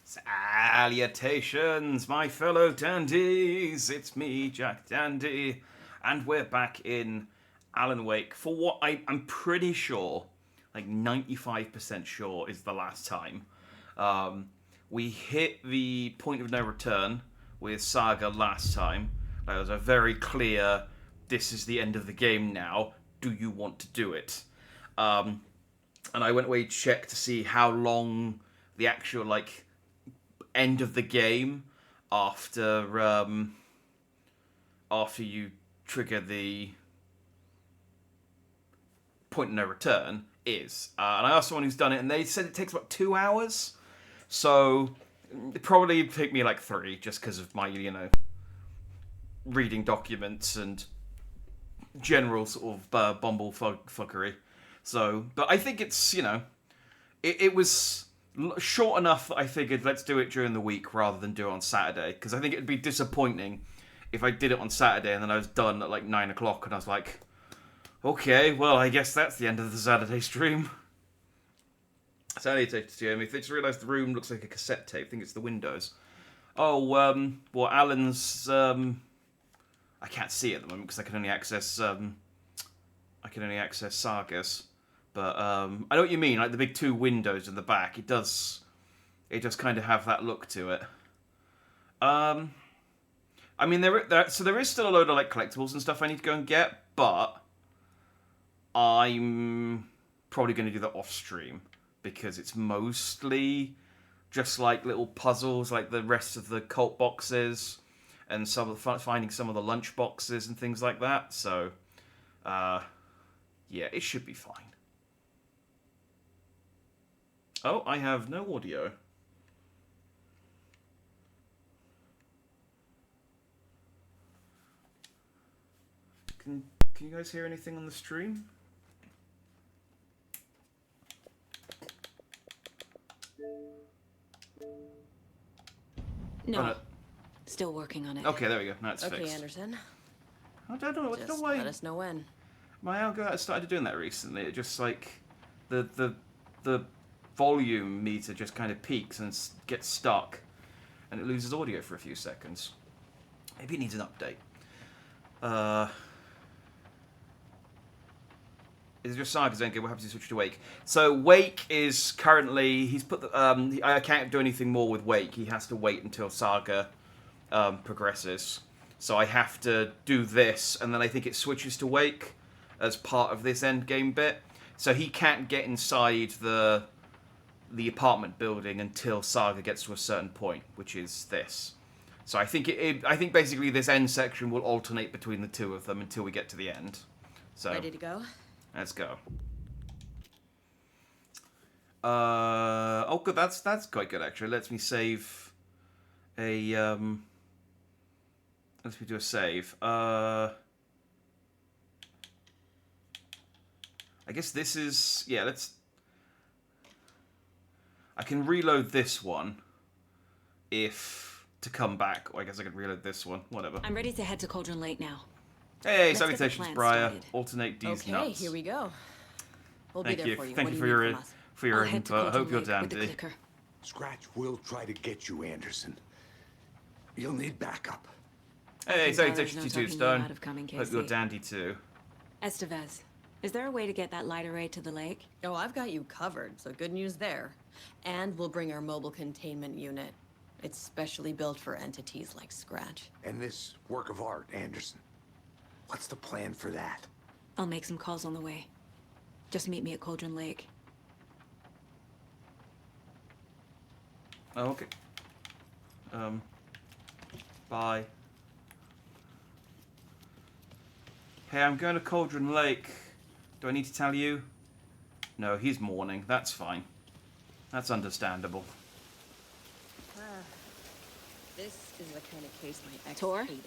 Salutations, my fellow dandies! It's me, Jack Dandy, and we're back in Alan Wake for what I'm pretty sure, like 95% sure, is the last time. We hit the point of no return with Saga last time. That was a very clear, this is the end of the game now, do you want to do it? And I went away to check to see how long the actual, end of the game after you trigger the point of no return is. And I asked someone who's done it, and they said it takes about 2 hours. So it probably take me like 3, just because of my, reading documents and general sort of bumblefuckery. So, but I think it's, it was short enough that I figured let's do it during the week rather than do it on Saturday, because I think it'd be disappointing if I did it on Saturday and then I was done at like 9 o'clock and I was like, okay, well, I guess that's the end of the Saturday stream. Salutations to Jeremy. I just realised the room looks like a cassette tape. I think it's the windows. Oh, well, Alan's, I can't see it at the moment because I can only access Sagas. But I know what you mean, like the big 2 windows in the back. It does kind of have that look to it. I mean, there is still a load of like collectibles and stuff I need to go and get, but I'm probably going to do that off stream because it's mostly just like little puzzles, like the rest of the cult boxes and finding some of the lunch boxes and things like that. So, yeah, it should be fine. Oh, I have no audio. Can you guys hear anything on the stream? No. Oh, no. Still working on it. Okay, there we go. Now it's fixed. Okay, Anderson. I don't know. Just let us know when. My algo started doing that recently. It just like the volume meter just kind of peaks and gets stuck, and it loses audio for a few seconds. Maybe it needs an update. Is your Saga's endgame? What happens if you switch to Wake? So Wake is currently he's put the I can't do anything more with Wake. He has to wait until Saga progresses. So I have to do this, and then I think it switches to Wake as part of this end game bit. So he can't get inside the apartment building until Saga gets to a certain point, which is this. So I think I think basically this end section will alternate between the two of them until we get to the end. So Ready to go? let's go. Oh, good. That's quite good actually. Lets me save a Lets me do a save. I guess this is I can reload this one to come back. Or I guess I can reload this one. Whatever. I'm ready to head to Cauldron Lake now. Hey, Let's get the salutations, plan Briar. started. Alternate D's Okay, nuts. here we go. We'll Thank be there you. for you. Thank What you do for need your from us? for your I'll head to input. I Cauldron hope you're Lake with the dandy. clicker. Scratch will try to get you, Anderson. You'll need backup. Hey, think salutations Tyler's to no Two talking you Stone. out of coming, Hope you're Casey. dandy too. Estevez, is there a way to get that light array to the lake? Oh, I've got you covered, so good news there. And we'll bring our mobile containment unit. It's specially built for entities like Scratch. And this work of art, Anderson. What's the plan for that? I'll make some calls on the way. Just meet me at Cauldron Lake. Oh, okay. Bye. Hey, I'm going to Cauldron Lake. Do I need to tell you? No, he's mourning. That's fine. That's understandable. This is the kind of case my ex Tor? hated.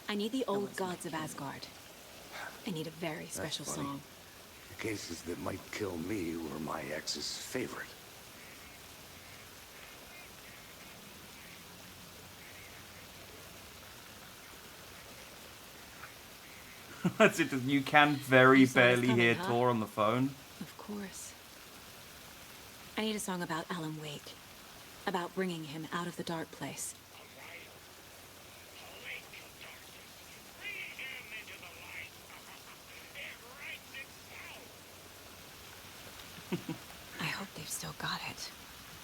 I need the old one's not gods of Asgard. I need a very special funny. song. The cases that might kill me were my ex's favorite. That's it. You can very You saw this barely coming, hear huh? Tor on the phone. Of course. I need a song about Alan Wake. About bringing him out of the dark place. I hope they've still got it.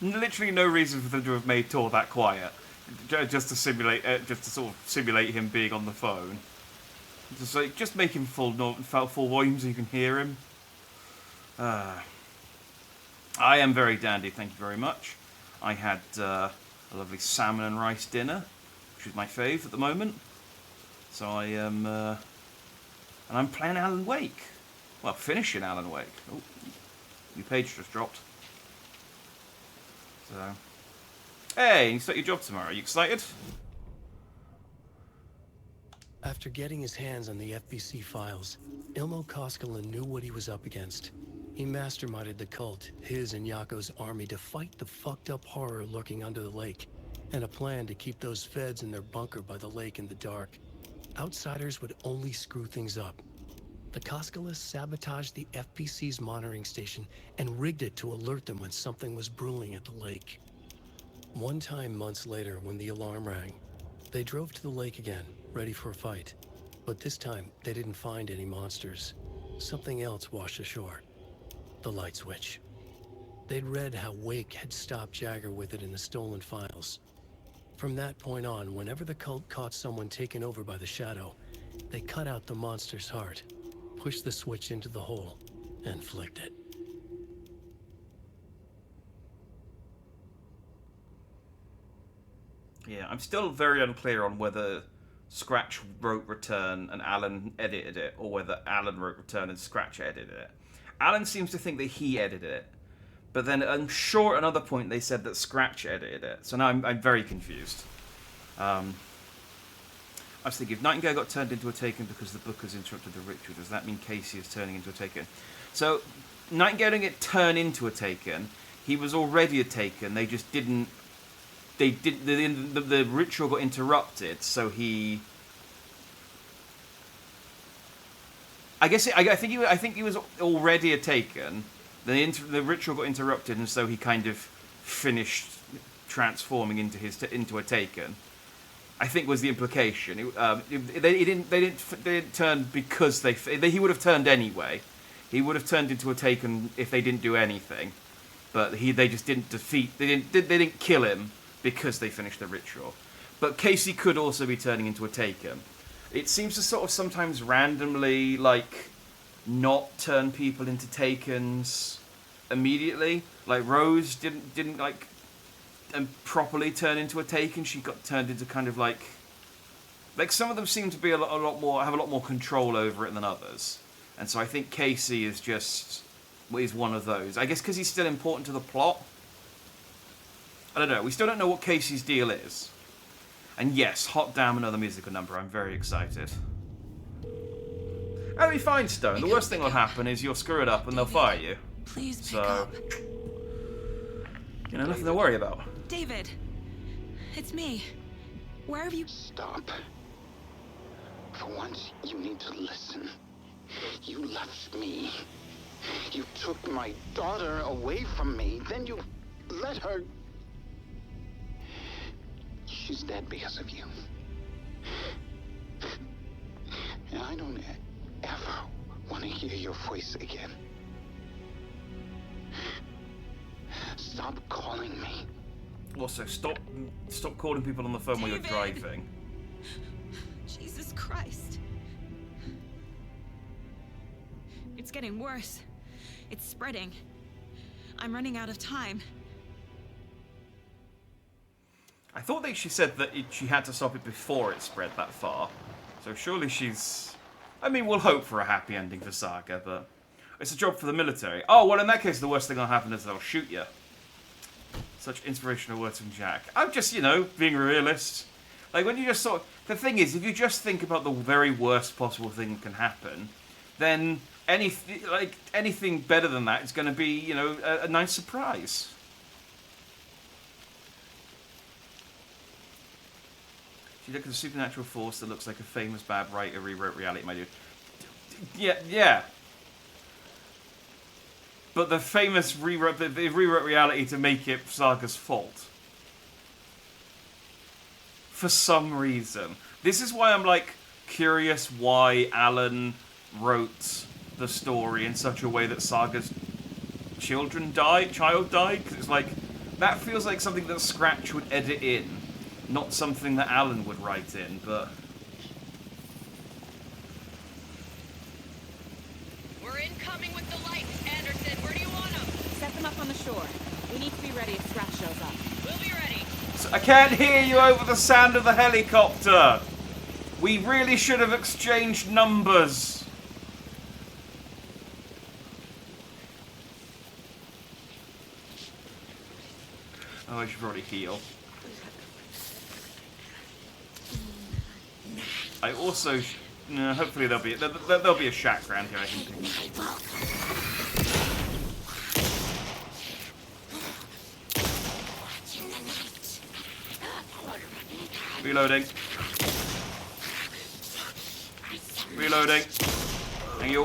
Literally no reason for them to have made Tor that quiet, just to sort of simulate him being on the phone. Just make him full volume so you can hear him. I am very dandy, thank you very much. I had a lovely salmon and rice dinner, which is my fave at the moment. So I am, and I'm playing Alan Wake. Well, finishing Alan Wake. Oh, new page just dropped. So, hey, you start your job tomorrow. Are you excited? After getting his hands on the FBC files, Ilmo Koskela knew what he was up against. He masterminded the cult, his and Yako's army, to fight the fucked up horror lurking under the lake, and a plan to keep those feds in their bunker by the lake in the dark. Outsiders would only screw things up. The Koskelas sabotaged the FBC's monitoring station and rigged it to alert them when something was brewing at the lake. One time months later, when the alarm rang, they drove to the lake again, ready for a fight. But this time, they didn't find any monsters. Something else washed ashore. The light switch. They'd read how Wake had stopped Jagger with it in the stolen files. From that point on, whenever the cult caught someone taken over by the Shadow, they cut out the monster's heart, pushed the switch into the hole, and flicked it. Yeah, I'm still very unclear on whether Scratch wrote Return and Alan edited it, or whether Alan wrote Return and Scratch edited it. Alan seems to think that he edited it, but then I'm sure at another point they said that Scratch edited it. So now I'm very confused. I was thinking, if Nightingale got turned into a Taken because the Bookers interrupted the ritual, does that mean Casey is turning into a Taken? So Nightingale didn't get turned into a Taken. He was already a Taken. They just didn't. The ritual got interrupted, so he. I think he was already a Taken. The ritual got interrupted, and so he kind of finished transforming into a Taken. I think was the implication. They didn't turn because he would have turned anyway. He would have turned into a Taken if they didn't do anything, but they just didn't defeat. They didn't kill him because they finished the ritual. But Casey could also be turning into a Taken. It seems to sort of sometimes randomly not turn people into Takens immediately. Like Rose didn't properly turn into a Taken. She got turned into kind of like some of them seem to be have a lot more control over it than others. And so I think Casey is one of those. I guess because he's still important to the plot. I don't know. We still don't know what Casey's deal is. And yes, hot damn, another musical number. I'm very excited. That'll be fine, Stone. The worst thing will happen is you'll screw it up and they'll fire you. Please pick up. Nothing to worry about. David, it's me. Where have you... Stop. For once, you need to listen. You left me. You took my daughter away from me. Then you let her... She's dead because of you. And I don't ever want to hear your voice again. Stop calling me. Also, stop calling people on the phone while you're driving. Jesus Christ. It's getting worse. It's spreading. I'm running out of time. I thought that she said that she had to stop it before it spread that far. So surely she's... I mean, we'll hope for a happy ending for Saga, but... It's a job for the military. Oh, well, in that case, the worst thing that'll happen is they'll shoot you. Such inspirational words from Jack. I'm just, being a realist. Like, when you just sort of... The thing is, if you just think about the very worst possible thing that can happen, then anything better than that is going to be, a nice surprise. She looked at a supernatural force that looks like a famous bad writer rewrote reality, my dude. Yeah. But the famous rewrote reality to make it Saga's fault. for some reason. This is why I'm, like, curious why Alan wrote the story in such a way that Saga's child died. 'Cause it's like, that feels like something that Scratch would edit in, not something that Alan would write in, but... We're incoming with the lights, Anderson. Where do you want them? Set them up on the shore. We need to be ready if Scratch shows up. We'll be ready. I can't hear you over the sound of the helicopter! We really should have exchanged numbers. Oh, I should probably heal. I also... no, hopefully there'll be a shack around here I can pick up. Reloading. Reloading. Thank you.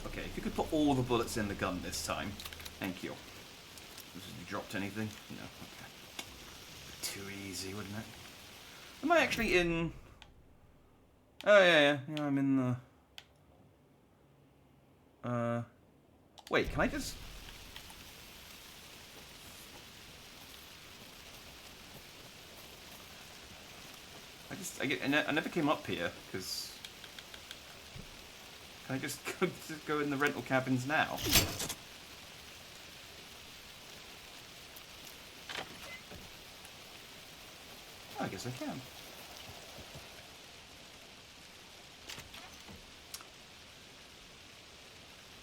Okay, if you could put all the bullets in the gun this time. Thank you. Have you dropped anything? No. Okay. Too easy, wouldn't it? Am I actually in... oh, yeah, I'm in the... wait, can I just... I never came up here, because... can I just go in the rental cabins now? I guess I can.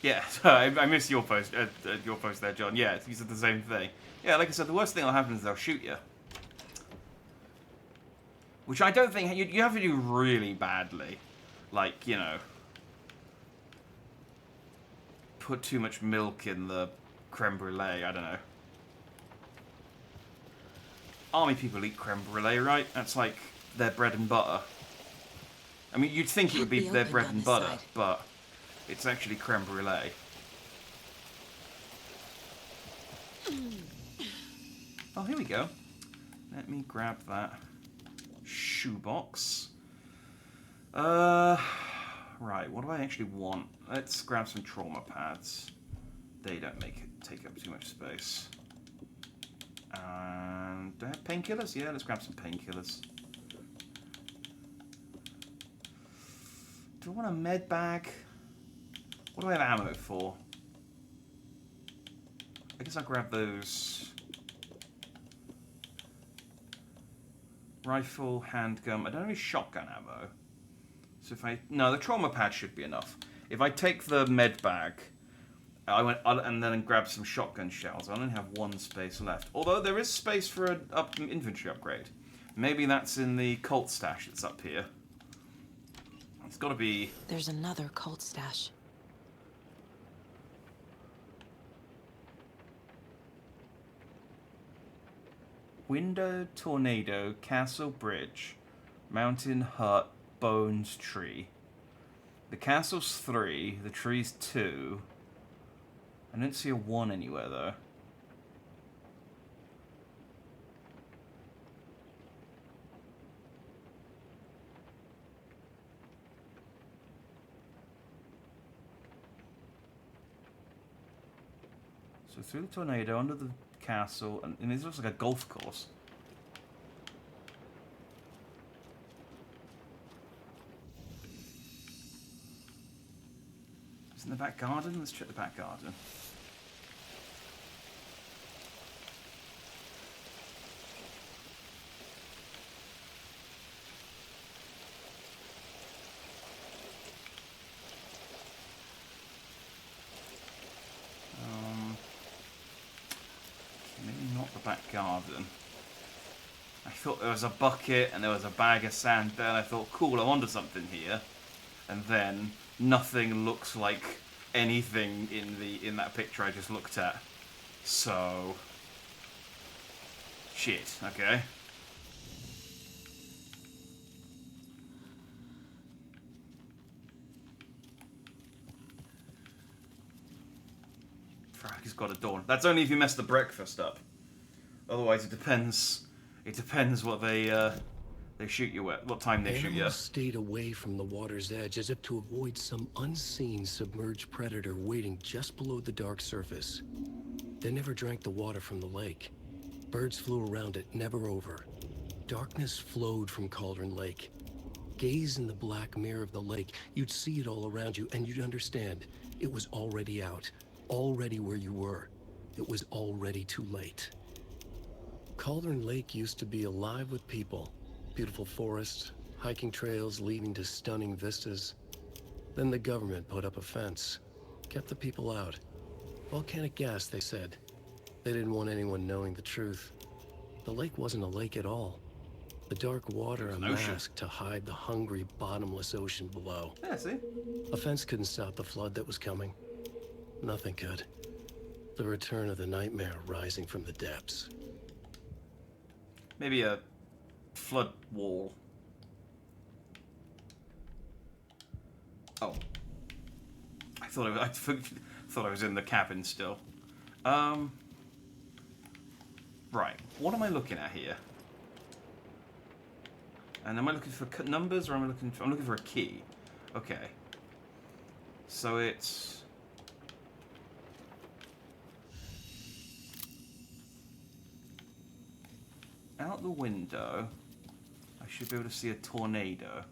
Yeah, I missed your post there, John. Yeah, you said the same thing. Yeah, like I said, the worst thing that'll happen is they'll shoot you. Which I don't think... you have to do really badly. Like, you know... put too much milk in the creme brulee, I don't know. Army people eat creme brulee, right? That's like their bread and butter. I mean, you'd think it would be their bread and butter, but it's actually creme brulee. Oh, here we go. Let me grab that shoebox. Right, what do I actually want? Let's grab some trauma pads. They don't take up too much space. And do I have painkillers? Yeah, let's grab some painkillers. Do I want a med bag? What do I have ammo for? I guess I'll grab those. Rifle, handgun. I don't have any shotgun ammo. So if I... no, the trauma pad should be enough. If I take the med bag... and then grab some shotgun shells. I only have one space left. Although there is space for an infantry upgrade. Maybe that's in the cult stash that's up here. It's got to be... There's another cult stash. Window, tornado, castle bridge, mountain hut, bones tree. The castle's 3, the tree's 2. I don't see a 1 anywhere, though. So through the tornado, under the castle, and it looks like a golf course. Isn't the back garden? Let's check the back garden. Maybe not the back garden. I thought there was a bucket and there was a bag of sand there, and I thought, cool, I'm onto something here. And then nothing looks like anything in that picture I just looked at. So shit, okay. Frack has got a door. That's only if you mess the breakfast up. Otherwise it depends It depends what they shoot you at, what time they shoot you. Animals stayed away from the water's edge as if to avoid some unseen submerged predator waiting just below the dark surface. They never drank the water from the lake. Birds flew around it, never over. Darkness flowed from Cauldron Lake. Gaze in the black mirror of the lake, you'd see it all around you, and you'd understand. It was already out, already where you were. It was already too late. Cauldron Lake used to be alive with people. Beautiful forests, hiking trails leading to stunning vistas. Then the government put up a fence, kept the people out. Volcanic gas, they said. They didn't want anyone knowing the truth. The lake wasn't a lake at all. The dark water a mask to hide the hungry, bottomless ocean below. Yeah, see? A fence couldn't stop the flood that was coming. Nothing could. The return of the nightmare rising from the depths. Maybe a flood wall. Oh. I thought I was in the cabin still. Right. What am I looking at here? And am I looking for numbers, or am I looking for... I'm looking for a key. Okay. So it's... out the window, I should be able to see a tornado.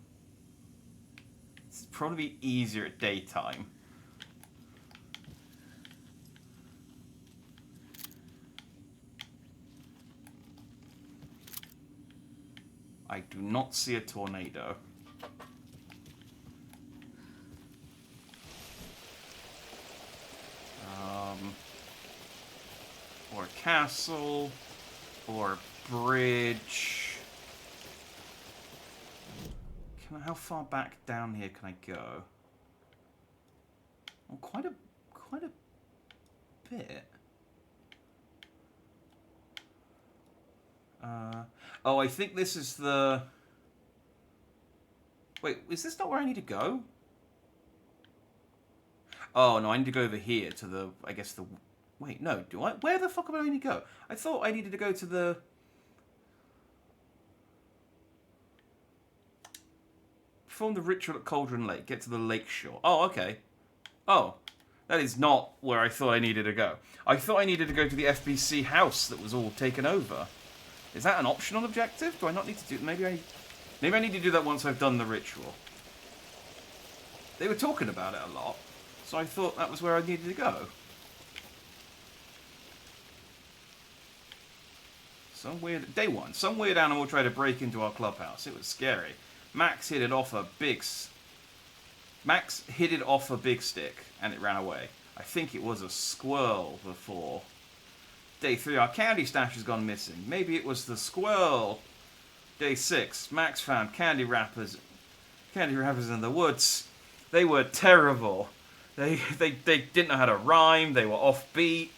It's probably easier at daytime. I do not see a tornado. Or a castle, or a bridge. How far back down here can I go? Oh, quite a bit. Oh, I think this is the... Wait, is this not where I need to go? Oh, no, I need to go over here to the... I guess the... Wait, no, do I? Where the fuck am I need to go? I thought I needed to go to the... Perform the ritual at Cauldron Lake. Get to the lake shore. Oh, okay. Oh, that is not where I thought I needed to go. I thought I needed to go to the FBC house that was all taken over. Is that an optional objective? Do I not need to do... Maybe I need to do that once I've done the ritual. They were talking about it a lot, so I thought that was where I needed to go. Day one. Some weird animal tried to break into our clubhouse. It was scary. Max hit it off a big stick, and it ran away. I think it was a squirrel before. Day 3, our candy stash has gone missing. Maybe it was the squirrel. Day 6, Max found candy wrappers in the woods. They were terrible. They didn't know how to rhyme. They were offbeat.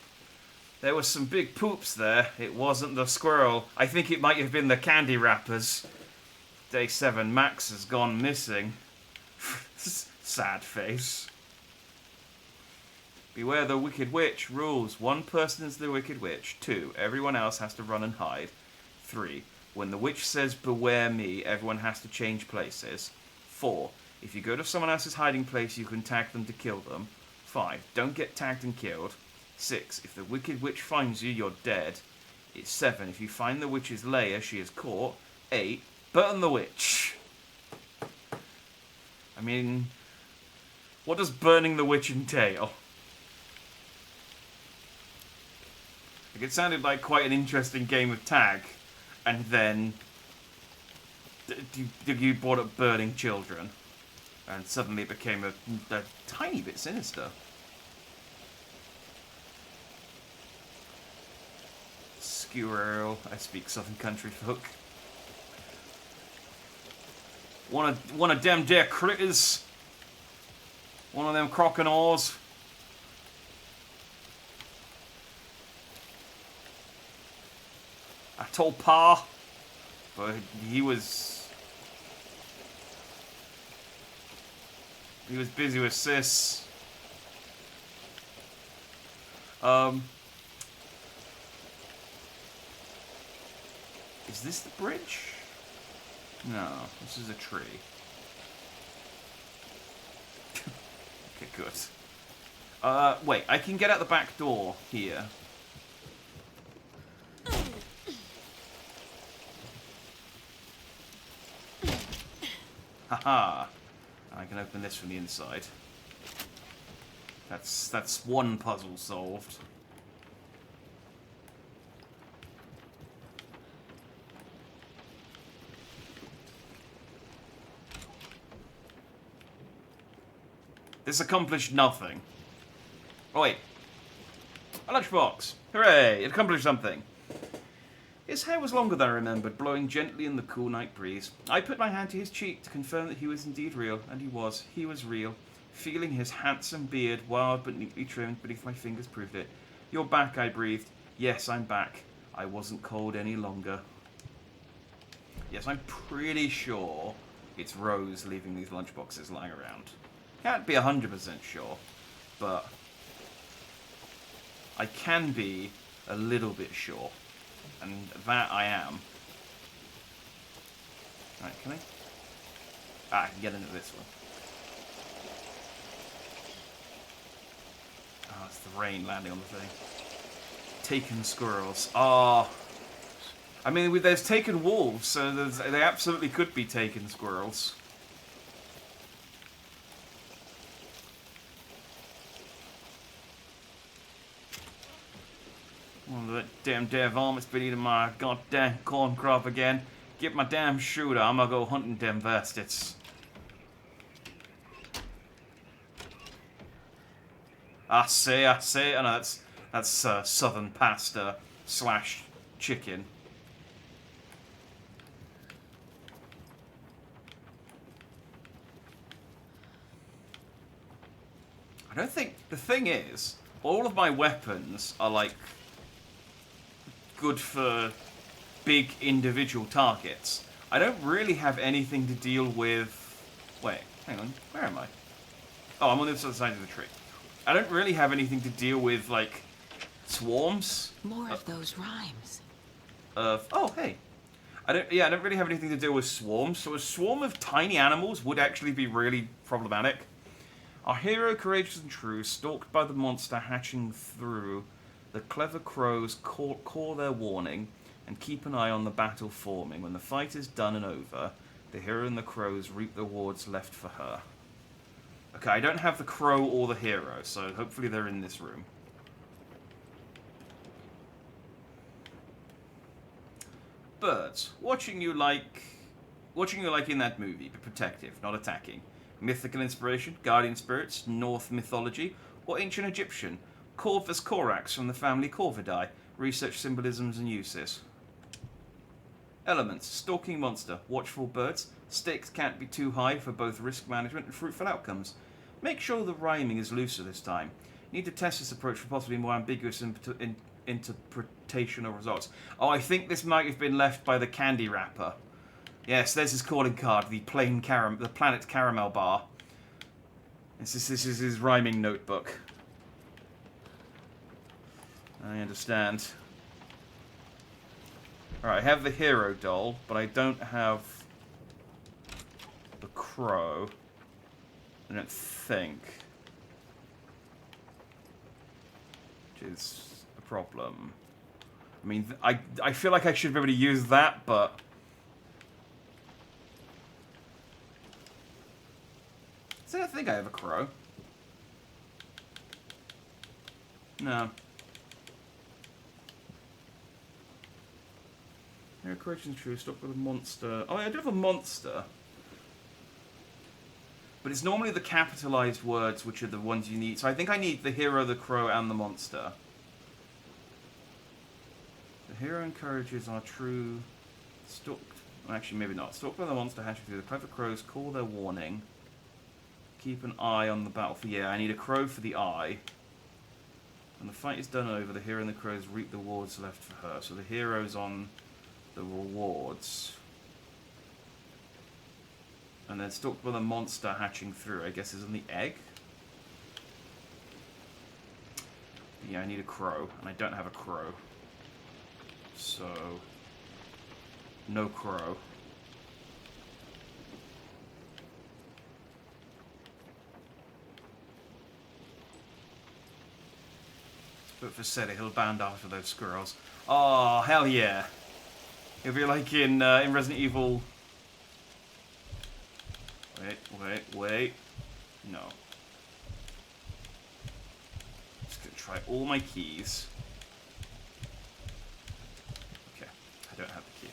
There was some big poops there. It wasn't the squirrel. I think it might have been the candy wrappers. Day 7, Max has gone missing. Sad face. Beware the Wicked Witch. Rules. 1 person is the Wicked Witch. 2. Everyone else has to run and hide. 3. When the witch says, beware me, everyone has to change places. 4. If you go to someone else's hiding place, you can tag them to kill them. 5. Don't get tagged and killed. 6. If the Wicked Witch finds you, you're dead. It's 7. If you find the witch's lair, she is caught. 8. Burn the witch. I mean, what does burning the witch entail? Like, it sounded like quite an interesting game of tag, and then you brought up burning children, and suddenly it became a tiny bit sinister. Squirrel. I speak Southern country folk. One of them there critters. One of them crocodiles. I told Pa, but he was busy with sis. Is this the bridge? No, this is a tree. Okay, good. Wait, I can get out the back door here. Haha. I can open this from the inside. That's one puzzle solved. This accomplished nothing. Oh wait. A lunchbox. Hooray! It accomplished something. His hair was longer than I remembered, blowing gently in the cool night breeze. I put my hand to his cheek to confirm that he was indeed real, and he was. He was real. Feeling his handsome beard, wild but neatly trimmed beneath my fingers, proved it. You're back, I breathed. Yes, I'm back. I wasn't cold any longer. Yes, I'm pretty sure it's Rose leaving these lunchboxes lying around. Can't be 100% sure, but I can be a little bit sure. And that I am. Right, can I? Ah, I can get into this one. Oh, it's the rain landing on the thing. Taken squirrels. Ah. I mean, there's taken wolves, so they absolutely could be taken squirrels. Oh, that damn varmint's been eating my goddamn corn crop again. Get my damn shooter, I'm gonna go hunting them bastards. I say, I know that's southern pasta / chicken. I don't think, the thing is, all of my weapons are like good for big individual targets. I don't really have anything to deal with... Wait, hang on. Where am I? Oh, I'm on the other side of the tree. I don't really have anything to deal with, like, swarms. More of those rhymes. Oh, hey. I don't really have anything to deal with swarms, so a swarm of tiny animals would actually be really problematic. Our hero, courageous and true, stalked by the monster hatching through. The clever crows call their warning and keep an eye on the battle forming. When the fight is done and over, the hero and the crows reap the rewards left for her. Okay, I don't have the crow or the hero, so hopefully they're in this room. Birds, watching you like in that movie, but protective, not attacking. Mythical inspiration, guardian spirits, North mythology, or ancient Egyptian. Corvus corax from the family Corvidae. Research symbolisms and uses. Elements. Stalking monster. Watchful birds. Stakes can't be too high for both risk management and fruitful outcomes. Make sure the rhyming is looser this time. Need to test this approach for possibly more ambiguous interpretational results. Oh, I think this might have been left by the candy wrapper. Yes, there's his calling card. The Planet Caramel Bar. This is his rhyming notebook. I understand. Alright, I have the hero doll, but I don't have the crow. I don't think. Which is a problem. I mean, I feel like I should be able to use that, but... I don't think I have a crow. No. Hero correction true, stop with a monster. Oh, I do have a monster. But it's normally the capitalized words which are the ones you need. So I think I need the hero, the crow, and the monster. The hero encourages our true... Stalked... Well, actually, maybe not. Stalked by the monster hatching through. The clever crows call their warning. Keep an eye on the battlefield. Yeah, I need a crow for the eye. When the fight is done over, the hero and the crows reap the rewards left for her. So the hero's on the rewards. And then stalked by the monster hatching through, I guess, is on the egg. Yeah, I need a crow, and I don't have a crow. So... No crow. But for Cedar, he'll bound after those squirrels. Oh, hell yeah. It'll be like in Resident Evil... Wait. No. Just gonna try all my keys. Okay, I don't have the key.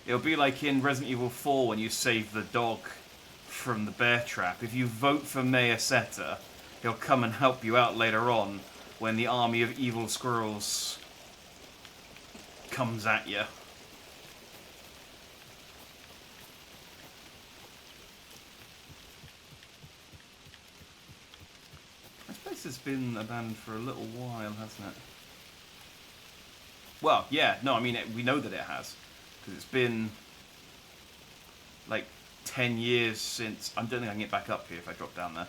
It'll be like in Resident Evil 4 when you save the dog from the bear trap. If you vote for Mayor Seta, he'll come and help you out later on when the army of evil squirrels comes at you. This place has been abandoned for a little while, hasn't it? Well, yeah, no, I mean, we know that it has. Because it's been, like, 10 years since... I don't think I can get back up here if I drop down there.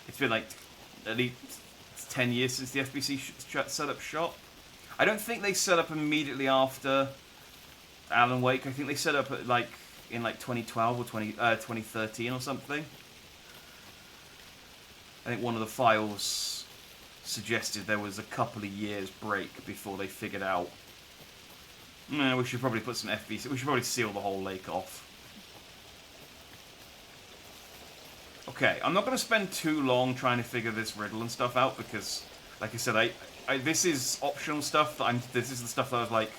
It's been, like, at least 10 years since the FBC set up shop. I don't think they set up immediately after Alan Wake. I think they set up, at, like, in, like, 2012 or 2013 or something. I think one of the files suggested there was a couple of years break before they figured out... we should probably put some FBC... We should probably seal the whole lake off. Okay, I'm not going to spend too long trying to figure this riddle and stuff out because, like I said, this is optional stuff. This is the stuff that I was like,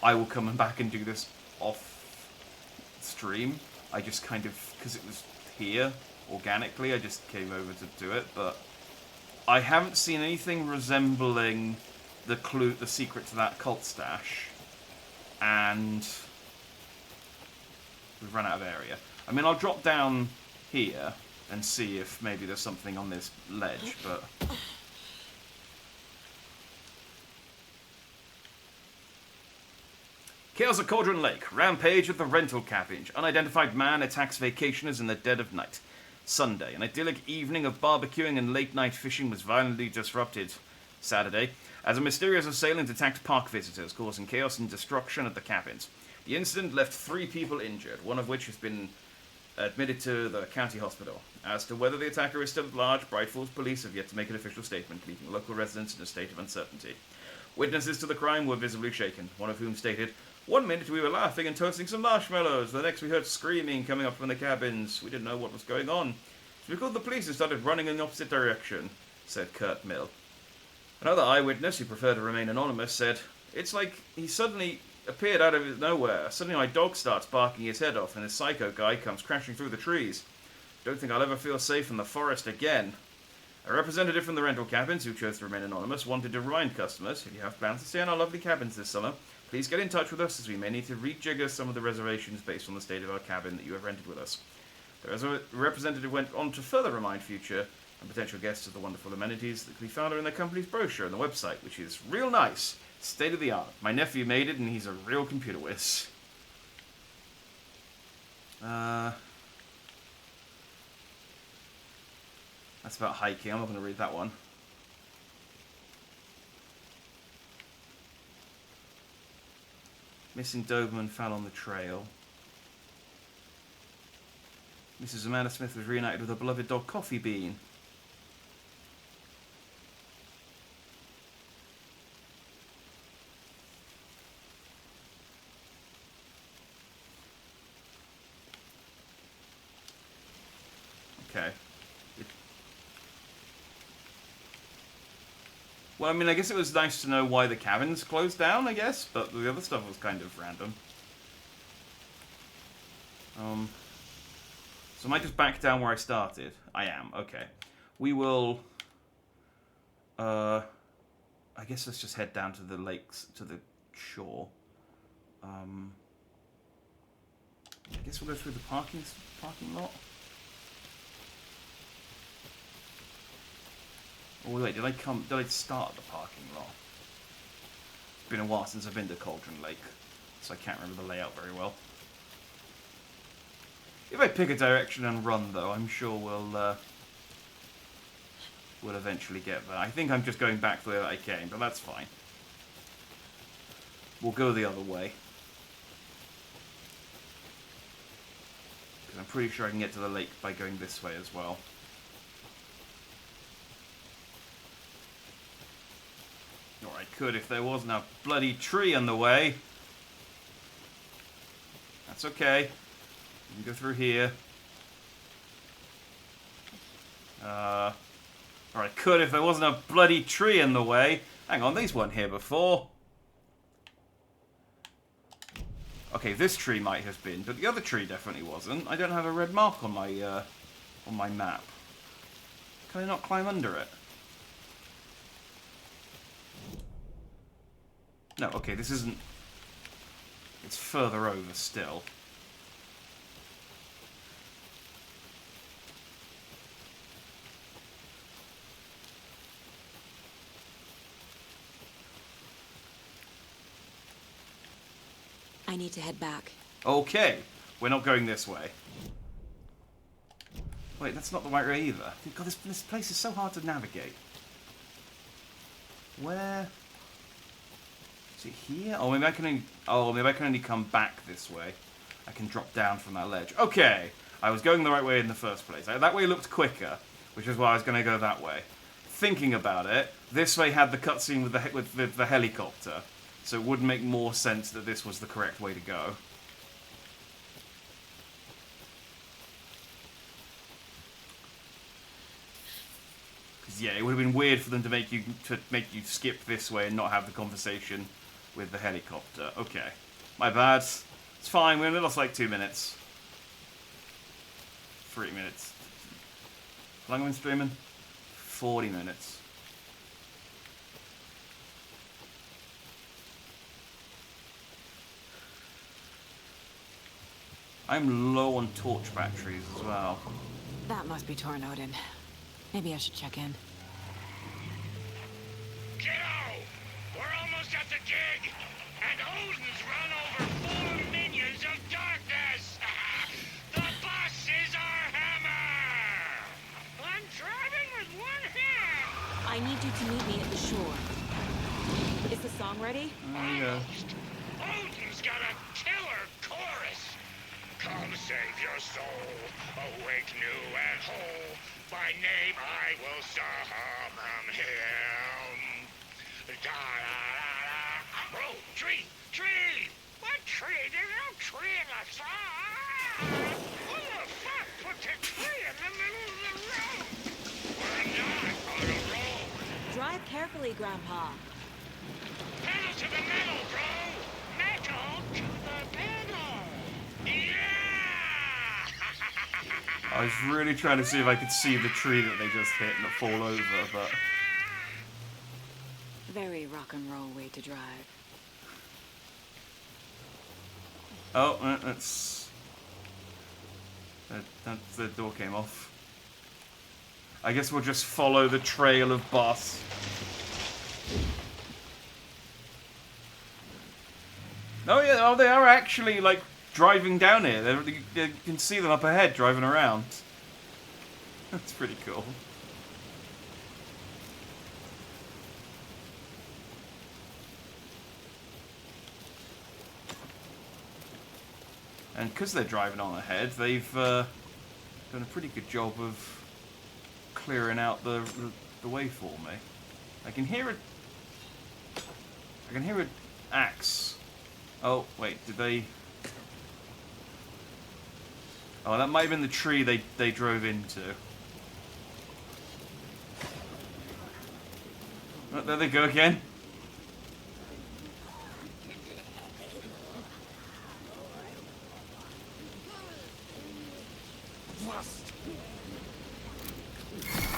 I will come back and do this off stream. I just kind of, because it was here organically, I just came over to do it. But I haven't seen anything resembling the secret to that cult stash, and we've run out of area. I mean, I'll drop down here and see if maybe there's something on this ledge, but... Chaos at Cauldron Lake. Rampage at the rental cabin. Unidentified man attacks vacationers in the dead of night. Sunday. An idyllic evening of barbecuing and late-night fishing was violently disrupted. Saturday, as a mysterious assailant attacked park visitors, causing chaos and destruction at the cabins. The incident left 3 people injured, one of which has been admitted to the county hospital. As to whether the attacker is still at large, Bright Falls police have yet to make an official statement, leaving local residents in a state of uncertainty. Witnesses to the crime were visibly shaken, one of whom stated, "One minute we were laughing and toasting some marshmallows, the next we heard screaming coming up from the cabins. We didn't know what was going on. So we called the police and started running in the opposite direction," said Kurt Mill. Another eyewitness, who preferred to remain anonymous, said, "It's like he suddenly appeared out of nowhere. Suddenly my dog starts barking his head off and this psycho guy comes crashing through the trees. Don't think I'll ever feel safe in the forest again." A representative from the rental cabins, who chose to remain anonymous, wanted to remind customers, if you have plans to stay in our lovely cabins this summer, please get in touch with us as we may need to rejigger some of the reservations based on the state of our cabin that you have rented with us. The representative went on to further remind future and potential guests of the wonderful amenities that can be found in the company's brochure and the website, which is real nice. State of the art. My nephew made it and he's a real computer whiz. That's about hiking. I'm not going to read that one. Missing Doberman fell on the trail. Mrs. Amanda Smith was reunited with her beloved dog Coffee Bean. Okay. Well, I mean, I guess it was nice to know why the cabins closed down, I guess, but the other stuff was kind of random. So am I just back down where I started? I am, okay. We will... I guess let's just head down to the lakes, to the shore. I guess we'll go through the parking lot. Oh wait, did I start at the parking lot? It's been a while since I've been to Cauldron Lake, so I can't remember the layout very well. If I pick a direction and run, though, I'm sure we'll eventually get there. I think I'm just going back the way that I came, but that's fine. We'll go the other way. Because I'm pretty sure I can get to the lake by going this way as well. Or I could if there wasn't a bloody tree in the way. That's okay. You can go through here. Or I could if there wasn't a bloody tree in the way. Hang on, these weren't here before. Okay, this tree might have been, but the other tree definitely wasn't. I don't have a red mark on my map. Can I not climb under it? No, okay, this isn't... It's further over still. I need to head back. Okay, we're not going this way. Wait, that's not the right way either. God, this place is so hard to navigate. Where... Is it here? Oh, maybe I can only come back this way. I can drop down from that ledge. Okay, I was going the right way in the first place. That way looked quicker, which is why I was going to go that way. Thinking about it, this way had the cutscene with the helicopter, so it would make more sense that this was the correct way to go. Because yeah, it would have been weird for them to make you skip this way and not have the conversation with the helicopter. Okay, my bad. It's fine. We only lost like 2 minutes. 3 minutes. How long have I been streaming? 40 minutes. I'm low on torch batteries as well. That must be Tornodin. Maybe I should check in. Kiddo! We're almost at the dig! And Odin's run over 4 minions of darkness! The boss is our hammer! I'm driving with one hand! I need you to meet me at the shore. Is the song ready? Almost! Odin's got a killer chorus! Come save your soul, awake new and whole. By name I will summon him. Da-da-da-da. Bro, tree! Tree! What tree? There's no tree in the song! Who the fuck put the tree in the middle of the road? We're not on a road! Drive carefully, Grandpa. Pedal to the metal, bro! Metal to the pedal! Yeah! I was really trying to see if I could see the tree that they just hit and fall over, but... Very rock and roll way to drive. Oh, that's... The door came off. I guess we'll just follow the trail of boss. Oh yeah, oh, they are actually, like, driving down here. You can see them up ahead driving around. That's pretty cool. And because they're driving on ahead, they've done a pretty good job of clearing out the way for me. I can hear an axe. Oh wait, did they? Oh, that might have been the tree they drove into. Oh, there they go again.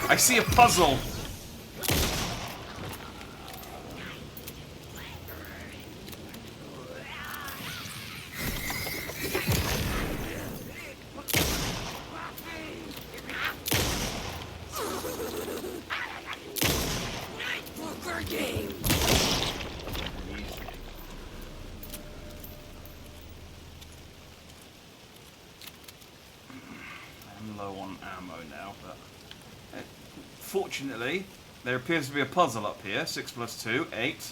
I see a puzzle. I'm low on ammo now, but fortunately, there appears to be a puzzle up here. 6 + 2, 8.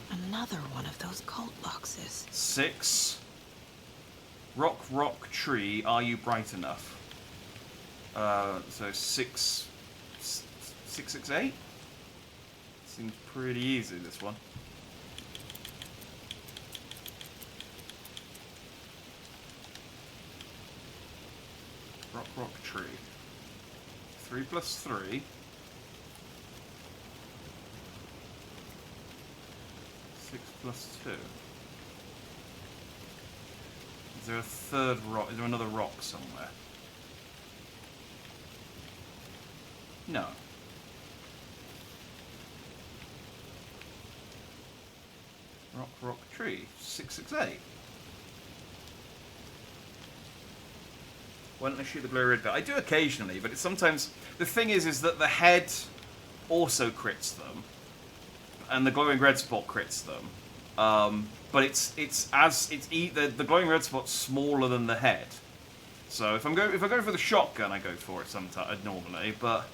Another one of those cult boxes. 6. Rock, tree, are you bright enough? So 668? Seems pretty easy, this one. Rock, tree. 3 plus 3. 6 plus 2. Is there a third rock? Is there another rock somewhere? No. Rock, tree. 668. Why don't I shoot the blue red bit? I do occasionally, but it's sometimes... The thing is that the head also crits them. And the glowing red spot crits them. But the glowing red spot's smaller than the head. So if I go for the shotgun, I go for it sometimes normally, but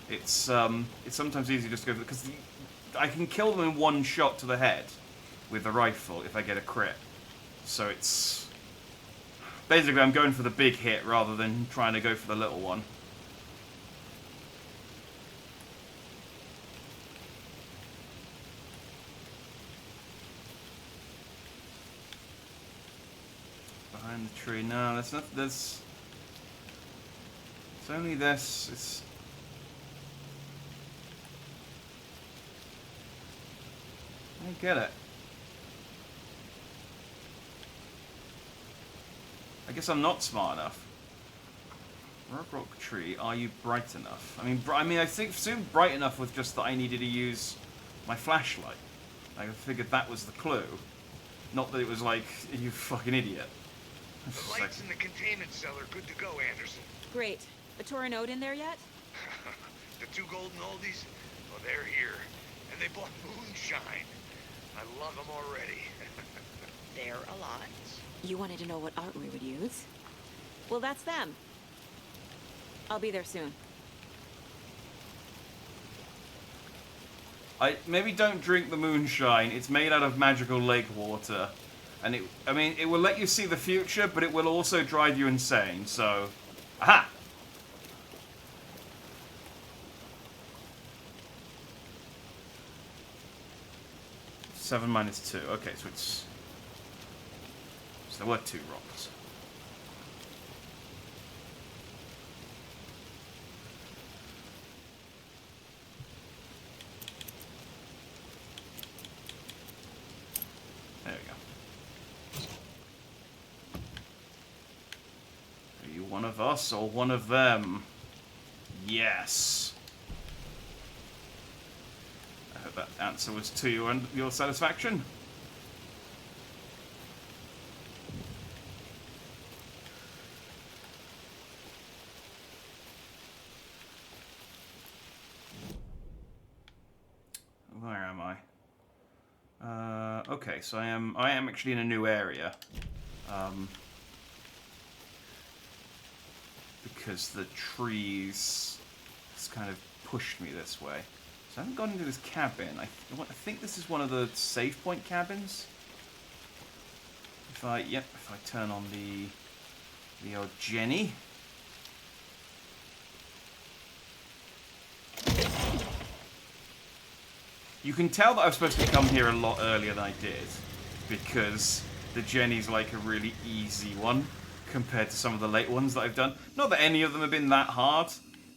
it's sometimes easier just to go for because I can kill them in one shot to the head with the rifle if I get a crit. So it's basically I'm going for the big hit rather than trying to go for the little one. Behind the tree. No, that's not. It's only this. It's. I get it. I guess I'm not smart enough. Rock tree, are you bright enough? I mean, I assumed bright enough was just that I needed to use my flashlight. I figured that was the clue. Not that it was like, you fucking idiot. The lights in the containment cell are good to go, Anderson. Great. A Tauren Ode in there yet? The 2 golden oldies? Well, they're here. And they bought moonshine. I love them already. They're alive. You wanted to know what art we would use? Well, that's them. I'll be there soon. Maybe don't drink the moonshine. It's made out of magical lake water. And it will let you see the future, but it will also drive you insane, so... Aha! Seven minus 2. Okay, so it's... So there were 2 rocks. There we go. Are you one of us or one of them? Yes. I hope that answer was to your satisfaction. Where am I? Okay, so I am actually in a new area. Because the trees has kind of pushed me this way. So I haven't gone into this cabin. I think this is one of the save point cabins. If I turn on the old Jenny. You can tell that I was supposed to come here a lot earlier than I did, because the Jenny's like a really easy one compared to some of the late ones that I've done. Not that any of them have been that hard,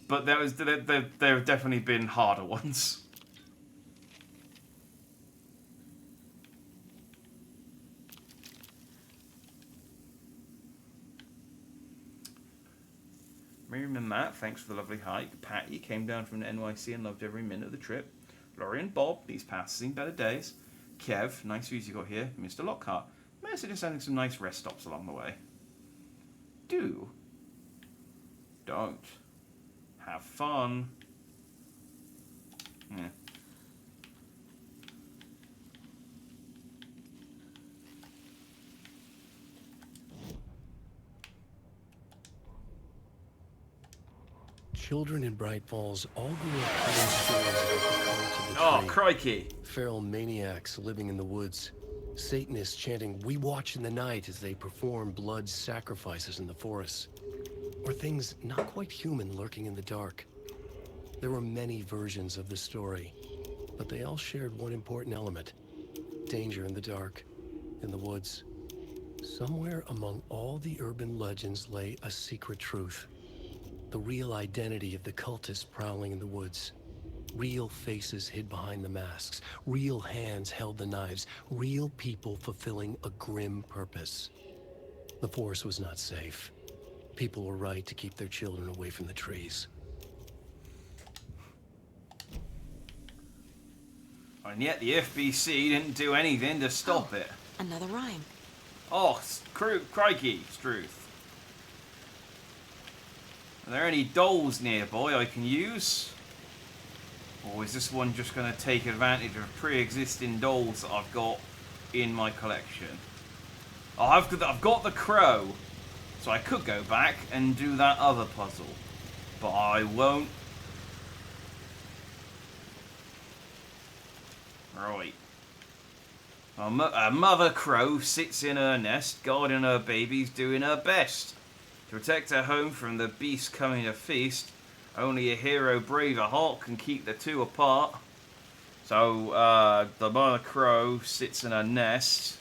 but there have definitely been harder ones. Miriam and Matt, thanks for the lovely hike. Patty came down from the NYC and loved every minute of the trip. Laurie and Bob, these past seen better days. Kev, nice views you got here. Mr. Lockhart, may I suggest having some nice rest stops along the way? Do. Don't. Have fun. Yeah. Children in Bright Falls all grew up telling stories about the cult of the Oh, tree. crikey. Feral maniacs living in the woods. Satanists chanting, "We watch in the night," as they perform blood sacrifices in the forests. Or things not quite human lurking in the dark. There were many versions of the story, but they all shared one important element: danger in the dark, in the woods. Somewhere among all the urban legends lay a secret truth. The real identity of the cultists prowling in the woods. Real faces hid behind the masks. Real hands held the knives. Real people fulfilling a grim purpose. The forest was not safe. People were right to keep their children away from the trees. And yet the FBC didn't do anything to stop it. Another rhyme. Oh, crikey, Struth. Are there any dolls nearby I can use? Or is this one just going to take advantage of pre-existing dolls that I've got in my collection? Oh, I've got the crow, so I could go back and do that other puzzle. But I won't. Right. A mother crow sits in her nest, guarding her babies, doing her best to protect her home from the beast coming to feast. Only a hero brave at heart can keep the two apart. So, the mother crow sits in her nest.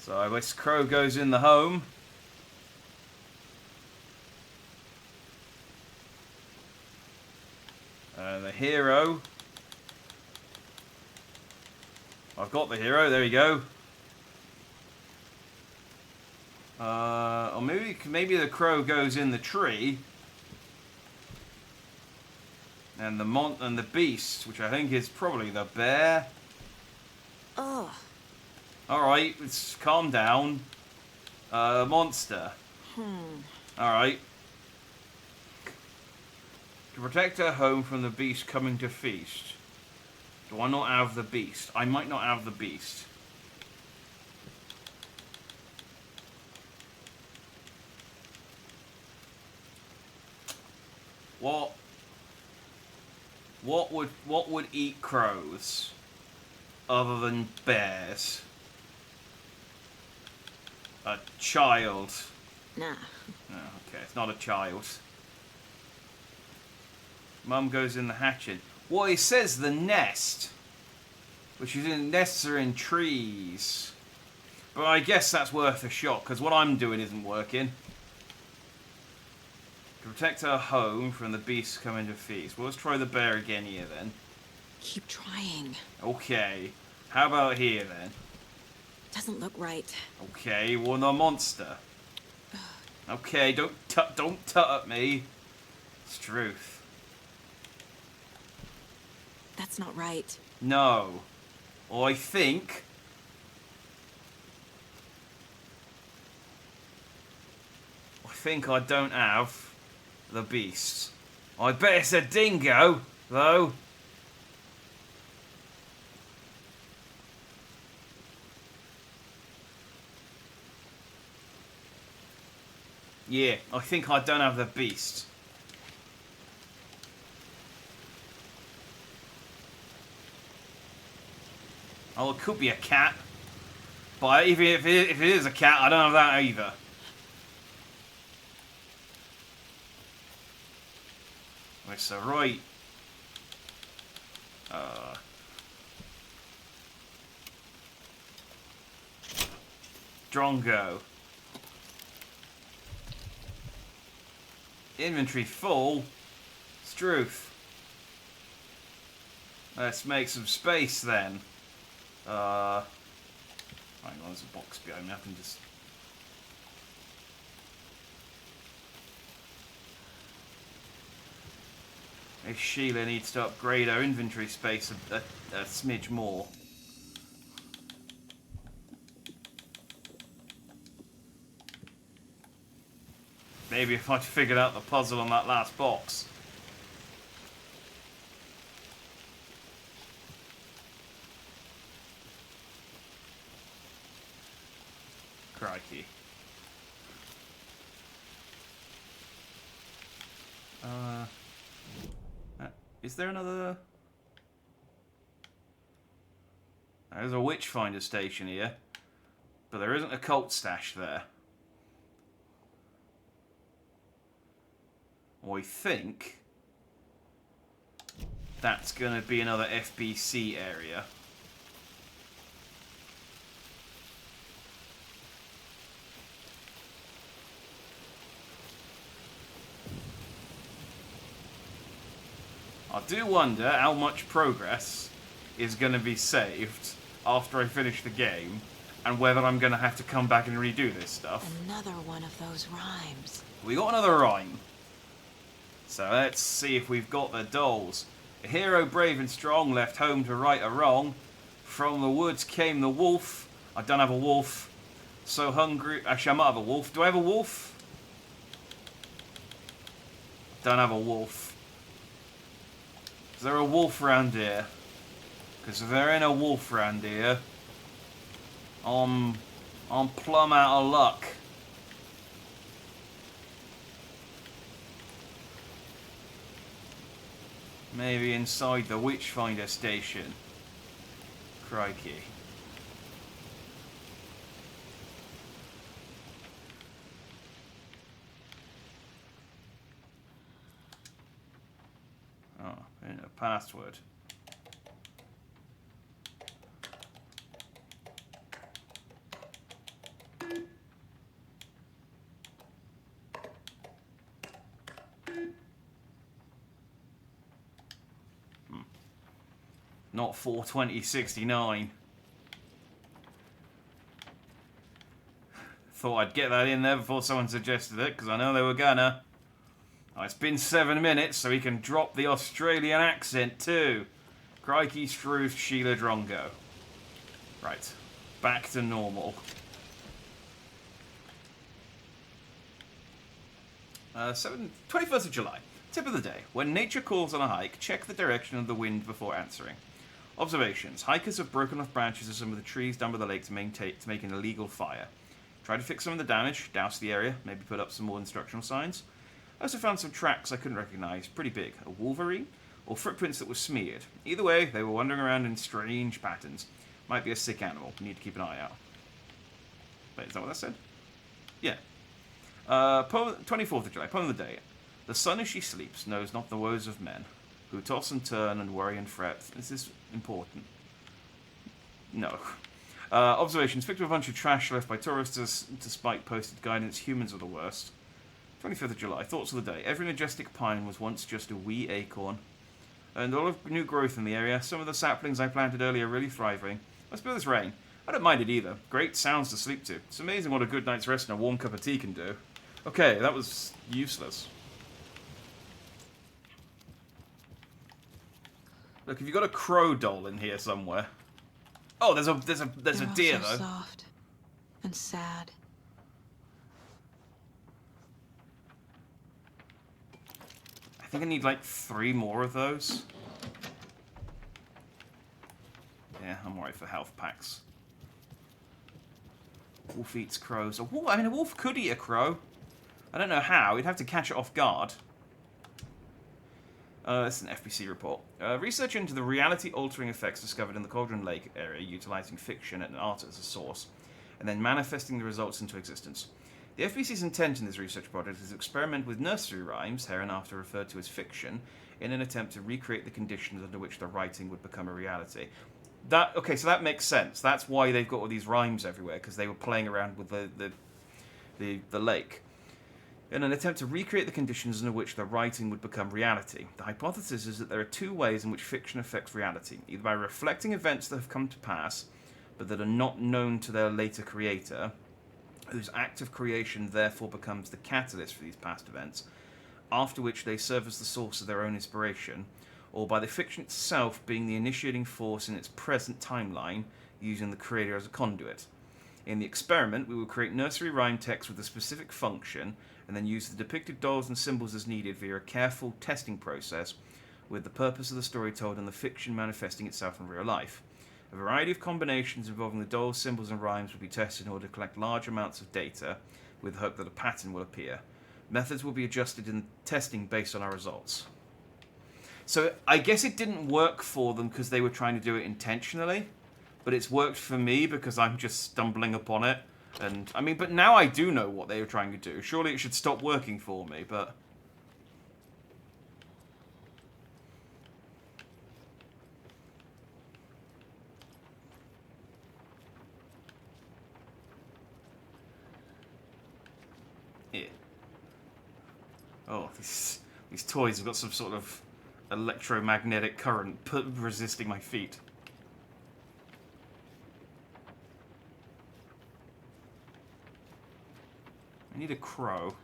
So, this crow goes in the home. The hero. I've got the hero, there we go. Or maybe the crow goes in the tree. And the beast, which I think is probably the bear. Ugh. Alright, let's calm down. Monster. Alright. To protect her home from the beast coming to feast. Do I not have the beast? I might not have the beast. What would eat crows other than bears? A child. Nah. Oh, okay, it's not a child. Mum goes in the hatchet. Well, it says the nest, which is nests are in trees. But I guess that's worth a shot, because what I'm doing isn't working. To protect her home from the beasts coming to feast. Well, let's try the bear again here, then. Keep trying. Okay. How about here, then? Doesn't look right. Okay, well, the monster. Okay, don't tut at me. It's truth. That's not right. No. Well, I think I don't have the beast. I bet it's a dingo, though. Yeah, I think I don't have the beast. Oh, it could be a cat. But even if it is a cat, I don't have that either. Right, so right. Drongo. Inventory full. Struth. Let's make some space then. Hang on, there's a box behind me. I can just. If Sheila needs to upgrade her inventory space a smidge more. Maybe if I'd figured out the puzzle on that last box. Crikey. Is there another? There's a Witchfinder station here, but there isn't a cult stash there. I think that's going to be another FBC area. I do wonder how much progress is going to be saved after I finish the game, and whether I'm going to have to come back and redo this stuff. Another one of those rhymes. We got another rhyme. So let's see if we've got the dolls. A hero brave and strong left home to right a wrong. From the woods came the wolf. I don't have a wolf. So hungry. Actually, I might have a wolf. Do I have a wolf? Don't have a wolf. Is there a wolf around here? Because if there ain't a wolf around here, I'm plumb out of luck. Maybe inside the Witchfinder station. Crikey. Oh, and a password. Not 42069. Thought I'd get that in there before someone suggested it, because I know they were gonna. Oh, it's been 7 minutes, so he can drop the Australian accent too. Crikey Struth Sheila Drongo. Right, back to normal. 21st of July. Tip of the day. When nature calls on a hike, check the direction of the wind before answering. Observations. Hikers have broken off branches of some of the trees down by the lake to make an illegal fire. Try to fix some of the damage, douse the area, maybe put up some more instructional signs. I also found some tracks I couldn't recognise, pretty big. A wolverine? Or footprints that were smeared. Either way, they were wandering around in strange patterns. Might be a sick animal. Need to keep an eye out. Wait, is that what that said? Yeah. 24th of July. Poem of the day. The sun as she sleeps knows not the woes of men, who toss and turn and worry and fret. Is this important? No. Observations. Picked up a bunch of trash left by tourists despite posted guidance. Humans are the worst. 25th of July. Thoughts of the day. Every majestic pine was once just a wee acorn. And all of new growth in the area. Some of the saplings I planted earlier are really thriving. Must be this rain. I don't mind it either. Great sounds to sleep to. It's amazing what a good night's rest and a warm cup of tea can do. Okay, that was useless. Look, have you got a crow doll in here somewhere? Oh, there's a deer though. Soft and sad. I think I need like 3 more of those. Yeah, I'm alright for health packs. Wolf eats crows. A wolf could eat a crow. I don't know how. He'd have to catch it off guard. This is an FBC report. Research into the reality-altering effects discovered in the Cauldron Lake area, utilizing fiction and art as a source, and then manifesting the results into existence. The FBC's intent in this research project is to experiment with nursery rhymes, hereinafter referred to as fiction, in an attempt to recreate the conditions under which the writing would become a reality. Okay, so that makes sense. That's why they've got all these rhymes everywhere, because they were playing around with the lake. In an attempt to recreate the conditions under which the writing would become reality. The hypothesis is that there are 2 ways in which fiction affects reality, either by reflecting events that have come to pass, but that are not known to their later creator, whose act of creation therefore becomes the catalyst for these past events, after which they serve as the source of their own inspiration, or by the fiction itself being the initiating force in its present timeline, using the creator as a conduit. In the experiment, we will create nursery rhyme text with a specific function, and then use the depicted dolls and symbols as needed via a careful testing process, with the purpose of the story told and the fiction manifesting itself in real life. A variety of combinations involving the dolls, symbols, and rhymes will be tested in order to collect large amounts of data, with the hope that a pattern will appear. Methods will be adjusted in testing based on our results. So I guess it didn't work for them because they were trying to do it intentionally, but it's worked for me because I'm just stumbling upon it. And, I mean, but now I do know what they were trying to do. Surely it should stop working for me, but... Yeah. Oh, these toys have got some sort of electromagnetic current resisting my feet. I need a crow.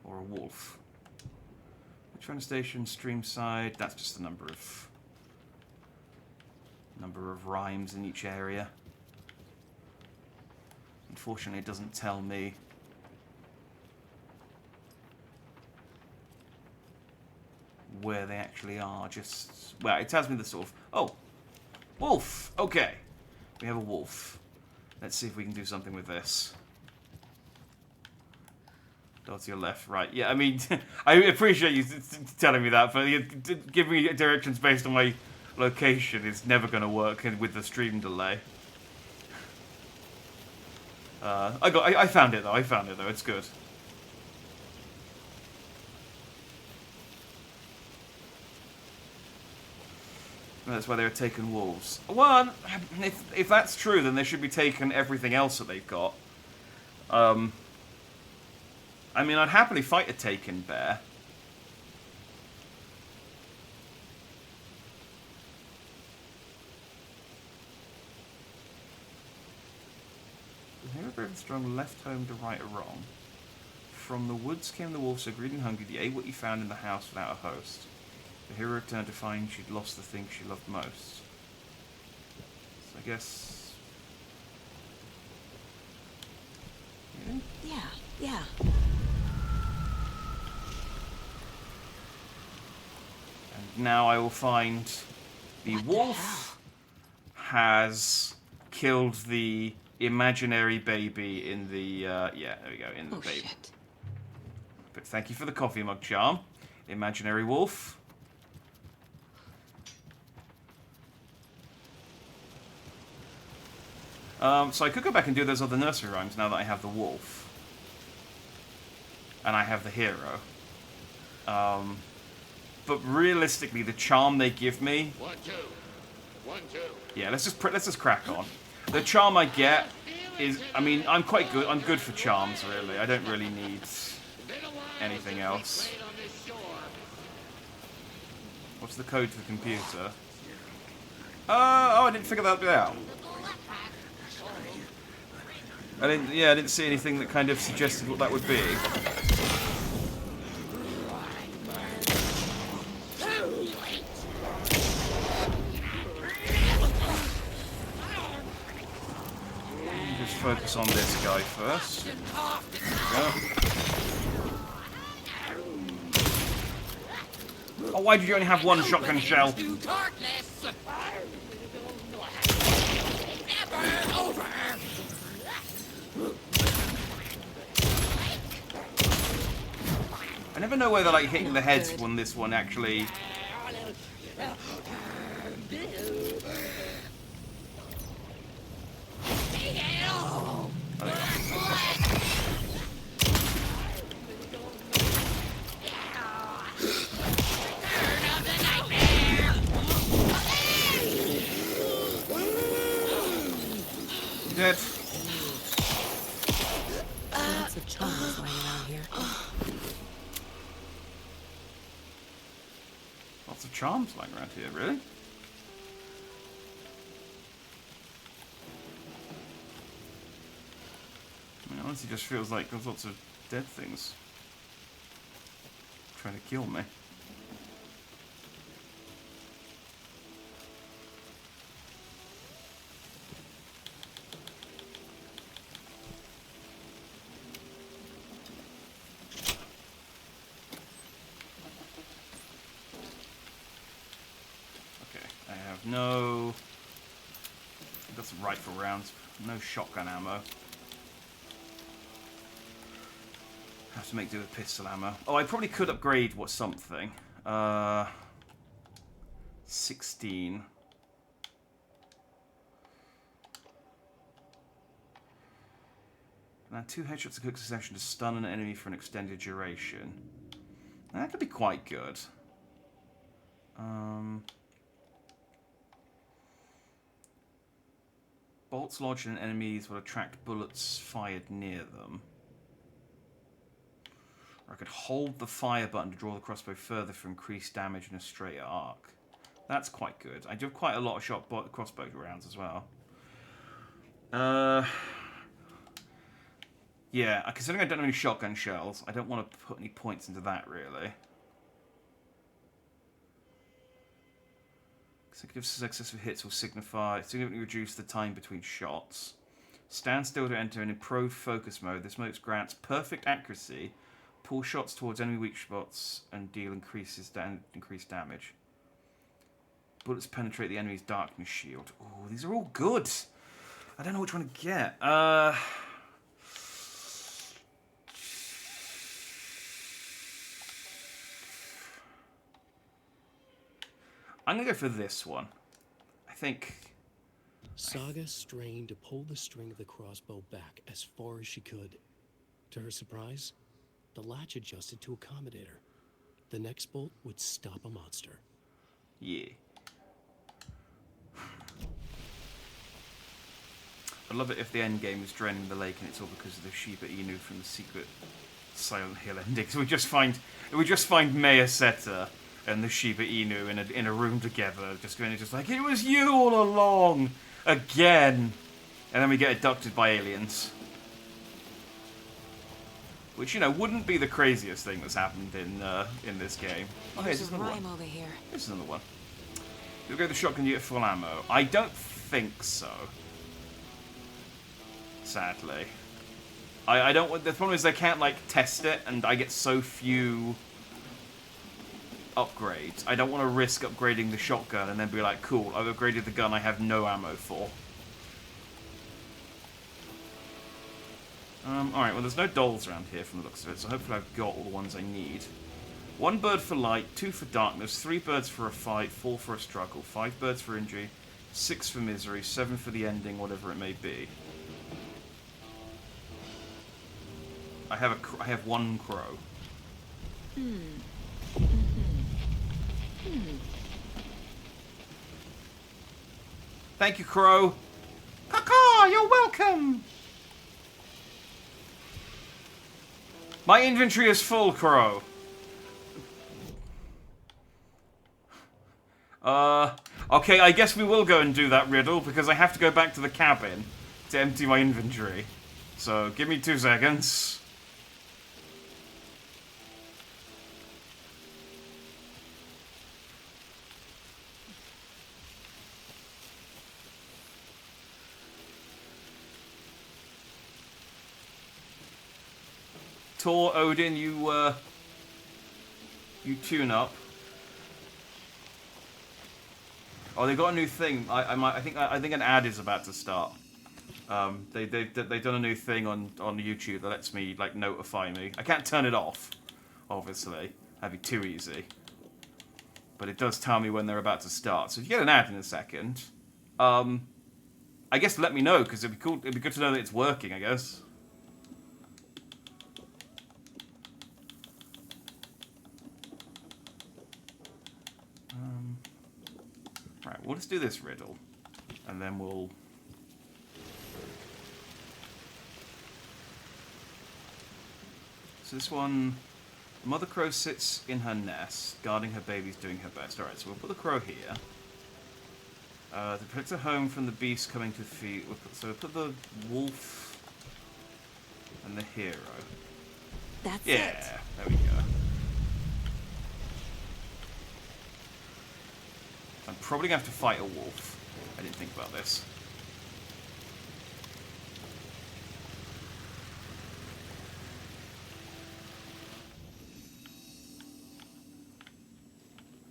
Or a wolf. Train station, streamside, that's just the number of rhymes in each area. Unfortunately, it doesn't tell me where they actually are, just... Well, it tells me the sort of... Oh! Wolf! Okay. We have a wolf. Let's see if we can do something with this. Dot to your left, right. Yeah, I mean, I appreciate you telling me that, but giving me directions based on my location is never going to work with the stream delay. I found it, though. It's good. That's why they were taking wolves. Well, if that's true, then they should be taking everything else that they've got. I mean, I'd happily fight a taken bear. The hero brave and strong left home to right or wrong. From the woods came the wolf, so greedy and hungry, he ate what he found in the house without a host. The hero returned to find she'd lost the thing she loved most. So I guess... Yeah. And now I will find the wolf has killed the imaginary baby in the, yeah, there we go, in the baby. Shit. But thank you for the coffee mug charm, imaginary wolf. So I could go back and do those other nursery rhymes now that I have the wolf. And I have the hero. But realistically, the charm they give me... 1, 2. 1, 2. Yeah, let's just crack on. The charm I get is... I mean, I'm quite good. I'm good for charms, really. I don't really need anything else. What's the code to the computer? Oh, I didn't figure that bit out. I didn't see anything that kind of suggested what that would be. Just focus on this guy first. There we go. Oh, why did you only have one shotgun shell? I never know whether like hitting the heads when this one actually. Dead. Lots of charms lying around here. Lots of charms lying around here, really? I mean, it honestly just feels like there's lots of dead things trying to kill me. No, that's rifle rounds. No shotgun ammo. Have to make do with pistol ammo. Oh, I probably could upgrade something. 16. 2 headshots in quick succession to stun an enemy for an extended duration. Now, that could be quite good. Bolts lodged in enemies will attract bullets fired near them. Or I could hold the fire button to draw the crossbow further for increased damage in a straighter arc. That's quite good. I do have quite a lot of crossbow rounds as well. Yeah, considering I don't have any shotgun shells, I don't want to put any points into that, really. Consecutive successive hits will significantly reduce the time between shots. Stand still to enter in improved focus mode. This mode grants perfect accuracy, pull shots towards enemy weak spots, and deal increased damage. Bullets penetrate the enemy's darkness shield. Oh, these are all good. I don't know which one to get. I'm going to go for this one. I think... Saga strained to pull the string of the crossbow back as far as she could. To her surprise, the latch adjusted to accommodate her. The next bolt would stop a monster. Yeah. I'd love it if the end game was draining the lake and it's all because of the Shiba Inu from the secret Silent Hill ending. So we just find Maya Seta and the Shiba Inu in a room together, just like, it was you all along, again, and then we get abducted by aliens, which, you know, wouldn't be the craziest thing that's happened in this game. Oh, hey, there's another one. Over here. This is another one. You'll go the shotgun, you get full ammo. I don't think so. Sadly. I don't... The problem is I can't, like, test it, and I get so few upgrades. I don't want to risk upgrading the shotgun and then be like, cool, I've upgraded the gun I have no ammo for. Alright, well, there's no dolls around here from the looks of it, so hopefully I've got all the ones I need. 1 bird for light, 2 for darkness, 3 birds for a fight, 4 for a struggle, 5 birds for injury, 6 for misery, 7 for the ending, whatever it may be. I have 1 crow. Thank you, crow. Caw, you're welcome. My inventory is full, crow. Okay, I guess we will go and do that riddle, because I have to go back to the cabin to empty my inventory. So, give me 2 seconds. Tor, Odin, you tune up. Oh, they got a new thing. I think an ad is about to start. They've done a new thing on YouTube that lets me, like, notify me. I can't turn it off, obviously. That'd be too easy. But it does tell me when they're about to start. So if you get an ad in a second, I guess let me know, because it'd be cool. It'd be good to know that it's working, I guess. Right, well, let's do this riddle, and then we'll... So this one, Mother Crow sits in her nest, guarding her babies, doing her best. Alright, so we'll put the crow here. To protect her home from the beasts coming to feed... So we'll put the wolf and the hero. That's it. Yeah, there we go. I'm probably going to have to fight a wolf. I didn't think about this.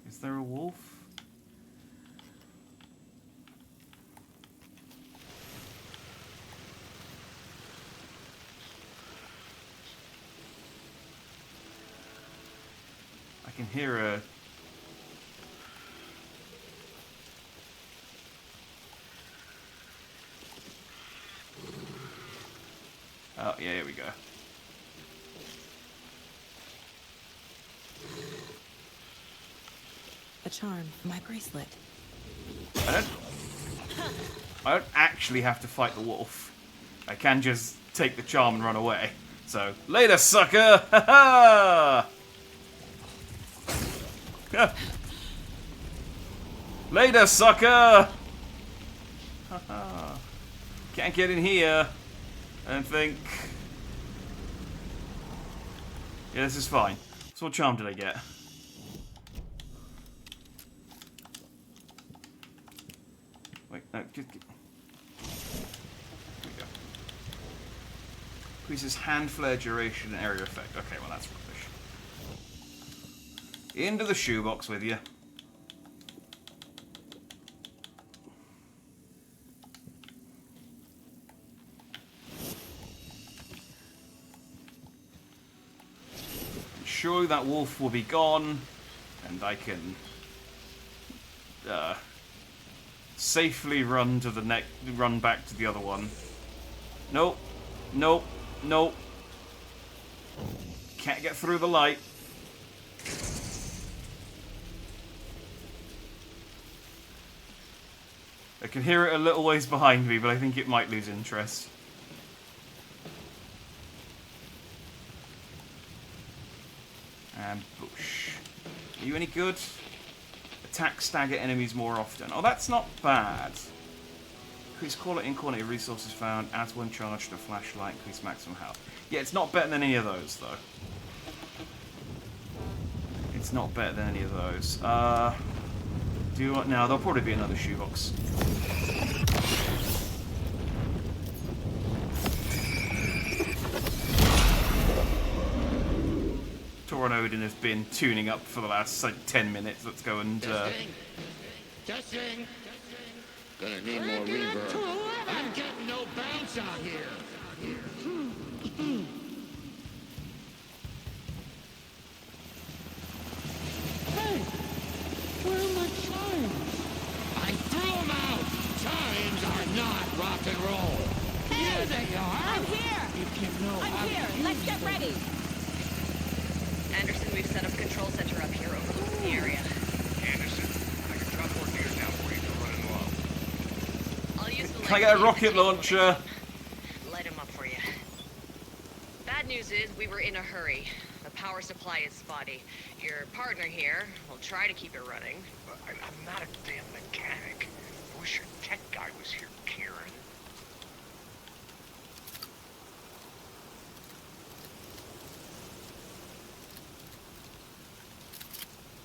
Is there a wolf? I can hear a... Oh, Yeah, here we go. A charm for my bracelet. I don't actually have to fight the wolf. I can just take the charm and run away. So, later, sucker! Ha ha! Later, sucker! Ha ha! Can't get in here. I don't think. Yeah, this is fine. So what charm did I get? Wait, no, there we go. Increases hand flare duration and area effect. Okay, well that's rubbish. Into the shoebox with you. Surely that wolf will be gone, and I can safely run back to the other one. Nope, nope, nope. Can't get through the light. I can hear it a little ways behind me, but I think it might lose interest. And bush. Are you any good? Attack stagger enemies more often. Oh, that's not bad. Increase quality and quantity of resources found. Adds one charge to a flashlight. Increase maximum health. Yeah, it's not better than any of those, though. It's not better than any of those. Do what now? There'll probably be another shoebox. Torin Odin has been tuning up for the last like 10 minutes. Let's go and Testing. Gonna need more reverb. I'm getting no bounce out here. Hey, where are my chimes? I threw them out. Chimes are not rock and roll. Here they are. I'm here! If you know how I'm to here! use Let's get them. ready! Anderson, we've set up a control center up here overlooking the area. Anderson, I can drop more gears down for you if you're running low. I'll use the Can I get a rocket launcher? Light him up for you. Bad news is we were in a hurry. The power supply is spotty. Your partner here will try to keep it running. I'm not a damn mechanic. I wish your tech guy was here, Kieran.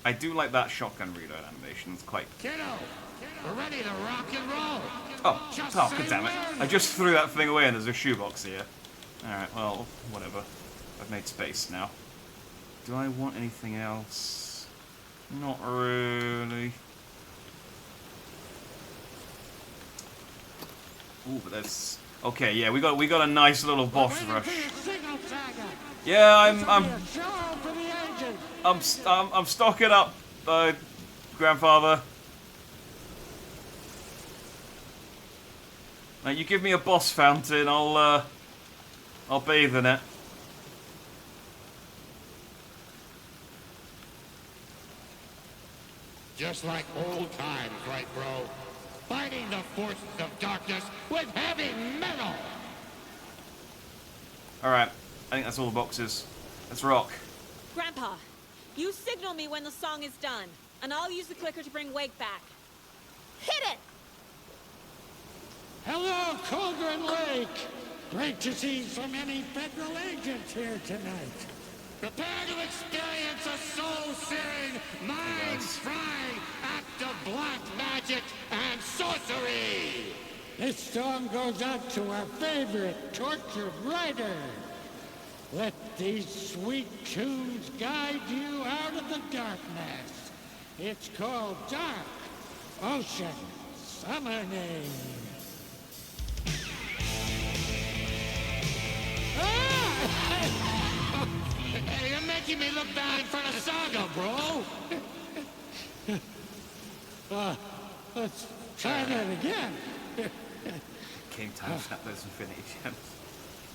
I do like that shotgun reload animation. It's quite. Kiddo, we're ready to rock and roll. Oh, Just oh, say god damn it! when. I just threw that thing away, and there's a shoebox here. All right, well, whatever. I've made space now. Do I want anything else? Not really. Ooh, but that's okay. Yeah, we got a nice little boss rush. Yeah, I'm stocking up, grandfather. Now you give me a boss fountain, I'll bathe in it. Just like old times, right, bro? Fighting the forces of darkness with heavy metal! Alright, I think that's all the boxes. Let's rock. Grandpa, you signal me when the song is done, and I'll use the clicker to bring Wake back. Hit it! Hello, Cauldron Lake! Great to see so many federal agents here tonight. Prepare to experience a soul-searing, mind-frying act of black magic and sorcery! This song goes out to our favorite tortured writer. Let these sweet tunes guide you out of the darkness. It's called Dark Ocean Summoning. Hey, you're making me look bad in front of Saga, bro! Let's try that again. Game time, snap those infinity gems.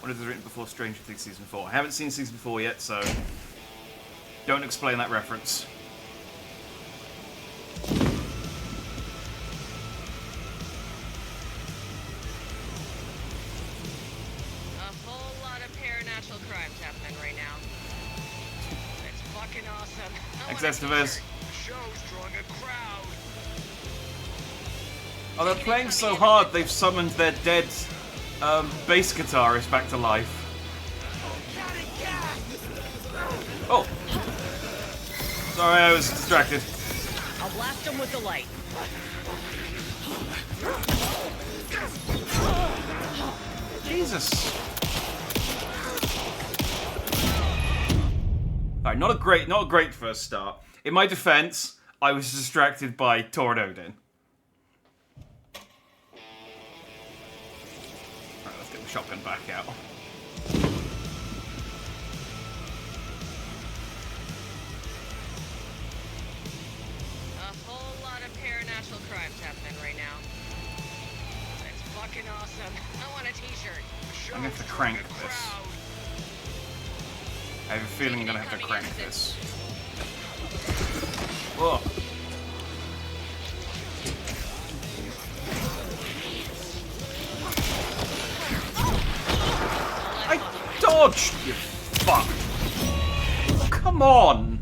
What is written before Stranger Things Season 4? I haven't seen Season 4 yet, so don't explain that reference. A whole lot of paranatural crimes happening right now. It's fucking awesome. Thanks, Estevez. Show's drawing a crowd. Oh, they're playing so hard they've summoned their dead bass guitarist back to life. Oh. Sorry, I was distracted. I'll blast him with the light. Jesus. Alright, not a great first start. In my defense, I was distracted by Thor and Odin. Alright, let's get the shotgun back out. A whole lot of paranatural crimes happening right now. It's fucking awesome. I want a t-shirt. I'm gonna have to crank this. I have a feeling I'm gonna have to crank this. Whoa. I dodged, you fuck. Come on.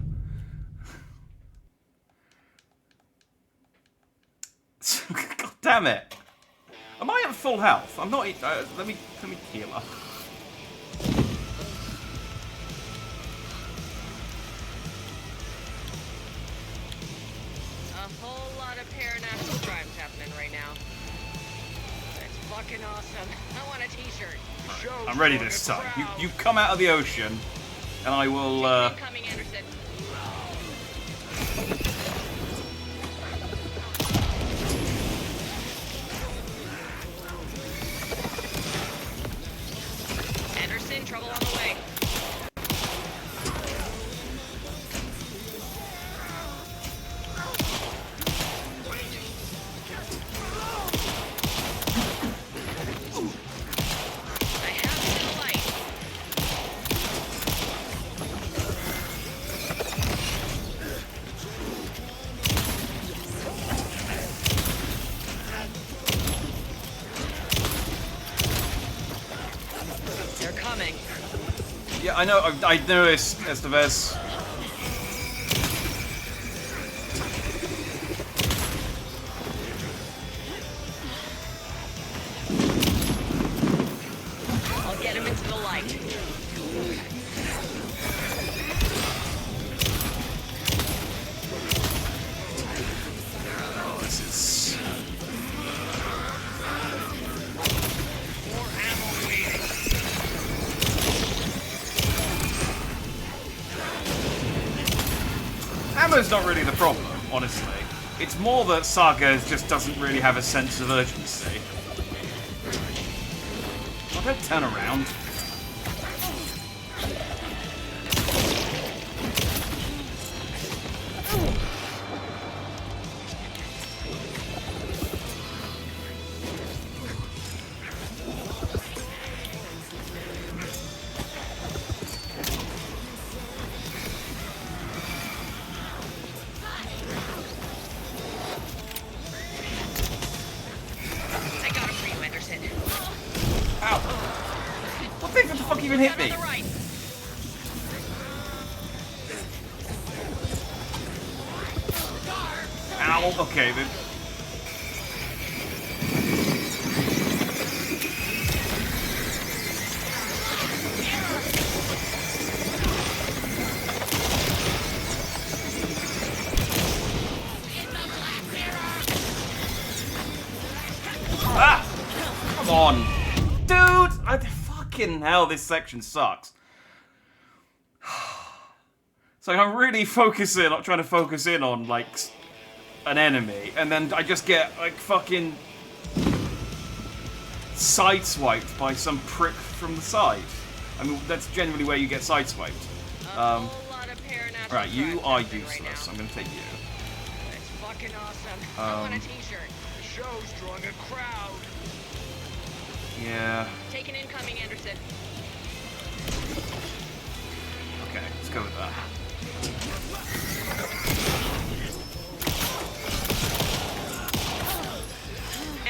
God damn it. Am I at full health? I'm not. Let me heal up. A whole lot of paranatural crimes happening right now. It's fucking awesome. I want a t-shirt. I'm ready this time. You come out of the ocean, and I will. Coming, Anderson. Anderson, trouble on the way. I have the light. They're coming. Yeah, I know. I noticed, Estevez. I'll get him into the light. Oh, this is. More ammo waiting. Ammo's not really the problem, honestly. It's more that Saga just doesn't really have a sense of urgency. Oh, don't turn around. I got him for you, Anderson. Ow! What the fuck even hit me? On the right. Ow! Okay, then. Ah! Come on! Dude! Fucking hell, this section sucks. So I'm really focusing, I'm trying to focus in on, like, an enemy, and then I just get, like, fucking sideswiped by some prick from the side. I mean, that's generally where you get sideswiped. Right, you are useless. I'm gonna take you. It's fucking awesome. I want a t-shirt. The show's drawing a crowd. Yeah. Take an incoming, Anderson. Okay, let's go with that.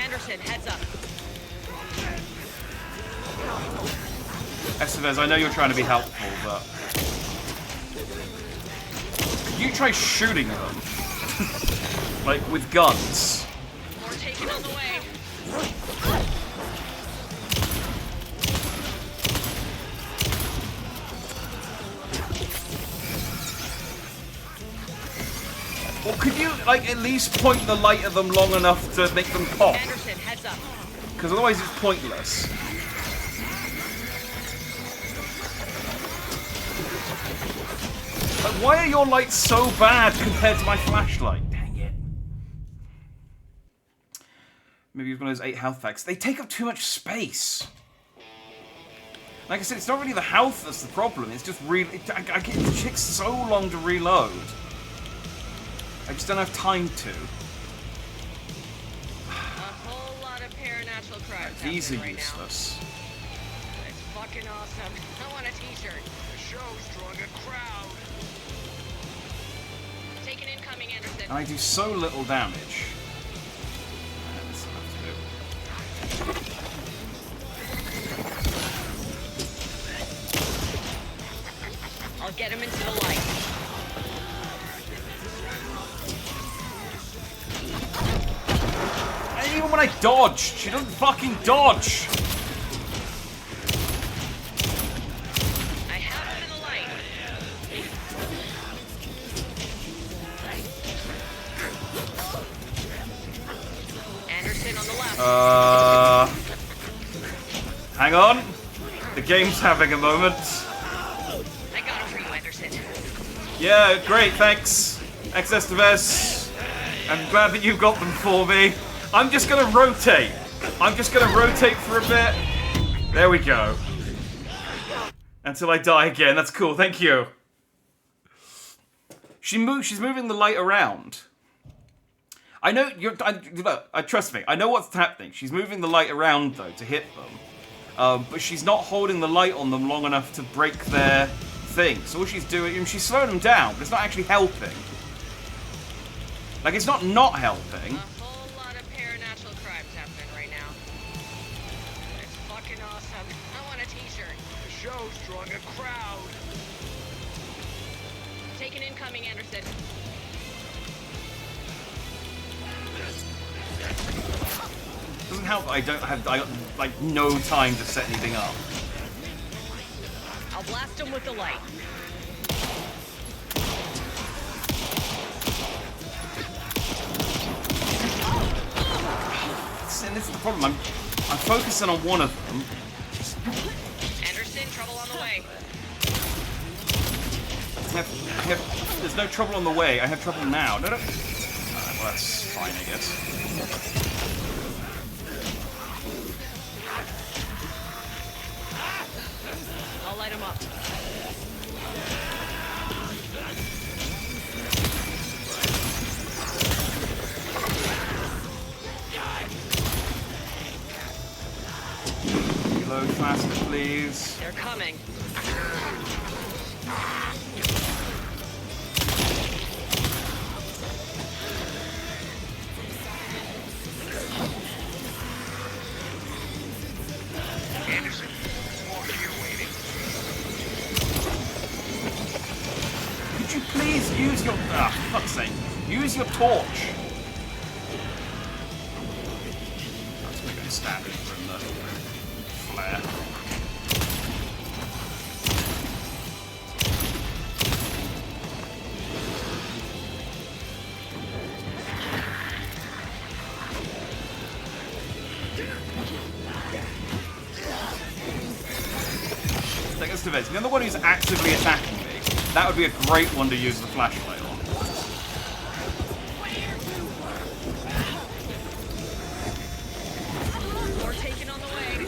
Anderson, heads up. Estevez, I know you're trying to be helpful, but... You try shooting them. Like, with guns. More taken on the way. Or could you, like, at least point the light at them long enough to make them pop? Anderson, heads up. Because otherwise it's pointless. Like, why are your lights so bad compared to my flashlight? Dang it. Maybe it's one of those 8 health packs. They take up too much space. Like I said, it's not really the health that's the problem. It's just really... It takes so long to reload. I just don't have time to. A whole lot of paranatural crimes These are happening right useless. now. It's fucking awesome. I want a t-shirt. The show's drawing a crowd. Take an incoming, Anderson. And I do so little damage. That's enough to do. I'll get him into the light. And even when I dodged, she doesn't fucking dodge. I have him in the light. Anderson on the left. Hang on. The game's having a moment. I got him for you, Anderson. Yeah, great, thanks. Estevez. I'm glad that you got them for me. I'm just gonna rotate. I'm just gonna rotate for a bit. There we go. Until I die again. That's cool, thank you. She's moving the light around. I know trust me. I know what's happening. She's moving the light around though to hit them, but she's not holding the light on them long enough to break their thing. So all she's doing, she's slowing them down, but it's not actually helping. Like it's not helping. A whole lot of paranatural crimes happening right now. It's fucking awesome. I want a t-shirt. The show's drawing a crowd. Take an incoming, Anderson. Doesn't help that I got like no time to set anything up. I'll blast him with the light. And this is the problem. I'm focusing on one of them. Anderson, trouble on the way. There's no trouble on the way. I have trouble now. No. Well, that's fine, I guess. I'll light him up. Reload faster, please. They're coming. Anderson, more here waiting. Could you please use your... Ah, for fuck's sake. Use your torch. That's going to stab him from the flare. Take us to this. The other one who's actively attacking me. That would be a great one to use the flashlight on. More taken on the way.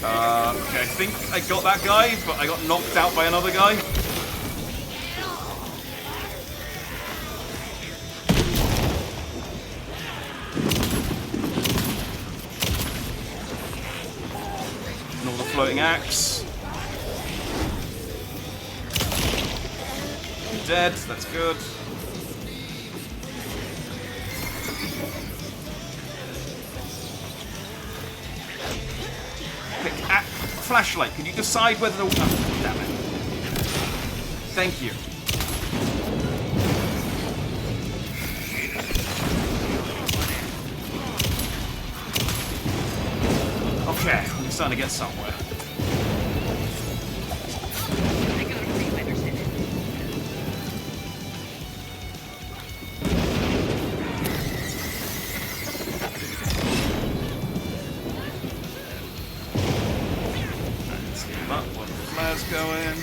Okay, I think I got that guy, but I got knocked out by another guy. floating axe. Dead, that's good. Flashlight, can you decide whether the... Oh, damn it. Thank you. Okay, we're starting to get somewhere. I got him for you, Anderson. Let's get up while the flares go in.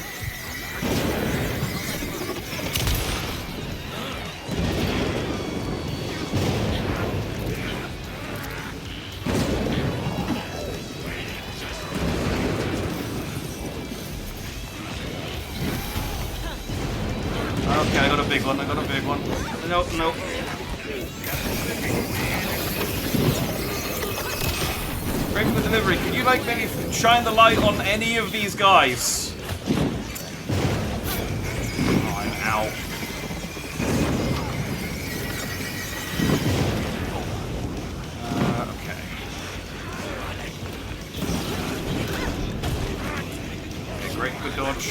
Okay, I got a big one, Nope, nope. Ready for delivery. Can you, like, maybe shine the light on any of these guys? Oh, I'm out. Okay. Okay, great, good dodge.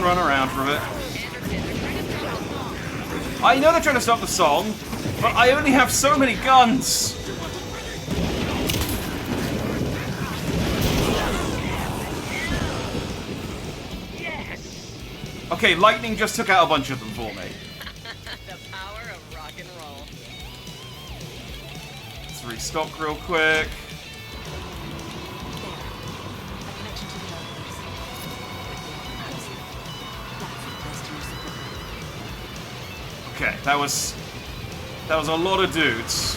Run around for a bit. I know they're trying to stop the song, but I only have so many guns. Yes. Okay, lightning just took out a bunch of them for me. The power of rock and roll. Let's restock real quick. Okay, that was a lot of dudes.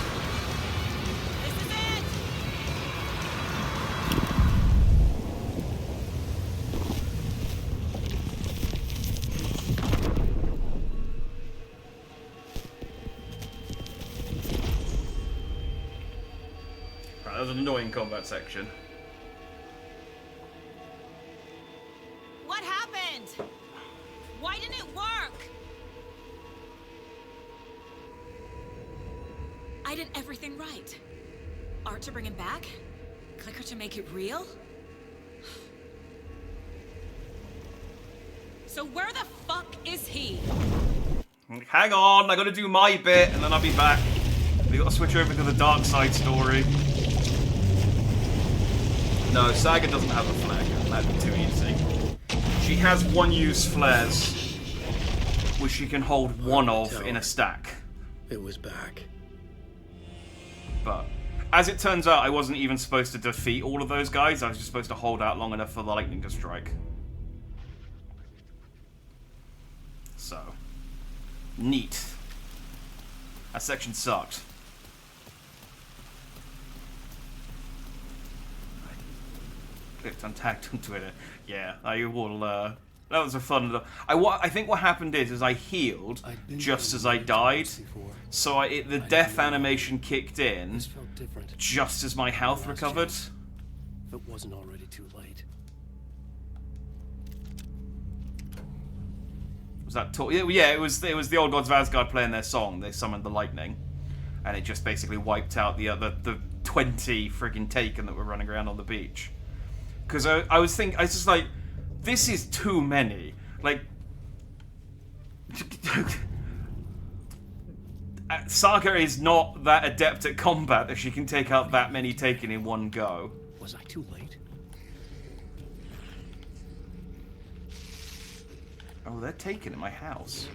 Right, that was an annoying combat section. What happened? Why didn't it work? I did everything right. Art to bring him back? Clicker to make it real? So where the fuck is he? Hang on, I gotta do my bit and then I'll be back. We gotta switch over to the dark side story. No, Saga doesn't have a flag. That'd be too easy. She has one-use flares, which she can hold one of in a stack. It was back. But as it turns out, I wasn't even supposed to defeat all of those guys. I was just supposed to hold out long enough for the lightning to strike. So, neat. That section sucked. I clicked untagged on Twitter. Yeah, I will. That was a fun. I think what happened is I healed just as I died. So the death animation kicked in just as my health recovered. If it wasn't already too late. Was that yeah, it was the Old Gods of Asgard playing their song. They summoned the lightning, and it just basically wiped out the 20 friggin' Taken that were running around on the beach. Because I was just like, this is too many. Like, Saga is not that adept at combat that she can take out that many Taken in one go. Was I too late? Oh, they're Taken in my house.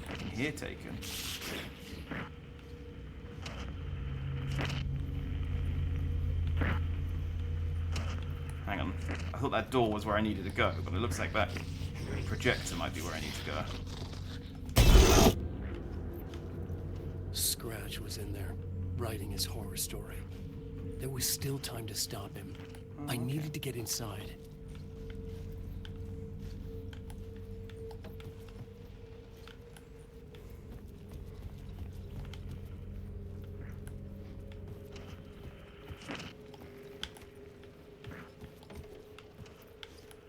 I can hear Taken. Hang on. I thought that door was where I needed to go, but it looks like that projector might be where I need to go. Scratch was in there, writing his horror story. There was still time to stop him. I needed to get inside.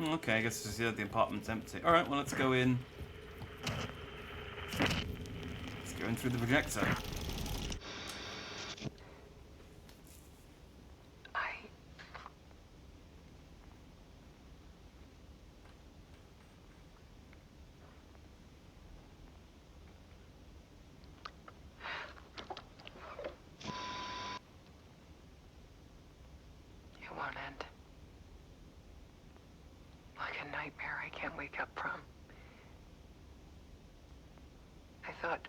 Okay, I guess the apartment's empty. Alright, well, let's go in. Let's go in through the projector. It won't end. Like a nightmare I can't wake up from. I thought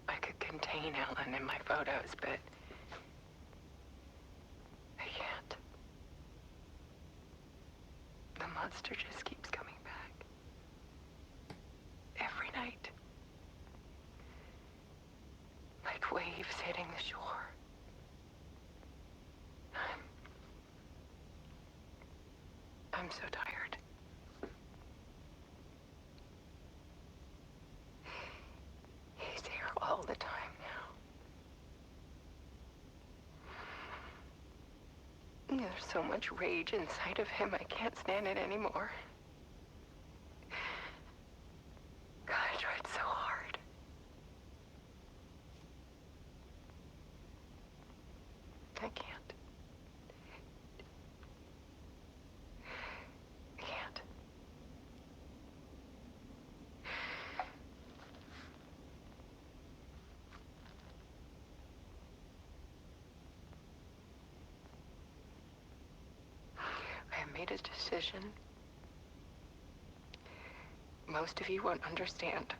I could contain Ellen in my photos, but I can't. The monster just keeps coming back. Every night. Like waves hitting the shore. I'm so tired. He's here all the time now. There's so much rage inside of him, I can't stand it anymore. God, I tried so hard. I can't. I made a decision. Most of you won't understand.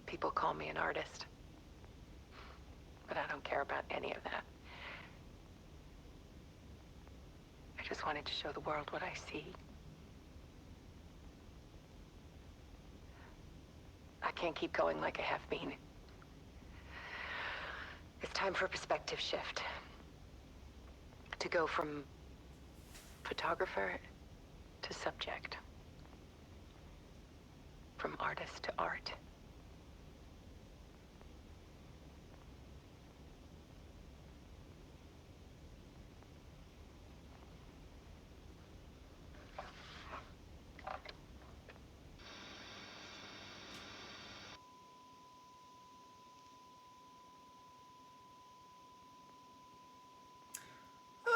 People call me an artist, but I don't care about any of that. I just wanted to show the world what I see. I can't keep going like I have been. It's time for a perspective shift. To go from photographer to subject. From artist to art.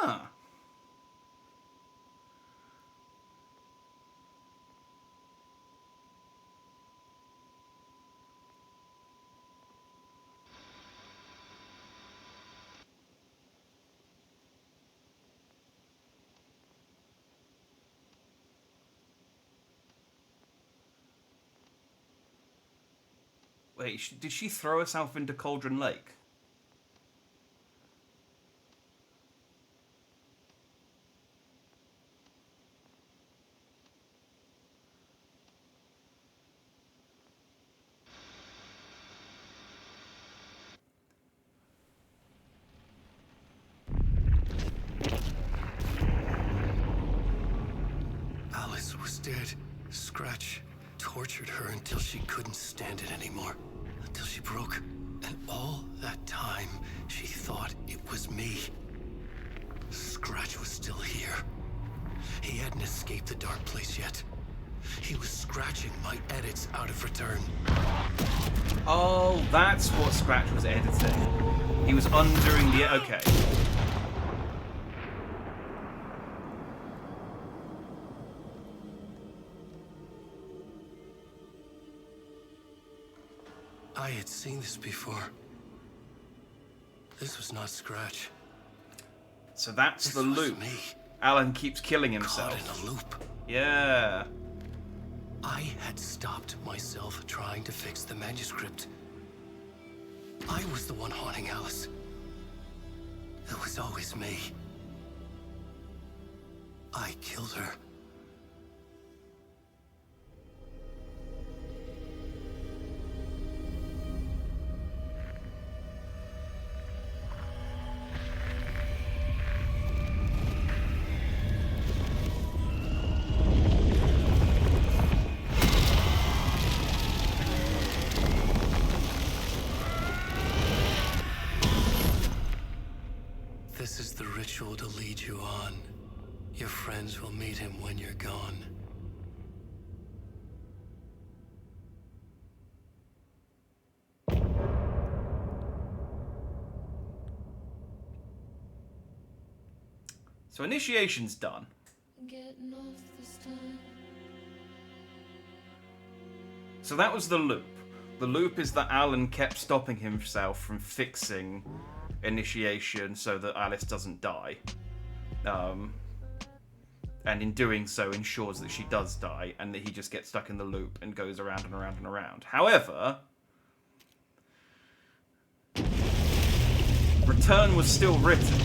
Huh. Wait, did she throw herself into Cauldron Lake? Alice was dead. Scratch tortured her until she couldn't stand it anymore. Until she broke. And all that time, she thought it was me. Scratch was still here. He hadn't escaped the dark place yet. He was scratching my edits out of return. Oh, that's what Scratch was editing. He was undoing the... Okay. I had seen this before. This was not Scratch. So that's This the was loop. me. Alan keeps killing himself. Caught in a loop. Yeah. I had stopped myself trying to fix the manuscript. I was the one haunting Alice. It was always me. I killed her. ritual to lead you on. Your friends will meet him when you're gone. So initiation's done. So that was the loop. The loop is that Alan kept stopping himself from fixing initiation so that Alice doesn't die. And in doing so ensures that she does die and that he just gets stuck in the loop and goes around and around and around. However, Return was still written.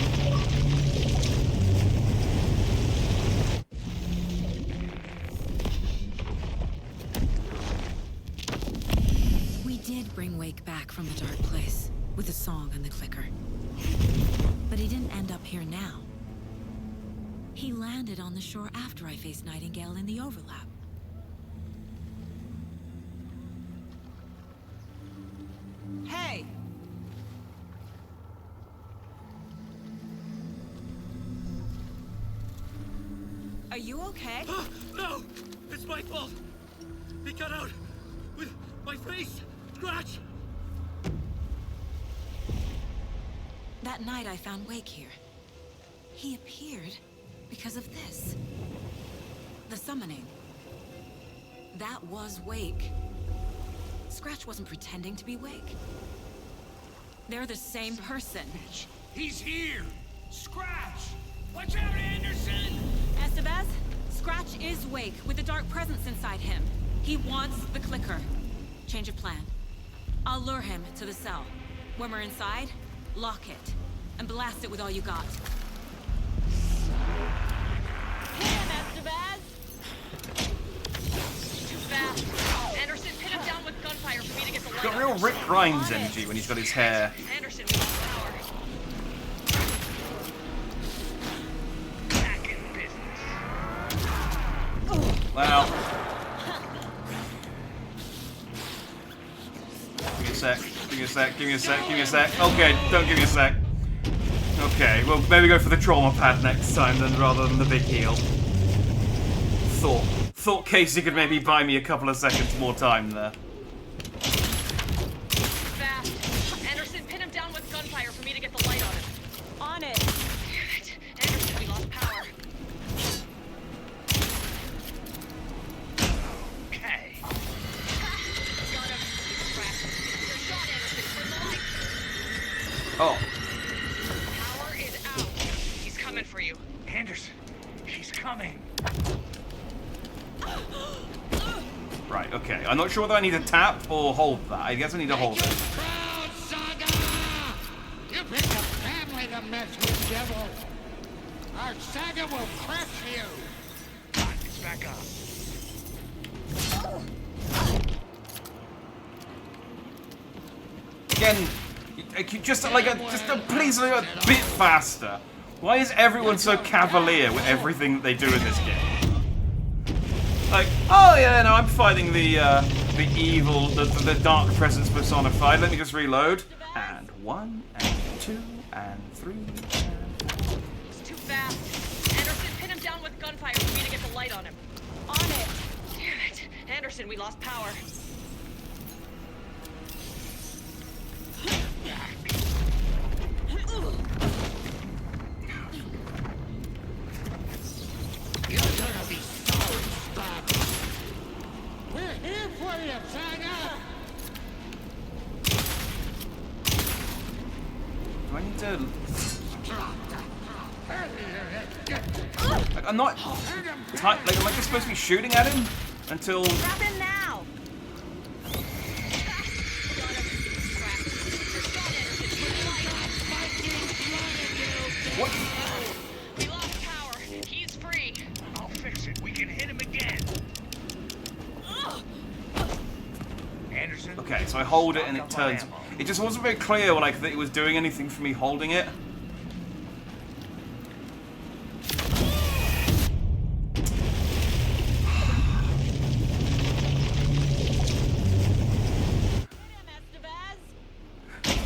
We did bring Wake back from the dark place with the song and the clicker. But he didn't end up here now. He landed on the shore after I faced Nightingale in the overlap. Hey! Are you okay? No! It's my fault! He got out with my face! Scratch! That night I found Wake here. He appeared because of this. The summoning. That was Wake. Scratch wasn't pretending to be Wake. They're the same person. He's here! Scratch! Watch out, Anderson! Estevez, Scratch is Wake with a dark presence inside him. He wants the clicker. Change of plan. I'll lure him to the cell. When we're inside, lock it and blast it with all you got. Hit him, Estevez! Too fast. Anderson, pin him down with gunfire for me to get the light. He's got real Rick Grimes energy when he's got his hair. Anderson, we lost power. Back in business. Well. Give me a sec. Give me a sec. Give me a sec. Give me a sec. Okay, don't give me a sec. Okay, well, maybe go for the trauma pad next time then, rather than the big heal. Thought Casey could maybe buy me a couple of seconds more time there. Fast. Anderson, pin him down with gunfire for me to get the light on him. On it. Damn it. Anderson, we lost power. Okay. Got him. Scratch. Your shot, Anderson. Where's the light? Oh. Power is out. He's coming for you. Anderson, he's coming. Right, okay. I'm not sure whether I need to tap or hold that. I guess I need to hold it. Proud Saga! You picked a family to mess with, devil. Our Saga will crush you. It's back up. Again, just please a bit faster. Why is everyone so cavalier with everything that they do in this game? Like, oh yeah, no, I'm fighting the evil, the dark presence personified. Let me just reload. And 1, and 2, and 3, and 4. It's too fast. Anderson, pin him down with gunfire for me to get the light on him. On it. Damn it. Anderson, we lost power. You're gonna be sorry, Spock. We're here for you, Saga. Do I need to? Like, I'm not. Like, am I just supposed to be shooting at him until? Grab him now. What? We lost power. He's free. I'll fix it. We can hit him again. Anderson. Okay, so I hold it and it turns. It just wasn't very clear, like, that it was doing anything for me holding it.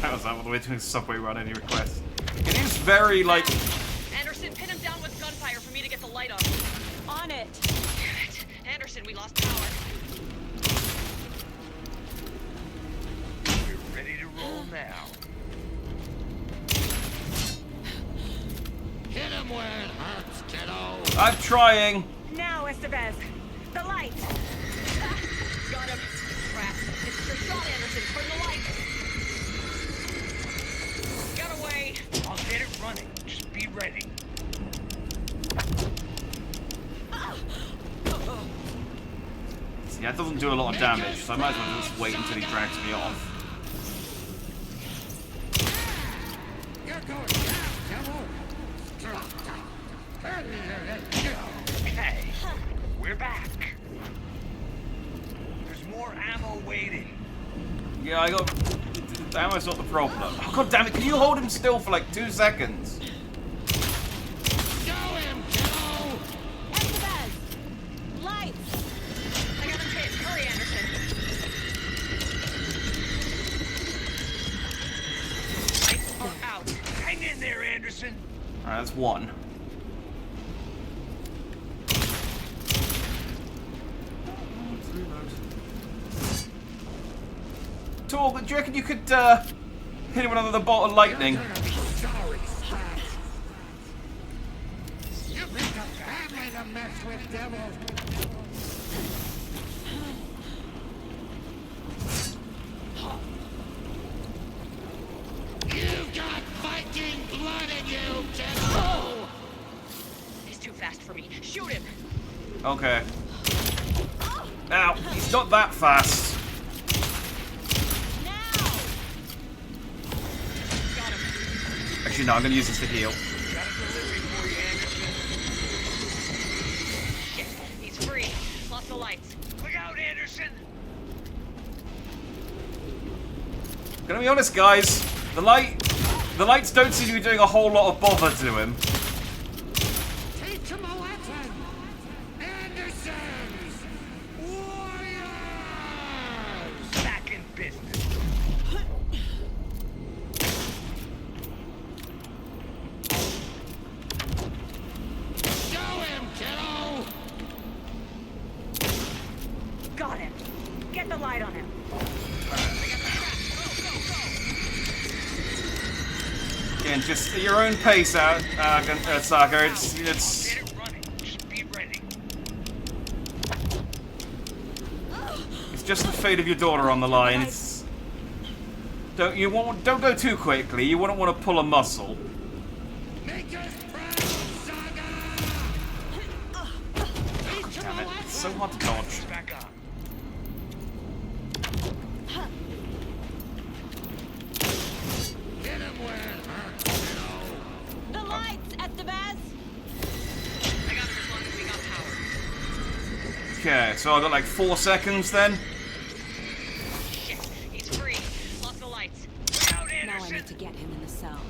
That was all the way to a subway run any request. It is very, like, Anderson, we lost power. We're ready to roll now. Hit him where it hurts, kiddo. I'm trying. Now, Estevez. The light. Got him. Crap. It's your shot, Anderson. Turn the light. Get away. I'll get it running. Just be ready. See, that doesn't do a lot of damage, so I might as well just wait until he drags me off. You're going down, devil. Hey, we're back. There's more ammo waiting. Yeah, I got... The ammo's not the problem. Oh, God damn it, can you hold him still for like 2 seconds? Show him, kiddo. Estevez! Lights! I got him hit. Hurry, Anderson. Lights are out. Hang in there, Anderson. Alright, that's one. Torg, do you reckon you could hit him with another bolt of lightning? Sorry, Scratch. You picked a family to mess with, devil. You've got Viking blood in you, kiddo. He's too fast for me. Shoot him. Okay. Ow, he's not that fast. Got him. Actually, no, I'm going to use this to heal. Got a delivery for you, Anderson. Shit. He's free. Lost the lights. Look out, Anderson. Gonna be honest, guys. The lights don't seem to be doing a whole lot of bother to him. Teach him a lesson. Andersons! Warriors! Back in business. Show him, kiddo! Got him. Get the light on him. Again, just at your own pace, Saga. It's Get it running. Just be ready. it's just the fate of your daughter on the line. It's don't go too quickly. You wouldn't want to pull a muscle. Make us proud, Saga! Teach him Damn a it! It's so lesson. hard to dodge. Back up. Hit him where it hurts, kiddo. The lights, Estevez! I got him as long as we got power. Okay, so I got like 4 seconds then. Shit. He's free. Lost the lights. Look out, Now I Anderson. need to get him in the cell.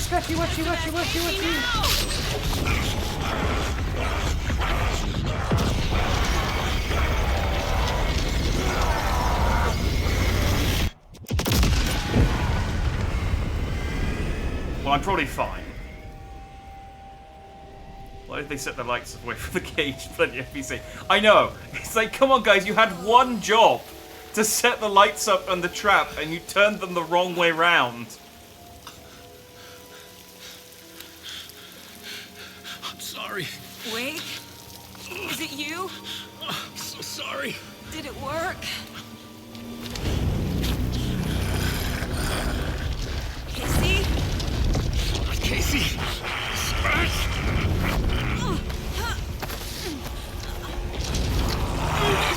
Scratchy, watchy. Well, I'm probably fine. Why did they set the lights away from the cage? Bloody FBC. I know. It's like, come on, guys. You had one job to set the lights up and the trap, and you turned them the wrong way round. I'm sorry. Wake? Is it you? I'm so sorry. Did it work? Casey? Casey. Scratch.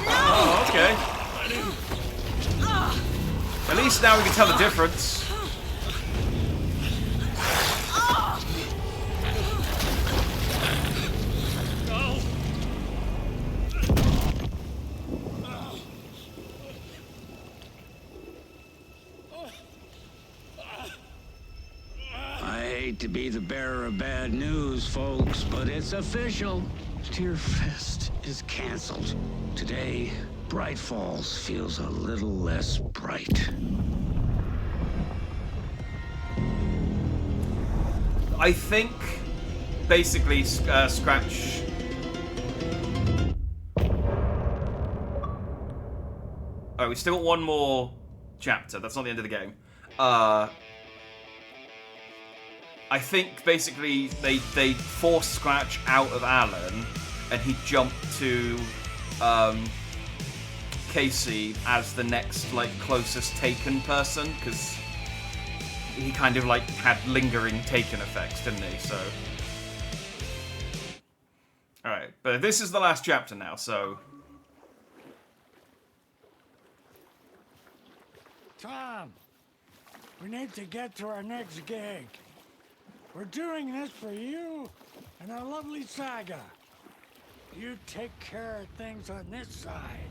Oh, okay. At least now we can tell the difference. No. I hate to be the bearer of bad news, folks, but it's official. Tearfest is canceled. Today, Bright Falls feels a little less bright. I think basically Scratch. Oh, we still got one more chapter. That's not the end of the game. I think basically they forced Scratch out of Alan, and he jumped to Casey as the next like closest Taken person, because he kind of like had lingering Taken effects, didn't he? So, all right, but this is the last chapter now, so. Tom, we need to get to our next gig. We're doing this for you and our lovely Saga. You take care of things on this side.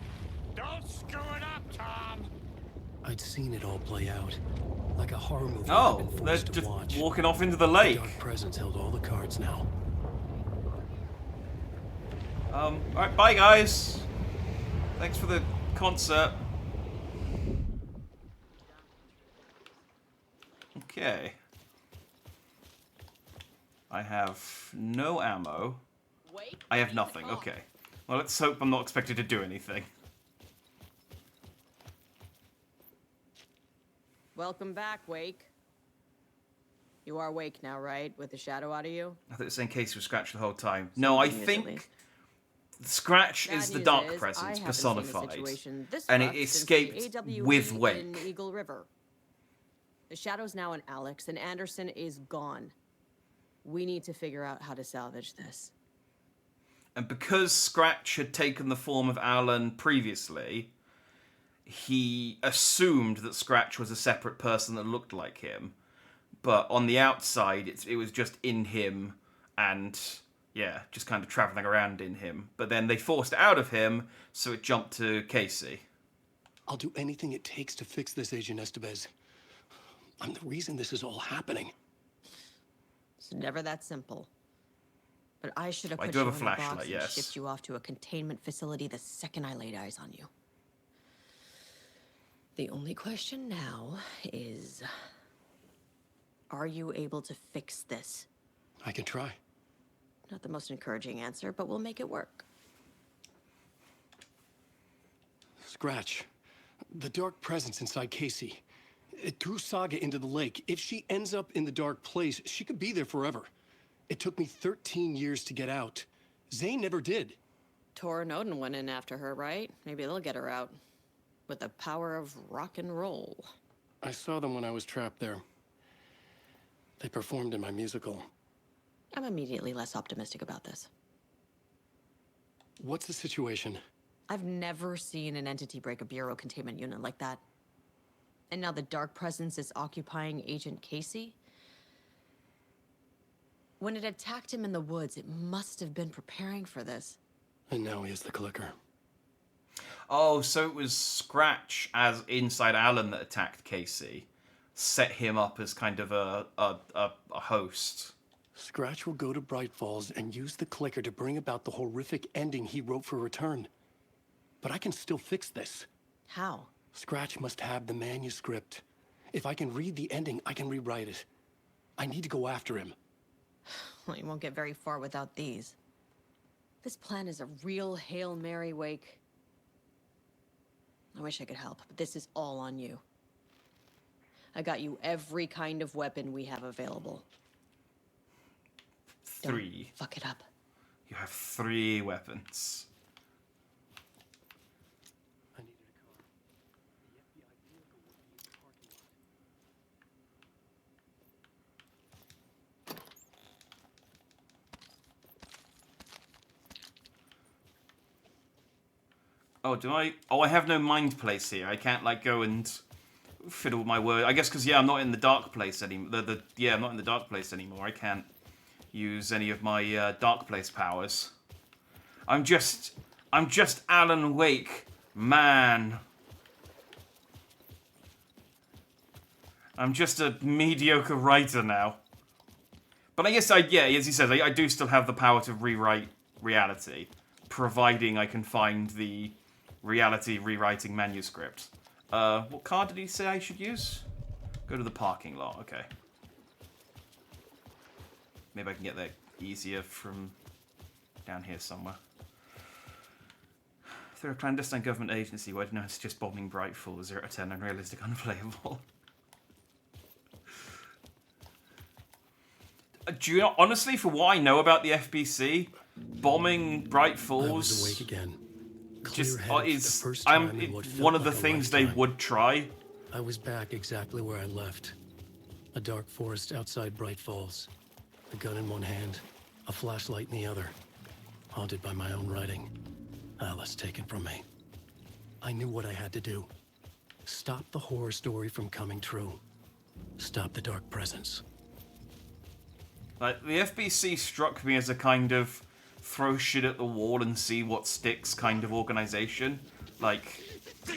Don't screw it up, Tom! I'd seen it all play out. Like a horror movie Oh, I'd been they're forced to just watch. walking off into the lake. The Dark Presence held all the cards now. Alright, bye guys. Thanks for the concert. Okay. I have no ammo. I have nothing, okay. Well, let's hope I'm not expected to do anything. Welcome back, Wake. You are Wake now, right? With the shadow out of you? I thought it was in case we Scratch the whole time. No, I think Scratch is the Bad Dark news is, I Presence haven't seen a personified. situation this And it rough since the escaped AWE with in Wake. Eagle River. The shadow's now in Alex, and Anderson is gone. We need to figure out how to salvage this. And because Scratch had taken the form of Alan previously, he assumed that Scratch was a separate person that looked like him. But on the outside, it was just in him and, yeah, just kind of traveling around in him. But then they forced it out of him, so it jumped to Casey. I'll do anything it takes to fix this, Agent Estevez. I'm the reason this is all happening. It's never that simple. But I should have I put do you have a in a box flashlight, and yes. shipped you off to a containment facility the second I laid eyes on you. The only question now is, are you able to fix this? I can try. Not the most encouraging answer, but we'll make it work. Scratch. The Dark Presence inside Casey. It threw Saga into the lake. If she ends up in the Dark Place, she could be there forever. It took me 13 years to get out. Zane never did. Tor and Odin went in after her, right? Maybe they'll get her out. With the power of rock and roll. I saw them when I was trapped there. They performed in my musical. I'm immediately less optimistic about this. What's the situation? I've never seen an entity break a Bureau containment unit like that. And now the Dark Presence is occupying Agent Casey? When it attacked him in the woods, it must have been preparing for this. And now he has the clicker. Oh, so it was Scratch as inside Alan that attacked Casey. Set him up as kind of a host. Scratch will go to Bright Falls and use the clicker to bring about the horrific ending he wrote for Return. But I can still fix this. How? Scratch must have the manuscript. If I can read the ending, I can rewrite it. I need to go after him. Well, you won't get very far without these. This plan is a real Hail Mary, Wake. I wish I could help, but this is all on you. I got you every kind of weapon we have available. 3. Don't fuck it up. You have 3 weapons. Oh, do I? Oh, I have no mind place here. I can't, like, go and fiddle with my word. I guess because, yeah, I'm not in the dark place anymore. Yeah, I'm not in the dark place anymore. I can't use any of my dark place powers. I'm just Alan Wake, man. I'm just a mediocre writer now. But I guess yeah, as he says, I do still have the power to rewrite reality, providing I can find the reality rewriting manuscript. What card did he say I should use? Go to the parking lot, okay. Maybe I can get there easier from down here somewhere. If they're a clandestine government agency, why didn't I suggest bombing Brightfall? 0 to 10, unrealistic, unplayable. Do you know, honestly, for what I know about the FBC, bombing Bright Falls I was awake again. just is One of the things they would try. I was back exactly where I left. A dark forest outside Bright Falls. A gun in one hand, a flashlight in the other. Haunted by my own writing. Alice taken from me. I knew what I had to do. Stop the horror story from coming true. Stop the dark presence. Like, the FBC struck me as a kind of throw shit at the wall and see what sticks kind of organization. Like,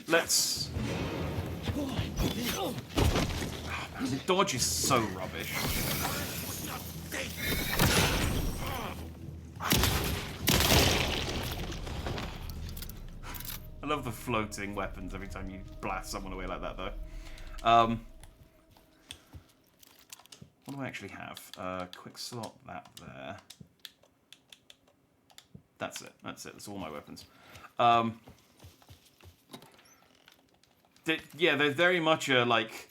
let's... Oh, man, the dodge is so rubbish. I love the floating weapons every time you blast someone away like that, though. What do I actually have? Quick slot that there. That's it. That's it. That's all my weapons. Yeah, they're very much like...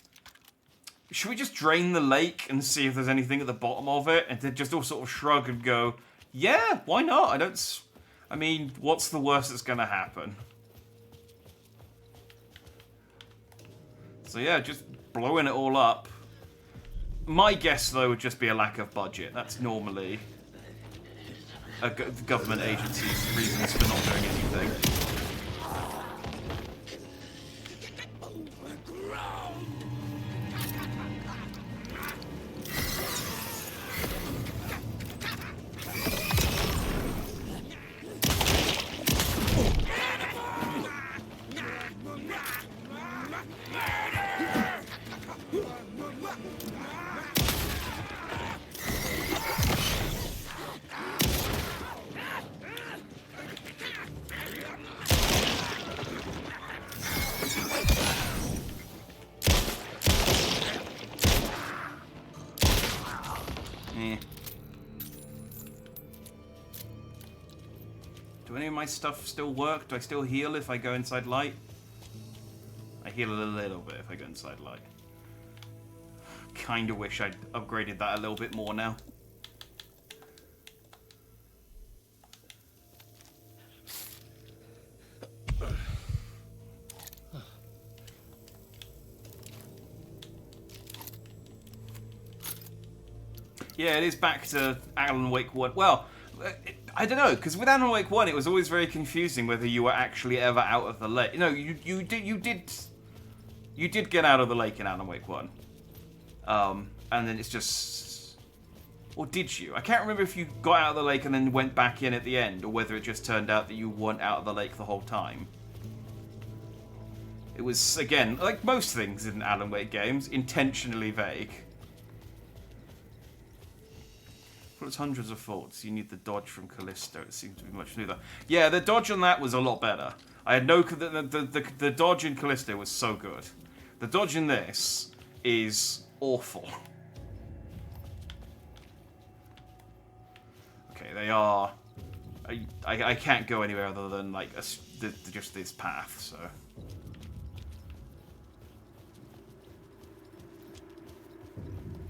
Should we just drain the lake and see if there's anything at the bottom of it? And then just all sort of shrug and go, yeah, why not? I mean, what's the worst that's going to happen? So yeah, just blowing it all up. My guess, though, would just be a lack of budget. That's normally a government agency's reasons for not doing anything. Do any of my stuff still work? Do I still heal if I go inside light? I heal a little bit if I go inside light. Kinda wish I'd upgraded that a little bit more now. Yeah, it is back to Alan Wake 1. Well, I don't know, because with Alan Wake 1, it was always very confusing whether you were actually ever out of the lake. No, you did get out of the lake in Alan Wake 1. And then it's just... Or did you? I can't remember if you got out of the lake and then went back in at the end, or whether it just turned out that you weren't out of the lake the whole time. It was, again, like most things in Alan Wake games, intentionally vague. Well, it's hundreds of faults. You need the dodge from Callisto. It seems to be much smoother. Yeah, the dodge on that was a lot better. I had no... The dodge in Callisto was so good. The dodge in this is awful. Okay, they are... I can't go anywhere other than, like, just this path, so...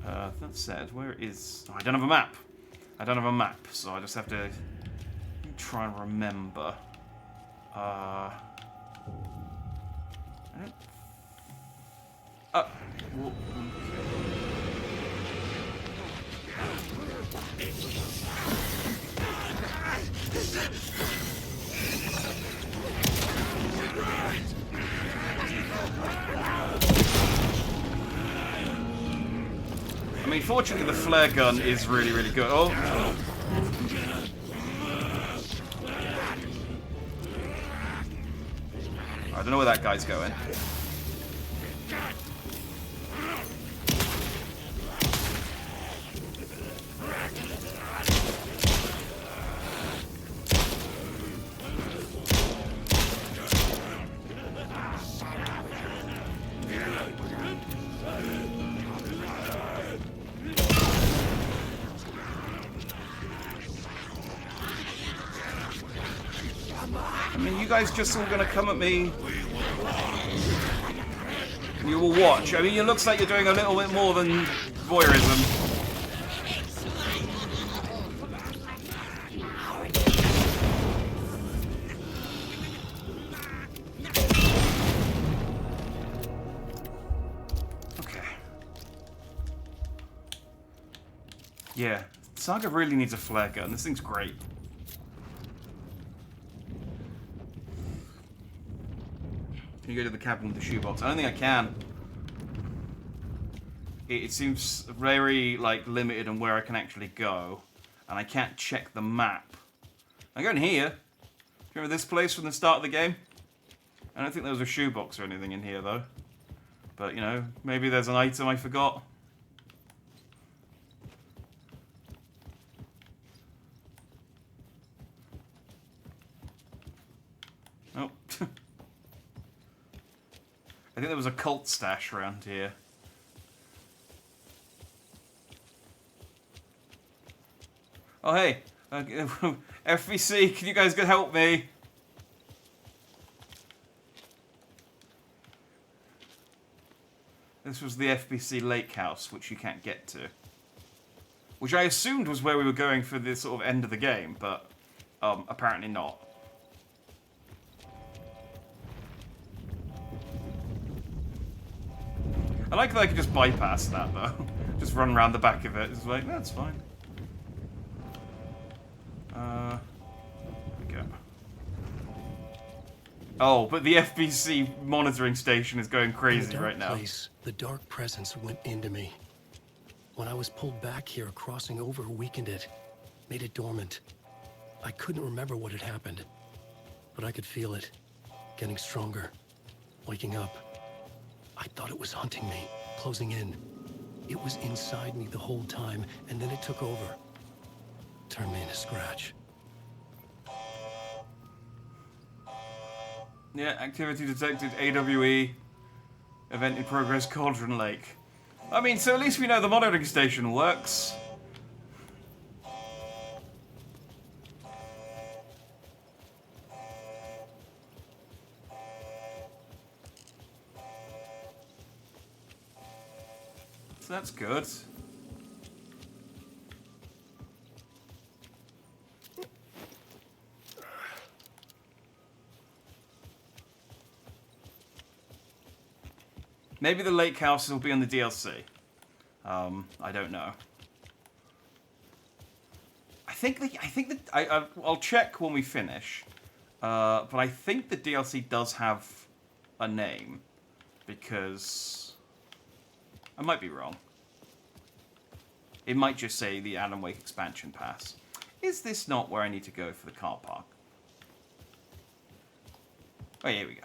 That said, where is... Oh, I don't have a map. I don't have a map, so I just have to try and remember. I don't... Well, I mean, fortunately, the flare gun is really, really good. Oh. I don't know where that guy's going. you guys just all gonna come at me? You will watch. I mean, it looks like you're doing a little bit more than voyeurism. Okay. Yeah, Saga really needs a flare gun. This thing's great. Can you go to the cabin with the shoebox? I don't think I can. It seems very, like, limited on where I can actually go. And I can't check the map. I'm going here. Do you remember this place from the start of the game? I don't think there was a shoebox or anything in here, though. But, you know, maybe there's an item I forgot. Oh. I think there was a cult stash around here. Oh, hey. FBC, can you guys help me? This was the FBC lake house, which you can't get to. Which I assumed was where we were going for the sort of end of the game, but apparently not. I like that I could just bypass that, though. Just run around the back of it. It's like, that's fine. There we go. Oh, but the FBC monitoring station is going crazy right now. Place, the dark presence went into me. When I was pulled back here, crossing over weakened it, made it dormant. I couldn't remember what had happened, but I could feel it, getting stronger, waking up. I thought it was hunting me, closing in. It was inside me the whole time, and then it took over. Turned me into Scratch. Yeah, activity detected, AWE. Event in progress, Cauldron Lake. I mean, so at least we know the monitoring station works. So that's good. Maybe the lake house will be on the DLC. I don't know. I'll check when we finish. But I think the DLC does have a name, because I might be wrong. It might just say the Alan Wake expansion pass. Is this not where I need to go for the car park? Oh, here we go.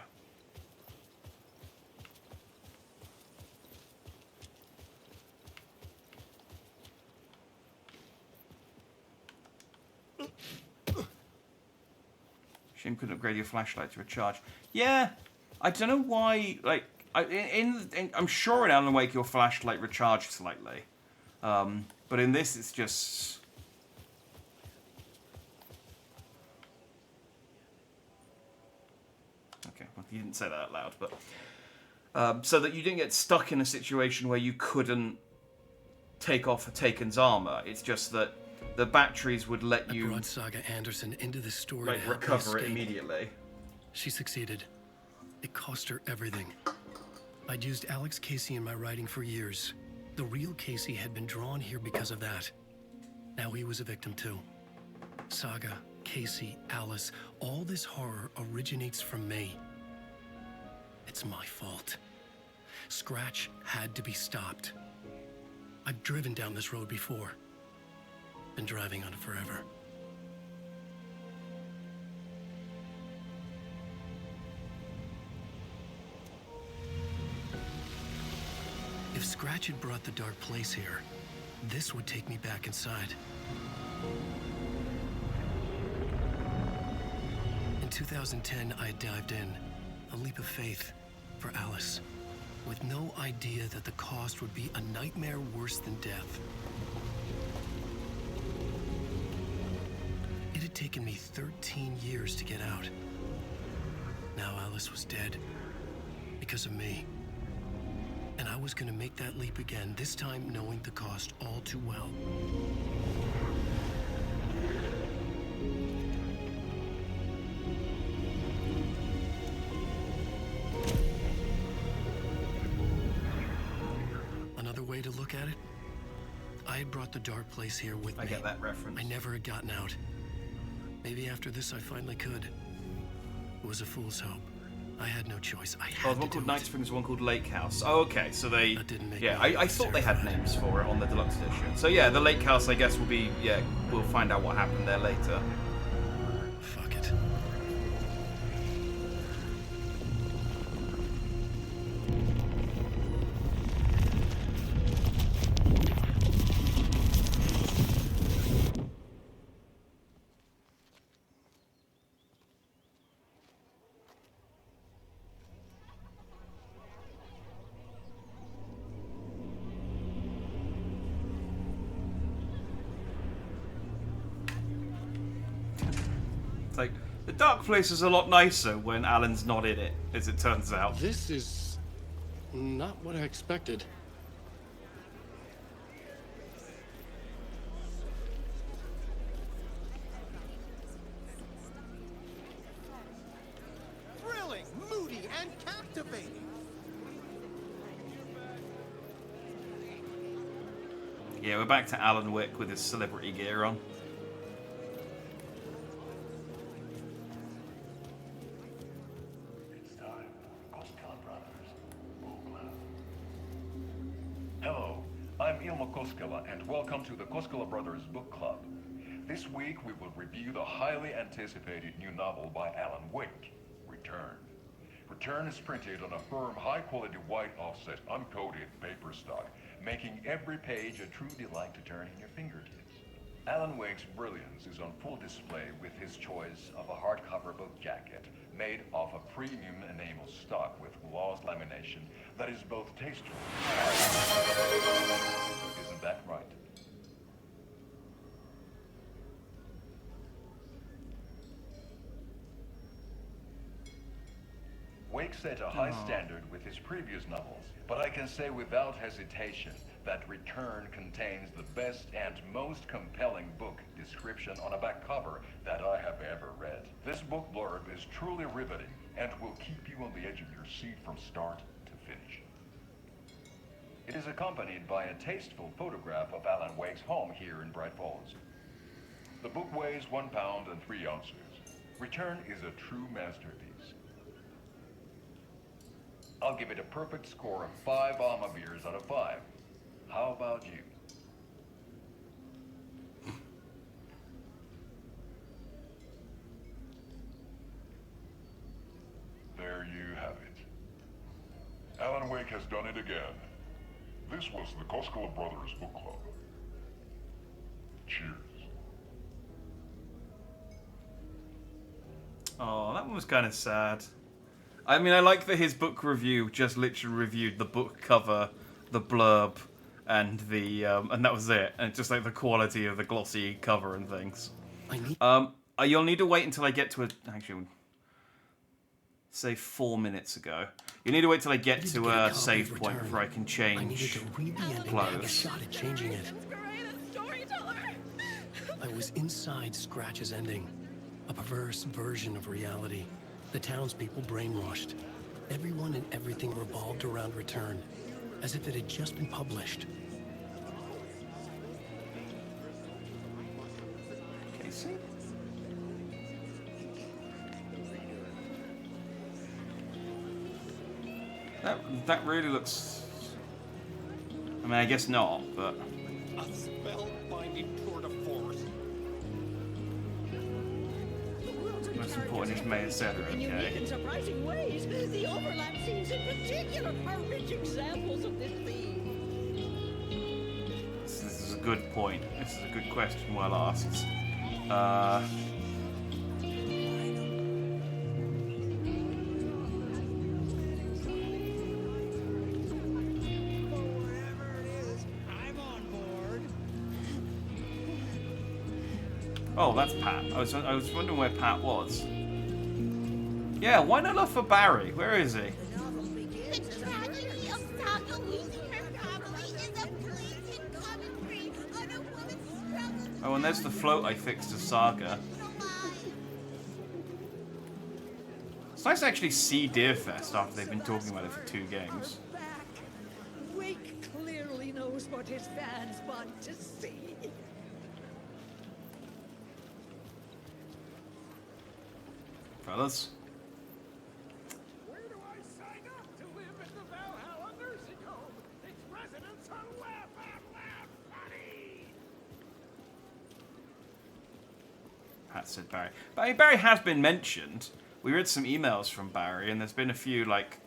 Shame couldn't upgrade your flashlight to a charge. Yeah, I don't know why. Like, I'm sure in Alan Wake your flashlight recharged slightly, but in this it's just. Okay, well, you didn't say that out loud, but so that you didn't get stuck in a situation where you couldn't take off Taken's armor. It's just that the batteries would let you. I brought Saga Anderson into the store like to help recover me it escape. immediately. She succeeded. It cost her everything. I'd used Alex Casey in my writing for years. The real Casey had been drawn here because of that. Now he was a victim too. Saga, Casey, Alice, all this horror originates from me. It's my fault. Scratch had to be stopped. I've driven down this road before. Been driving on it forever. If Scratch had brought the Dark Place here, this would take me back inside. In 2010, I dived in, a leap of faith for Alice, with no idea that the cost would be a nightmare worse than death. It had taken me 13 years to get out. now Alice was dead. Because of me. And I was gonna make that leap again, this time knowing the cost all too well. Another way to look at it, I had brought the Dark Place here with me. I get that reference. I never had gotten out. Maybe after this I finally could. It was a fool's hope. I had no choice. I had Oh, one called Night Springs, one called Lake House. Oh, okay, so they... That didn't make yeah, me I thought they had names for it on the deluxe edition. So yeah, the Lake House, I guess, will be... yeah, we'll find out what happened there later. Fuck it. It's like, the Dark Place is a lot nicer when Alan's not in it, as it turns out. This is not what I expected. Thrilling, moody, and captivating. Yeah, we're back to Alan Wake with his celebrity gear on. Hello, I'm Ilmo Koskela, and welcome to the Koskela Brothers Book Club. This week we will review the highly anticipated new novel by Alan Wake, Return. Return is printed on a firm, high-quality white offset, uncoated paper stock, making every page a true delight to turn in your fingertips. Alan Wake's brilliance is on full display with his choice of a hardcover book jacket made of a premium enamel stock with gloss lamination that is both tasteful and isn't that right? Wake set a high standard with his previous novels, but I can say without hesitation that Return contains the best and most compelling book description on a back cover that I have ever read. This book blurb is truly riveting and will keep you on the edge of your seat from start to finish. It is accompanied by a tasteful photograph of Alan Wake's home here in Bright Falls. The book weighs 1 pound and 3 ounces. Return is a true masterpiece. I'll give it a perfect score of 5 Alma beers out of 5. How about you? There you have it. Alan Wake has done it again. This was the Koskela Brothers Book Club. Cheers. Oh, that one was kind of sad. I mean, I like that his book review just literally reviewed the book cover, the blurb, and the and that was it. And just like the quality of the glossy cover and things. You'll need to wait until I get to actually, say 4 minutes ago. You need to wait till I get to a save point before I can change clothes. Shot at changing it. I was inside Scratch's ending, a perverse version of reality. The townspeople brainwashed. Everyone and everything revolved around Return, as if it had just been published. Casey? That really looks... I mean, I guess not, but... A spellbinding tour de force. Most important is May, etc. Okay. In surprising ways, the overlap scenes in particular are rich examples of this theme. This is a good point. This is a good question well asked. Oh, that's Pat. I was wondering where Pat was. Yeah, why not look for Barry? Where is he? The tragedy of Saga losing her family is a fleeting commentary on a woman's struggle. Oh, and there's the float I fixed to Saga. It's nice to actually see Deerfest after they've been talking about it for 2 games. Wake clearly knows what his fans want to see. Fellas. Where do I sign up to live in the Valhalla nursing home? Its residents are laugh funny. Pat said Barry. But Barry has been mentioned. We read some emails from Barry, and there's been a few like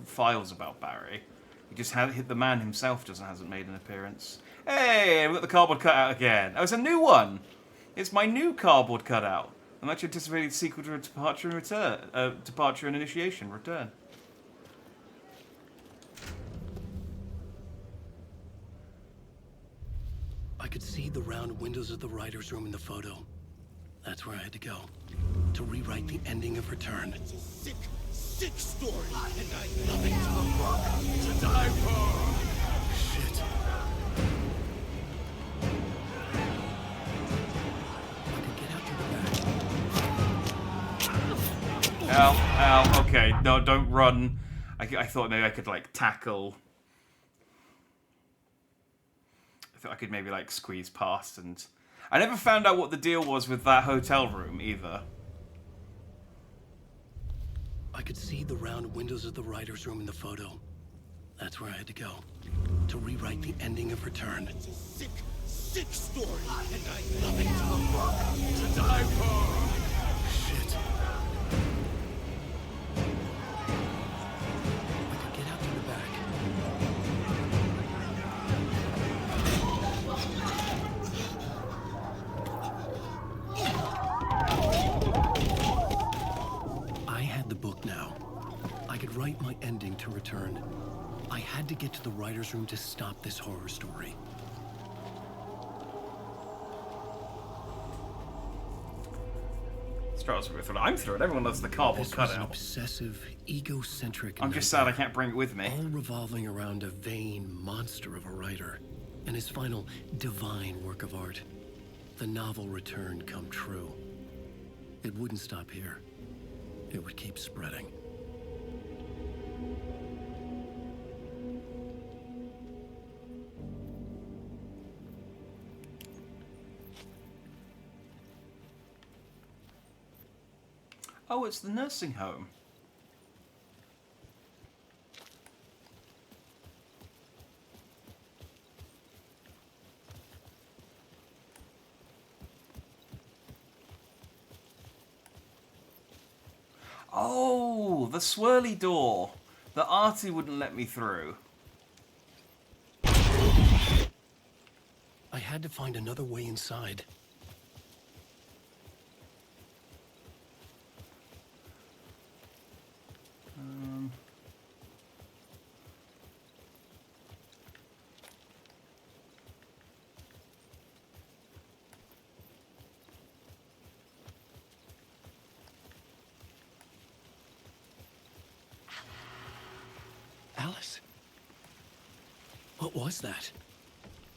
files about Barry. He just the man himself hasn't made an appearance. Hey, we've got the cardboard cutout again. Oh, it's a new one. It's my new cardboard cutout. I'm actually anticipating the sequel to Departure and Return. Departure and Initiation. Return. I could see the round windows of the writer's room in the photo. That's where I had to go. To rewrite the ending of Return. It's a sick, sick story, and I'm coming to the rock to die for. Shit. Ow, okay, no, don't run. I thought maybe I could, like, tackle. I thought I could maybe, like, squeeze past, and I never found out what the deal was with that hotel room, either. I could see the round windows of the writer's room in the photo. That's where I had to go. To rewrite the ending of Return. It's a sick, sick story, and I'm coming to the rock to die for. Shit. Write my ending to Return. I had to get to the writer's room to stop this horror story. I'm through it. Everyone loves the cardboard This was an cutout. obsessive, egocentric. I'm just sad I can't bring it with me. All revolving around a vain monster of a writer and his final divine work of art. The novel Return come true. It wouldn't stop here. It would keep spreading. Oh, it's the nursing home. Oh, the swirly door that Artie wouldn't let me through. I had to find another way inside. Alice? What was that?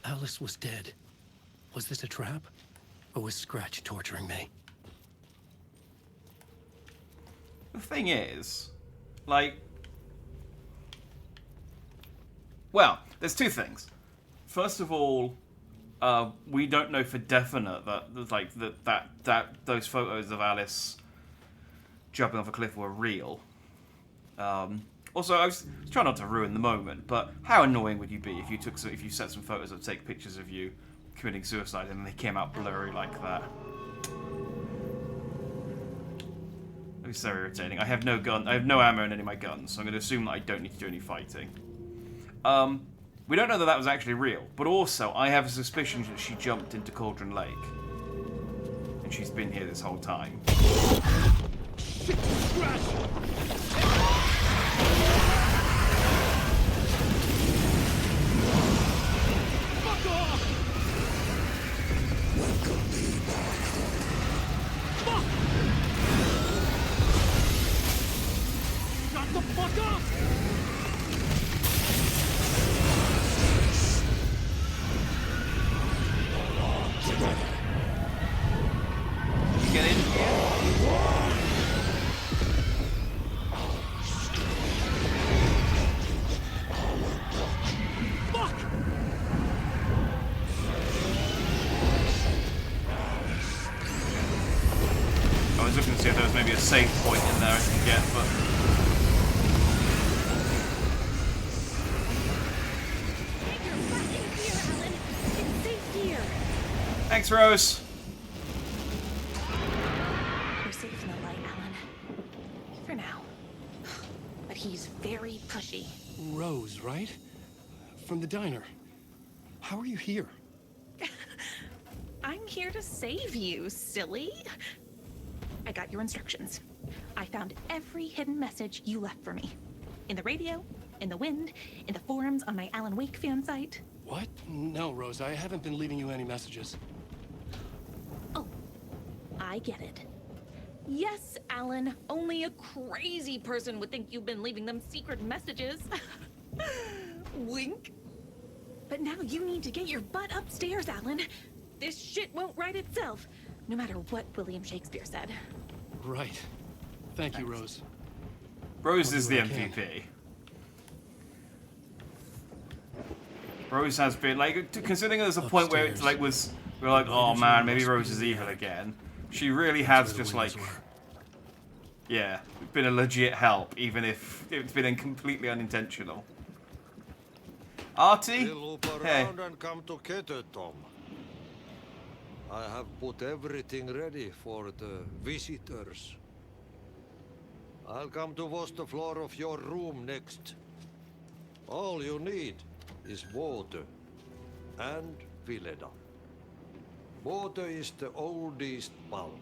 Alice was dead. Was this a trap? Or was Scratch torturing me? The thing is, like... Well, there's two things. First of all, we don't know for definite that, like, that those photos of Alice jumping off a cliff were real. Also, I was trying not to ruin the moment, but how annoying would you be if you set some photos that take pictures of you committing suicide and they came out blurry like that? That'd be so irritating. I have no gun. I have no ammo in any of my guns, so I'm going to assume that I don't need to do any fighting. We don't know that that was actually real, but also I have a suspicion that she jumped into Cauldron Lake, and she's been here this whole time. Shit, Scratch! See if there was maybe a save point in there I can get, but... Thanks, Rose. We're safe in the light, Alan. For now. But he's very pushy. Rose, right? From the diner. How are you here? I'm here to save you, silly. I got your instructions. I found every hidden message you left for me. In the radio, in the wind, in the forums on my Alan Wake fan site. What? No, Rose, I haven't been leaving you any messages. Oh, I get it. Yes, Alan, only a crazy person would think you've been leaving them secret messages. Wink. But now you need to get your butt upstairs, Alan. This shit won't right itself, no matter what William Shakespeare said. Right. Thank you, Rose. Rose is the MVP. Rose has been, like, considering there's a point where it's like we're like, oh man, maybe Rose is evil again. She really has just like, yeah, been a legit help, even if it's been completely unintentional. Artie, hey. And come together, Tom. I have put everything ready for the visitors. I'll come to wash the floor of your room next. All you need is water and Vileda. Water is the oldest bulb.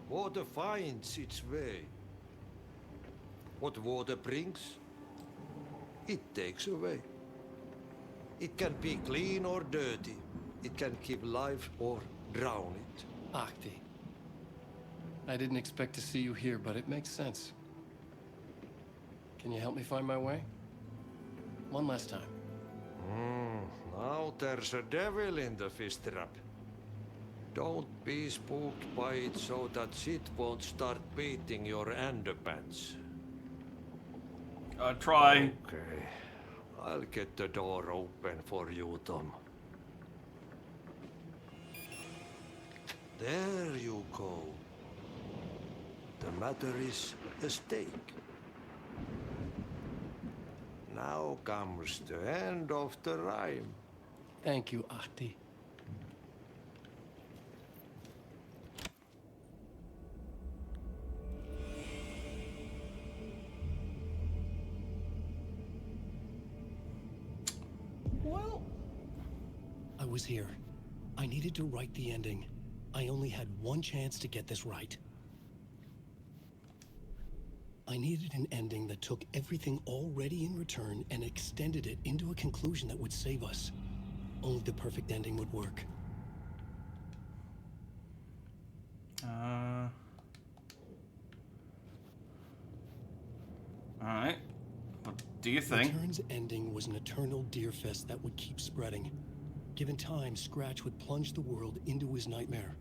Water finds its way. What water brings, it takes away. It can be clean or dirty. It can keep life or drown it. Ahti. I didn't expect to see you here, but it makes sense. Can you help me find my way? One last time. Now there's a devil in the fish trap. Don't be spooked by it so that shit won't start beating your underpants. I'll try. Okay. I'll get the door open for you, Tom. There you go. The matter is a stake. Now comes the end of the rhyme. Thank you, Ahti. Well, I was here. I needed to write the ending. I only had one chance to get this right. I needed an ending that took everything already in return and extended it into a conclusion that would save us. Only the perfect ending would work. Alright. What do you think? Return's ending was an eternal Deerfest that would keep spreading. Given time, Scratch would plunge the world into his nightmare.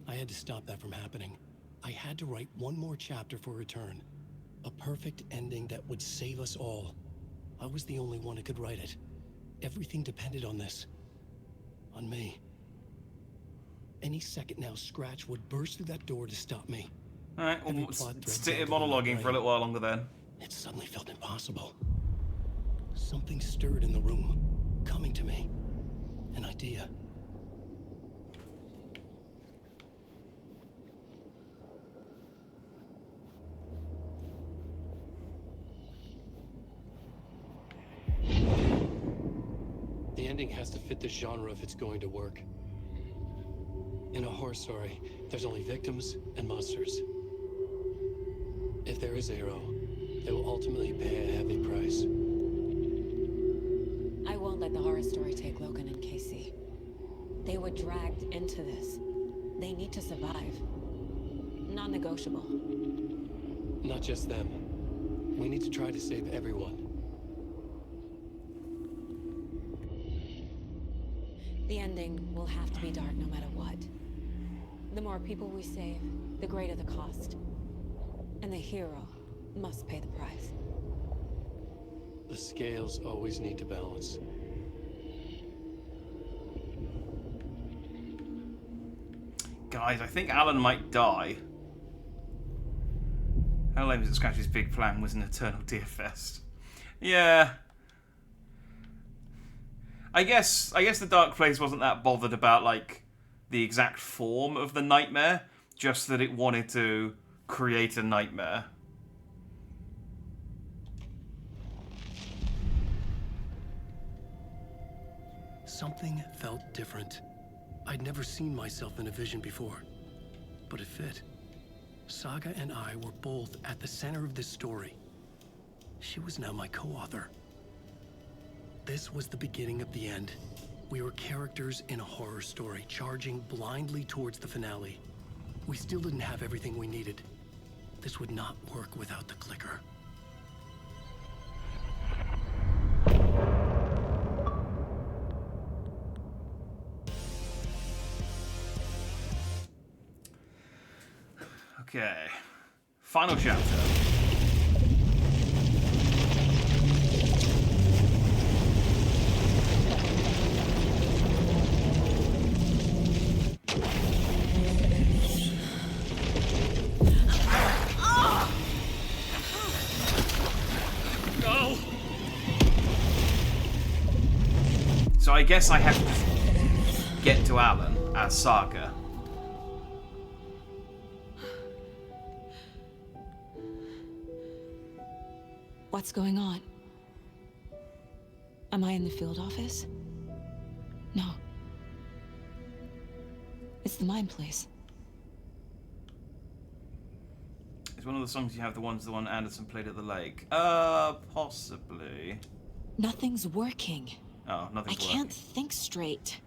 I had to stop that from happening. I had to write one more chapter for Return. A perfect ending that would save us all. I was the only one who could write it. Everything depended on this. On me. Any second now, Scratch would burst through that door to stop me. Alright, well, sit monologuing for a little while longer then. It suddenly felt impossible. Something stirred in the room, coming to me. An idea. The ending has to fit the genre if it's going to work. In a horror story, there's only victims and monsters. If there is a hero, they will ultimately pay a heavy price. I won't let the horror story take Logan and Casey. They were dragged into this. They need to survive. Non-negotiable. Not just them. We need to try to save everyone. The ending will have to be dark no matter what. The more people we save, the greater the cost. And the hero must pay the price. The scales always need to balance. Guys, I think Alan might die. How lame is it? Scratch's big plan was an eternal deer fest. Yeah. I guess the Dark Place wasn't that bothered about like the exact form of the nightmare, just that it wanted to create a nightmare. Something felt different. I'd never seen myself in a vision before, but it fit. Saga and I were both at the center of this story. She was now my co-author. This was the beginning of the end. We were characters in a horror story, charging blindly towards the finale. We still didn't have everything we needed. This would not work without the clicker. Okay. Final chapter. No! So I guess I have to just get to Alan as Saga. What's going on? Am I in the field office? No. It's the mine place. Is one of the songs you have the one Anderson played at the lake? Possibly. Nothing's working. Oh, nothing's I can't think straight.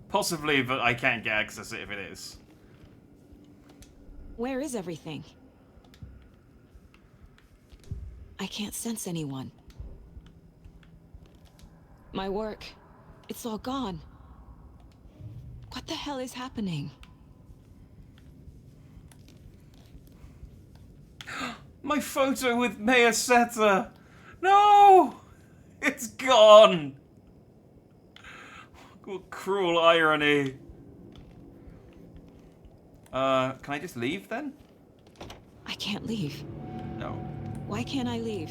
Possibly, but I can't get access to it if it is. Where is everything? I can't sense anyone. My work, it's all gone. What the hell is happening? My photo with Maya Seta! No! It's gone! What cruel irony. Can I just leave then? I can't leave. No. Why can't I leave?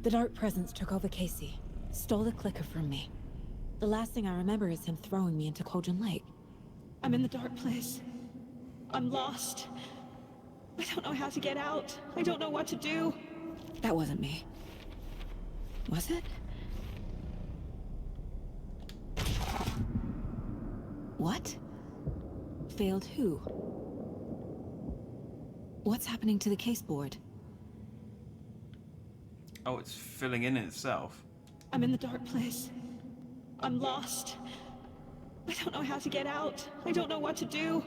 The Dark Presence took over Casey, stole the clicker from me. The last thing I remember is him throwing me into Cauldron Lake. I'm in the dark place. I'm lost. I don't know how to get out. I don't know what to do. That wasn't me. Was it? What? Failed who? What's happening to the case board? Oh, it's filling in itself. I'm in the dark place. I'm lost. I don't know how to get out. I don't know what to do.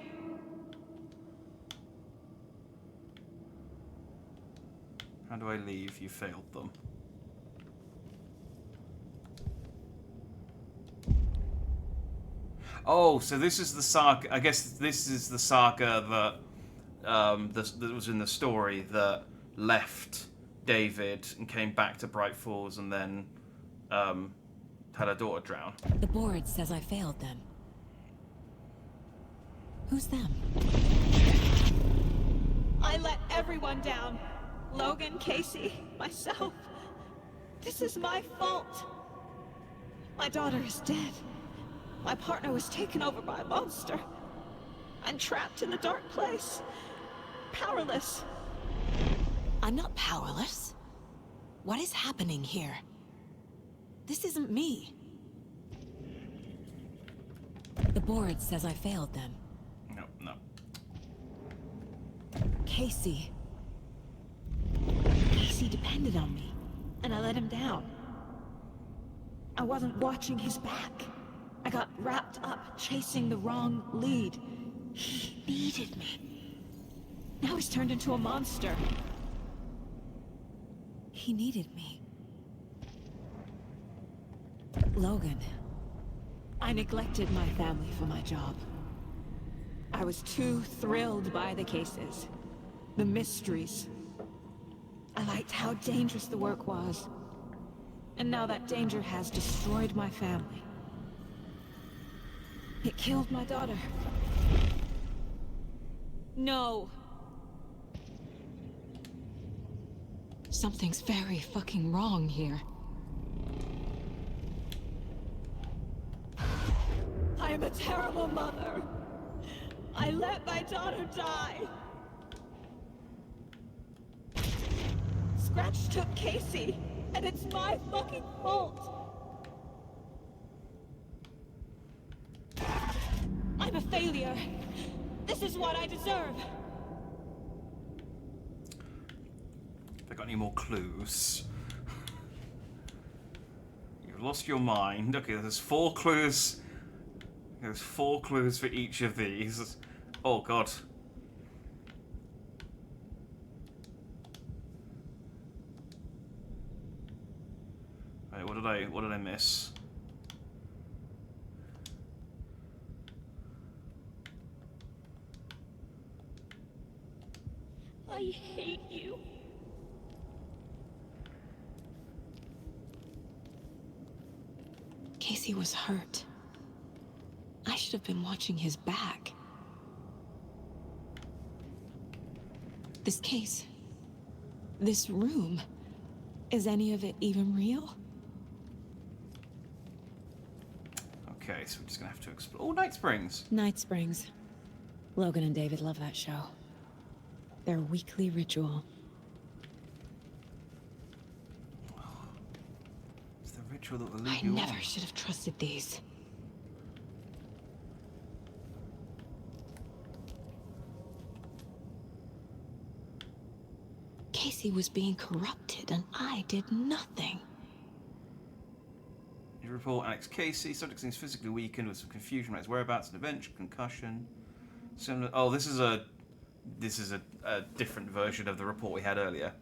How do I leave? You failed them. Oh, so this is the saga. I guess this is the saga that was in the story that left David and came back to Bright Falls and then had her daughter drown. The board says I failed them. Who's them? I let everyone down. Logan, Casey, myself. This is my fault. My daughter is dead. My partner was taken over by a monster. I'm trapped in the dark place. Powerless. I'm not powerless. What is happening here? This isn't me. The board says I failed them. No. Casey. Casey depended on me, and I let him down. I wasn't watching his back. I got wrapped up chasing the wrong lead. He needed me. Now he's turned into a monster. He needed me. Logan. I neglected my family for my job. I was too thrilled by the cases, the mysteries. I liked how dangerous the work was. And now that danger has destroyed my family. It killed my daughter. No. Something's very fucking wrong here. I am a terrible mother. I let my daughter die. Scratch took Casey, and it's my fucking fault. I'm a failure. This is what I deserve. Have I got any more clues? You've lost your mind. Okay, there's 4 clues. There's 4 clues for each of these. Oh god. Wait, what did I miss? I hate you. Casey was hurt. I should have been watching his back. This case, this room, is any of it even real? Okay, so we're just gonna have to explore. Oh, Night Springs. Night Springs. Logan and David love that show. Their weekly ritual. It's the ritual that will lead I you never on. should have trusted these. Casey was being corrupted, and I did nothing. You report Alex Casey. Subject seems physically weakened with some confusion about his whereabouts and eventual concussion. Similar. Oh, this is a different version of the report we had earlier.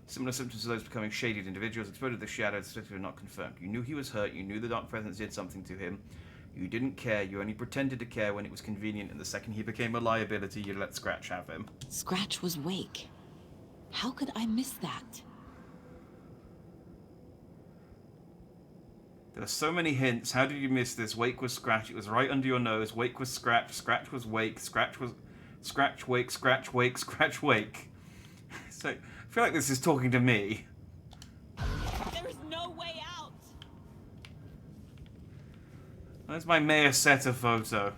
Similar symptoms to those becoming shaded individuals exposed to the shadow detected were not confirmed. You knew he was hurt. You knew the Dark Presence did something to him. You didn't care. You only pretended to care when it was convenient. And the second he became a liability, you let Scratch have him. Scratch was Wake. How could I miss that? There are so many hints. How did you miss this? Wake was Scratch. It was right under your nose. Wake was Scratch. Scratch was Wake. Scratch was Scratch, Wake, Scratch, Wake, Scratch, Wake. So, I feel like this is talking to me. There is no way out. That's my Mayor Seta photo.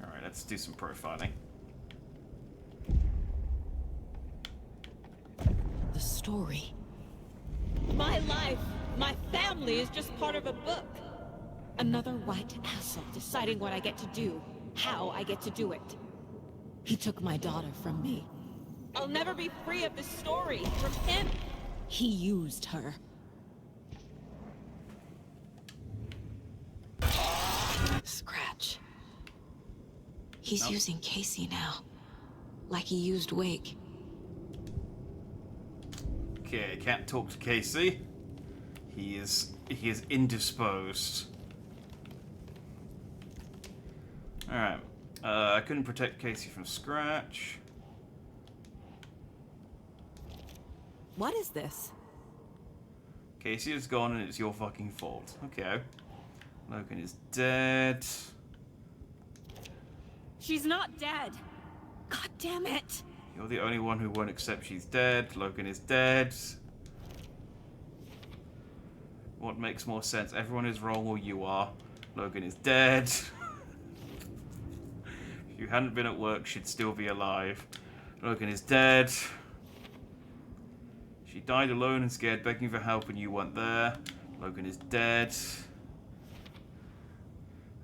Alright, let's do some profiling. The story. My life, my family is just part of a book. Another white asshole deciding what I get to do, how I get to do it. He took my daughter from me. I'll never be free of this story from him. He used her. Scratch. He's using Casey now. Like he used Wake. Okay, can't talk to Casey. He is indisposed. Alright. I couldn't protect Casey from Scratch. What is this? Casey is gone and it's your fucking fault. Okay. Logan is dead. She's not dead. God damn it. You're the only one who won't accept she's dead. Logan is dead. What makes more sense? Everyone is wrong or you are. Logan is dead. If you hadn't been at work, she'd still be alive. Logan is dead. She died alone and scared, begging for help, and you weren't there. Logan is dead.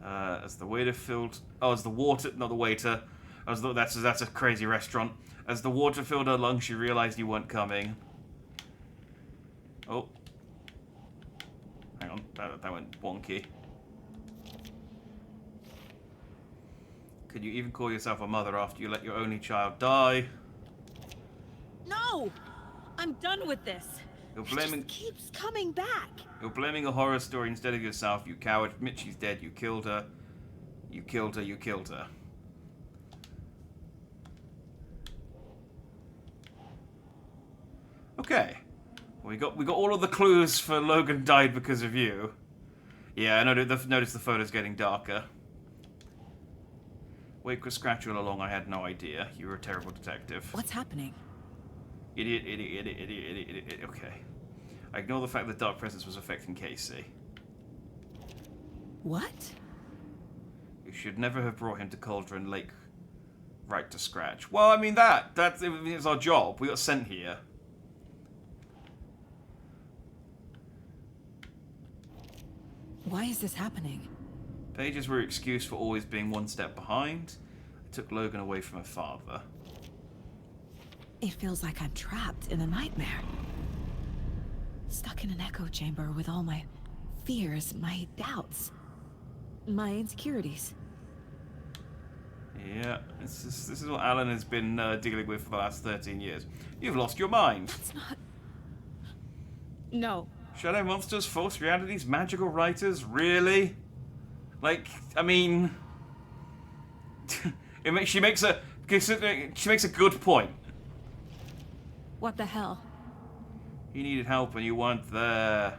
As the waiter filled... Oh, as the water... Not the waiter. That's a crazy restaurant. As the water filled her lungs, she realized you weren't coming. Oh. Hang on. That went wonky. Could you even call yourself a mother after you let your only child die? No! I'm done with this. You're blaming... It just keeps coming back. You're blaming a horror story instead of yourself, you coward. Admit she's dead. You killed her. You killed her. You killed her. Okay. We got all of the clues for Logan died because of you. Yeah, I noticed the photo's getting darker. Wake was Scratch all along. I had no idea. You were a terrible detective. What's happening? Idiot. Okay. I ignore the fact that Dark Presence was affecting Casey. What? You should never have brought him to Cauldron Lake right to Scratch. Well, I mean, that's it was our job. We got sent here. Why is this happening? Pages were excuse for always being one step behind. I took Logan away from her father. It feels like I'm trapped in a nightmare. Stuck in an echo chamber with all my fears, my doubts, my insecurities. Yeah, this is what Alan has been dealing with for the last 13 years. You've lost your mind. That's not... No. Shadow monsters, false realities, magical writers, really? Like, I mean... she makes a good point. What the hell? You needed help and you weren't there.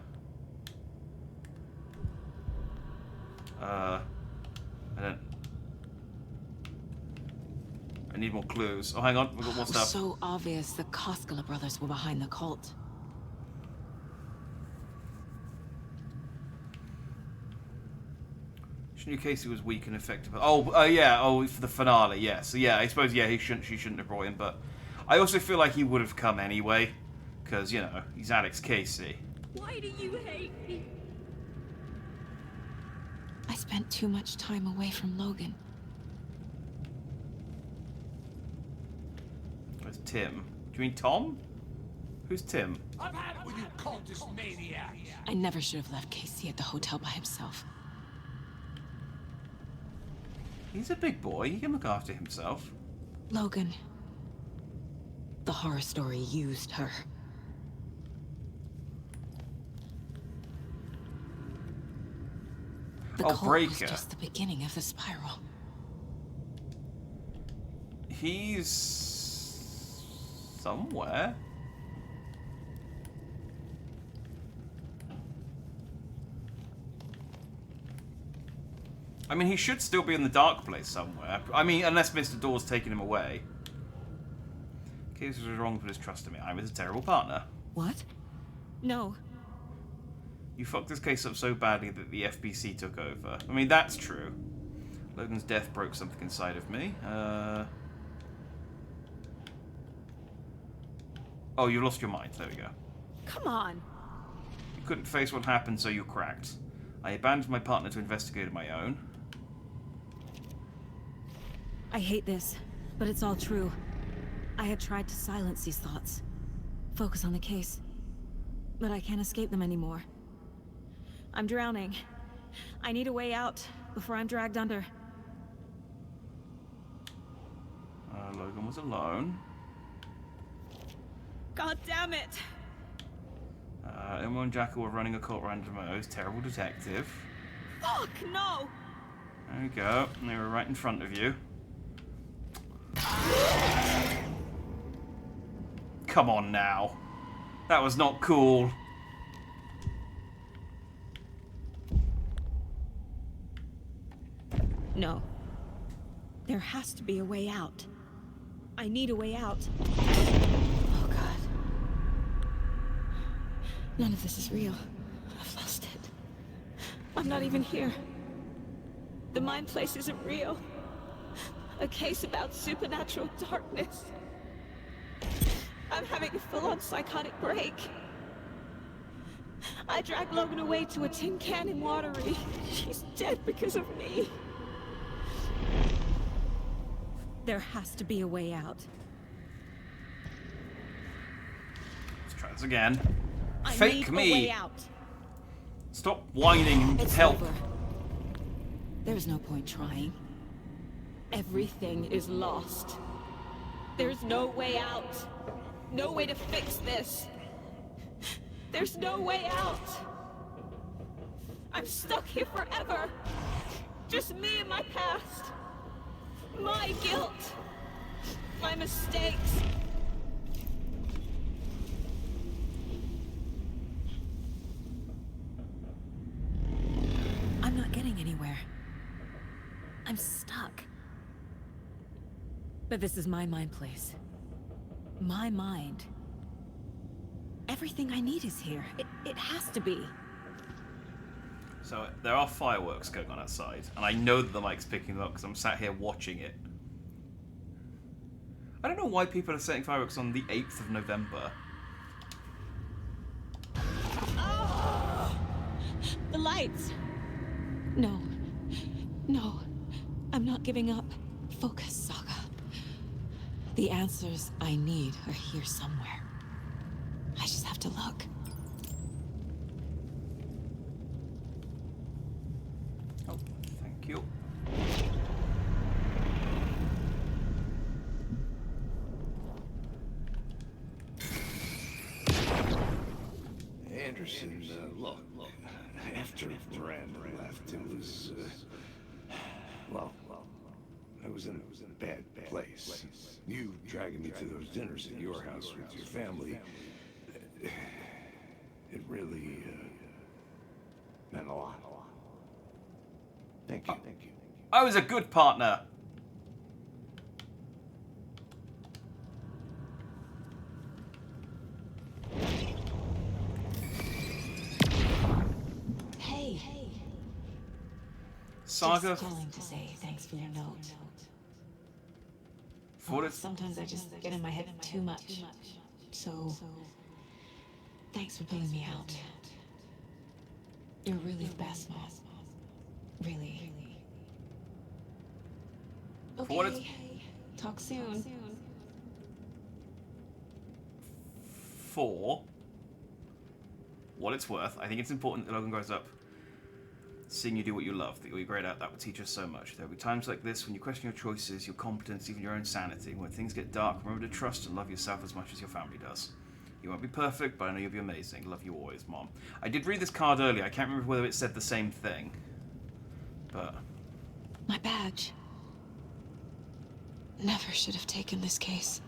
I need more clues. Oh, hang on, we've got more stuff. So obvious the Koskela brothers were behind the cult. She knew Casey was weak and effective. Oh, yeah. Oh, for the finale, yeah. So yeah, I suppose she shouldn't have brought him, but I also feel like he would have come anyway, because you know he's Alex Casey. Why do you hate me? I spent too much time away from Logan. Where's Tim? Do you mean Tom? Who's Tim? I've had it with you cultist maniacs. I never should have left Casey at the hotel by himself. He's a big boy. He can look after himself. Logan. The horror story used her. The cult Breaker. was just the beginning of the spiral. He's somewhere. I mean, he should still be in the dark place somewhere. I mean, unless Mr. Door's taken him away. Casey was wrong to put his trust in me. I was a terrible partner. What? No. You fucked this case up so badly that the FBC took over. I mean, that's true. Logan's death broke something inside of me. Oh, you lost your mind. There we go. Come on. You couldn't face what happened, so you cracked. I abandoned my partner to investigate on my own. I hate this, but it's all true. I had tried to silence these thoughts. Focus on the case. But I can't escape them anymore. I'm drowning. I need a way out before I'm dragged under. Logan was alone. God damn it! Emma and Jackal were running a cult randomos. Terrible detective. Fuck, no! There we go. They were right in front of you. Come on now. That was not cool. No. There has to be a way out. I need a way out. Oh, God. None of this is real. I've lost it. I'm not even here. The mind place isn't real. A case about supernatural darkness. I'm having a full-on psychotic break. I dragged Logan away to a tin can in Watery. She's dead because of me. There has to be a way out. Let's try this again. I Fake need me. a way out. Stop whining and It's help. over. There's no point trying. Everything is lost. There's no way out. No way to fix this. There's no way out. I'm stuck here forever. Just me and my past. My guilt. My mistakes. But this is my mind place. My mind. Everything I need is here. It has to be. So there are fireworks going on outside, and I know that the mic's picking them up because I'm sat here watching it. I don't know why people are setting fireworks on the 8th of November. The lights! No. No. I'm not giving up. Focus, Saga. The answers I need are here somewhere. I just have to look. Oh, thank you. Anderson, look, after Miranda left, it was, well, I was in a bad place. You dragging me to those dinners at your house with your family, it really meant a lot. Thank you. I was a good partner. Hey. Saga. Just calling to say thanks for your note. Sometimes I just get in my head too much. So, thanks for pulling me out. You're really the best, Mom. Really. Okay. Talk soon. For what it's worth, I think it's important that Logan grows up seeing you do what you love, that you'll be great at. That will teach us so much. There will be times like this when you question your choices, your competence, even your own sanity. When things get dark, remember to trust and love yourself as much as your family does. You won't be perfect, but I know you'll be amazing. Love you always, Mom. I did read this card earlier. I can't remember whether it said the same thing. But... My badge. Never should have taken this case.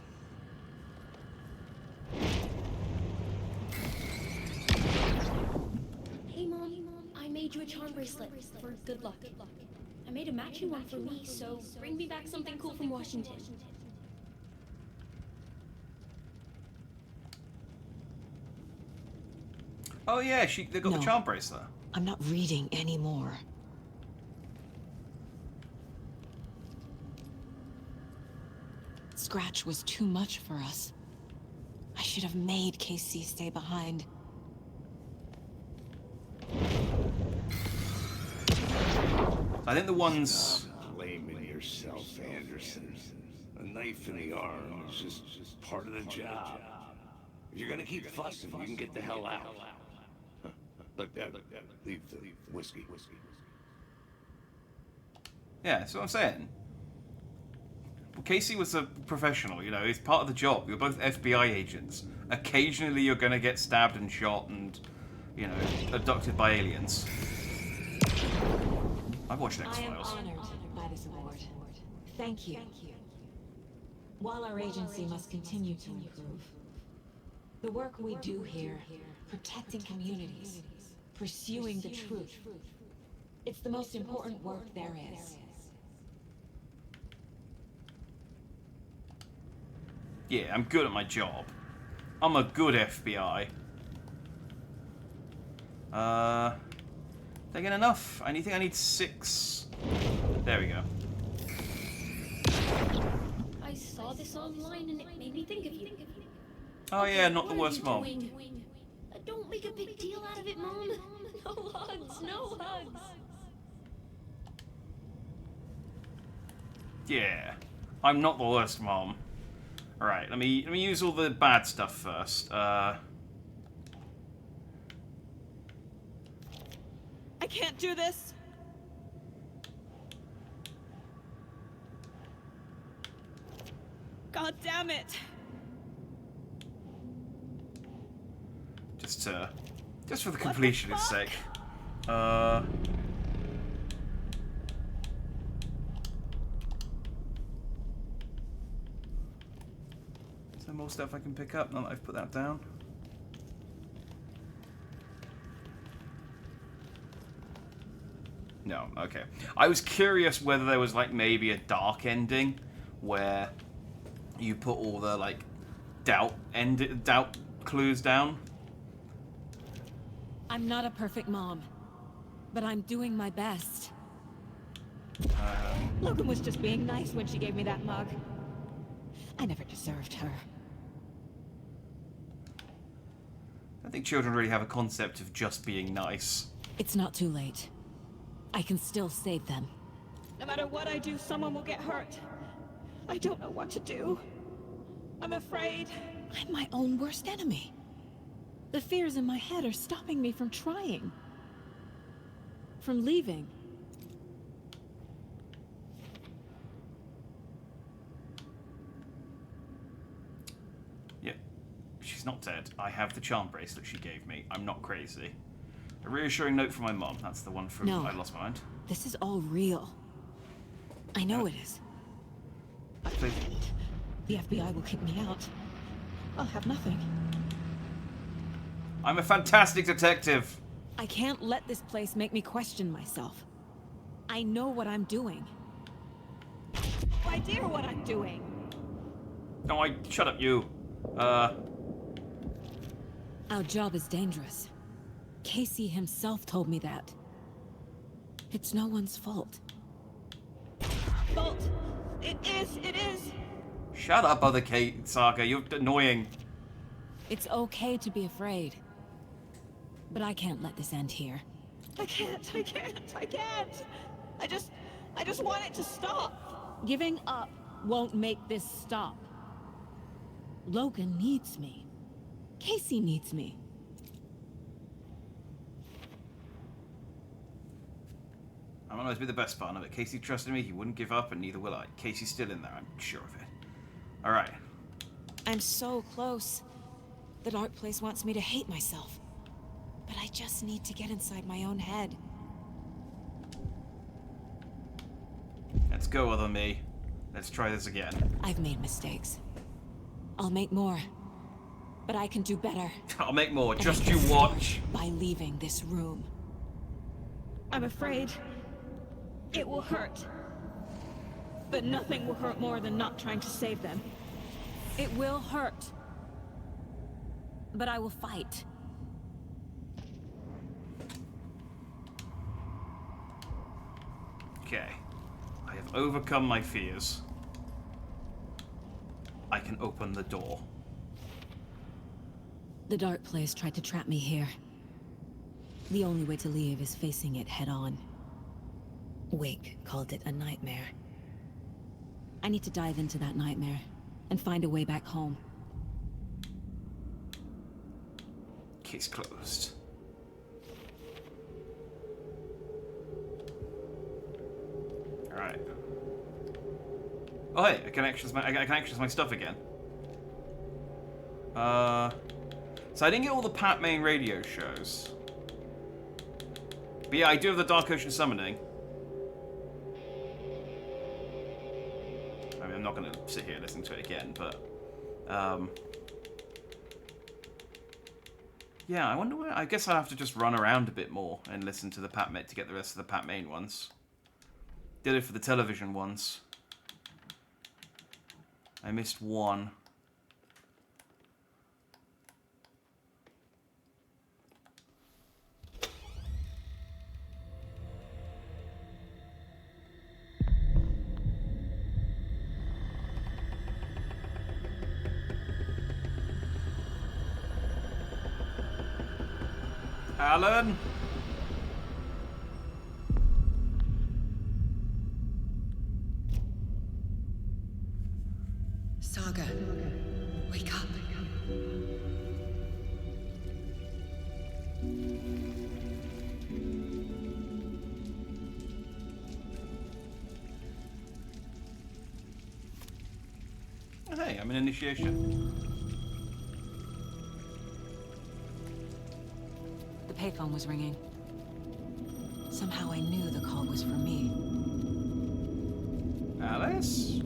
Hey, Mom. I made you a charm bracelet for good luck. I made a matching one for me, so bring me back something cool from Washington. oh yeah, they got the No. charm bracelet. I'm not reading anymore. Scratch was too much for us. I should have made KC stay behind. I think the ones... Stop blaming yourself, Anderson. A knife in the arm is just part of the job. If you're gonna keep fussing, you can get the hell out. Look, leave the whiskey. Yeah, that's what I'm saying. Well, Casey was a professional, you know, it's part of the job. You're both FBI agents. Occasionally you're gonna get stabbed and shot and, you know, abducted by aliens. I've watched X-Files. I am honored by this award. Thank you. While our agency must continue to improve, the work we do here, protecting communities, pursuing the truth, it's the most important work there is. Yeah, I'm good at my job. I'm a good FBI. Taking enough. I think I need 6. There we go. I saw this online and it made me think of you. Oh yeah, not the What are worst you mom. doing? Don't make a big deal out of it, Mom. No hugs, no hugs. Yeah, I'm not the worst mom. All right, let me use all the bad stuff first. I can't do this. God damn it. Just for the completionist's sake. Is there more stuff I can pick up now that I've put that down? No, okay. I was curious whether there was like maybe a dark ending where you put all the like doubt clues down. I'm not a perfect mom, but I'm doing my best. Logan was just being nice when she gave me that mug. I never deserved her. I don't think children really have a concept of just being nice. It's not too late. I can still save them. No matter what I do, someone will get hurt. I don't know what to do. I'm afraid. I'm my own worst enemy. The fears in my head are stopping me from trying. From leaving. Yeah, she's not dead. I have the charm bracelet she gave me. I'm not crazy. A reassuring note from my mom. That's the one from No. I Lost My Mind. This is all real. I know it is. Please. The FBI will kick me out. I'll have nothing. I'm a fantastic detective. I can't let this place make me question myself. I know what I'm doing. No idea what I'm doing. No, shut up, you. Our job is dangerous. Casey himself told me that. It's no one's fault. Fault? It is! Shut up, other Kate Saga. You're annoying. It's okay to be afraid. But I can't let this end here. I can't. I just want it to stop. Giving up won't make this stop. Logan needs me. Casey needs me. I might always be the best partner, but Casey trusted me. He wouldn't give up, and neither will I. Casey's still in there. I'm sure of it. All right. I'm so close. The dark place wants me to hate myself. But I just need to get inside my own head. Let's go, other me. Let's try this again. I've made mistakes. I'll make more. But I can do better. I'll make more. Just you watch. By leaving this room. I'm afraid it will hurt. But nothing will hurt more than not trying to save them. It will hurt. But I will fight. Okay. I have overcome my fears. I can open the door. The dark place tried to trap me here. The only way to leave is facing it head on. Wake called it a nightmare. I need to dive into that nightmare and find a way back home. Case closed. Alright. Oh hey, I can access my stuff again. So I didn't get all the Pat Main radio shows. But yeah, I do have the Dark Ocean Summoning. I mean, I'm not going to sit here and listen to it again, but... yeah, I wonder where... I guess I'll have to just run around a bit more and listen to the Pat Main to get the rest of the Pat Main ones. Did it for the television ones. I missed one. Alan? Saga, wake up. Oh, hey, I'm in initiation. The payphone was ringing. Somehow I knew the call was for me. Alice?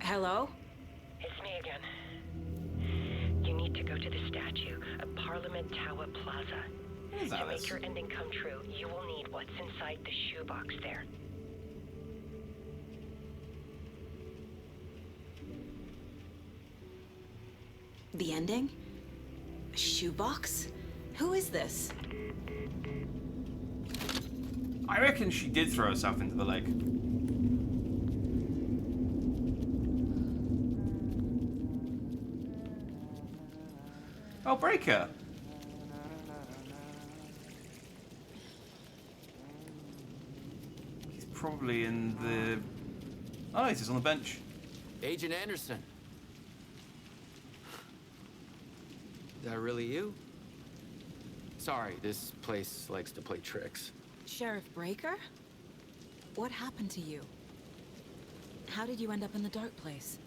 Hello? It's me again. You need to go to the statue of Parliament Tower Plaza. Where's To Alice? make your ending come true, you will need what's inside the shoebox there. The ending? A shoebox? Who is this? I reckon she did throw herself into the lake. Oh, Breaker! He's probably in the... Oh, he's just on the bench. Agent Anderson. Is that really you? Sorry, this place likes to play tricks. Sheriff Breaker? What happened to you? How did you end up in the dark place?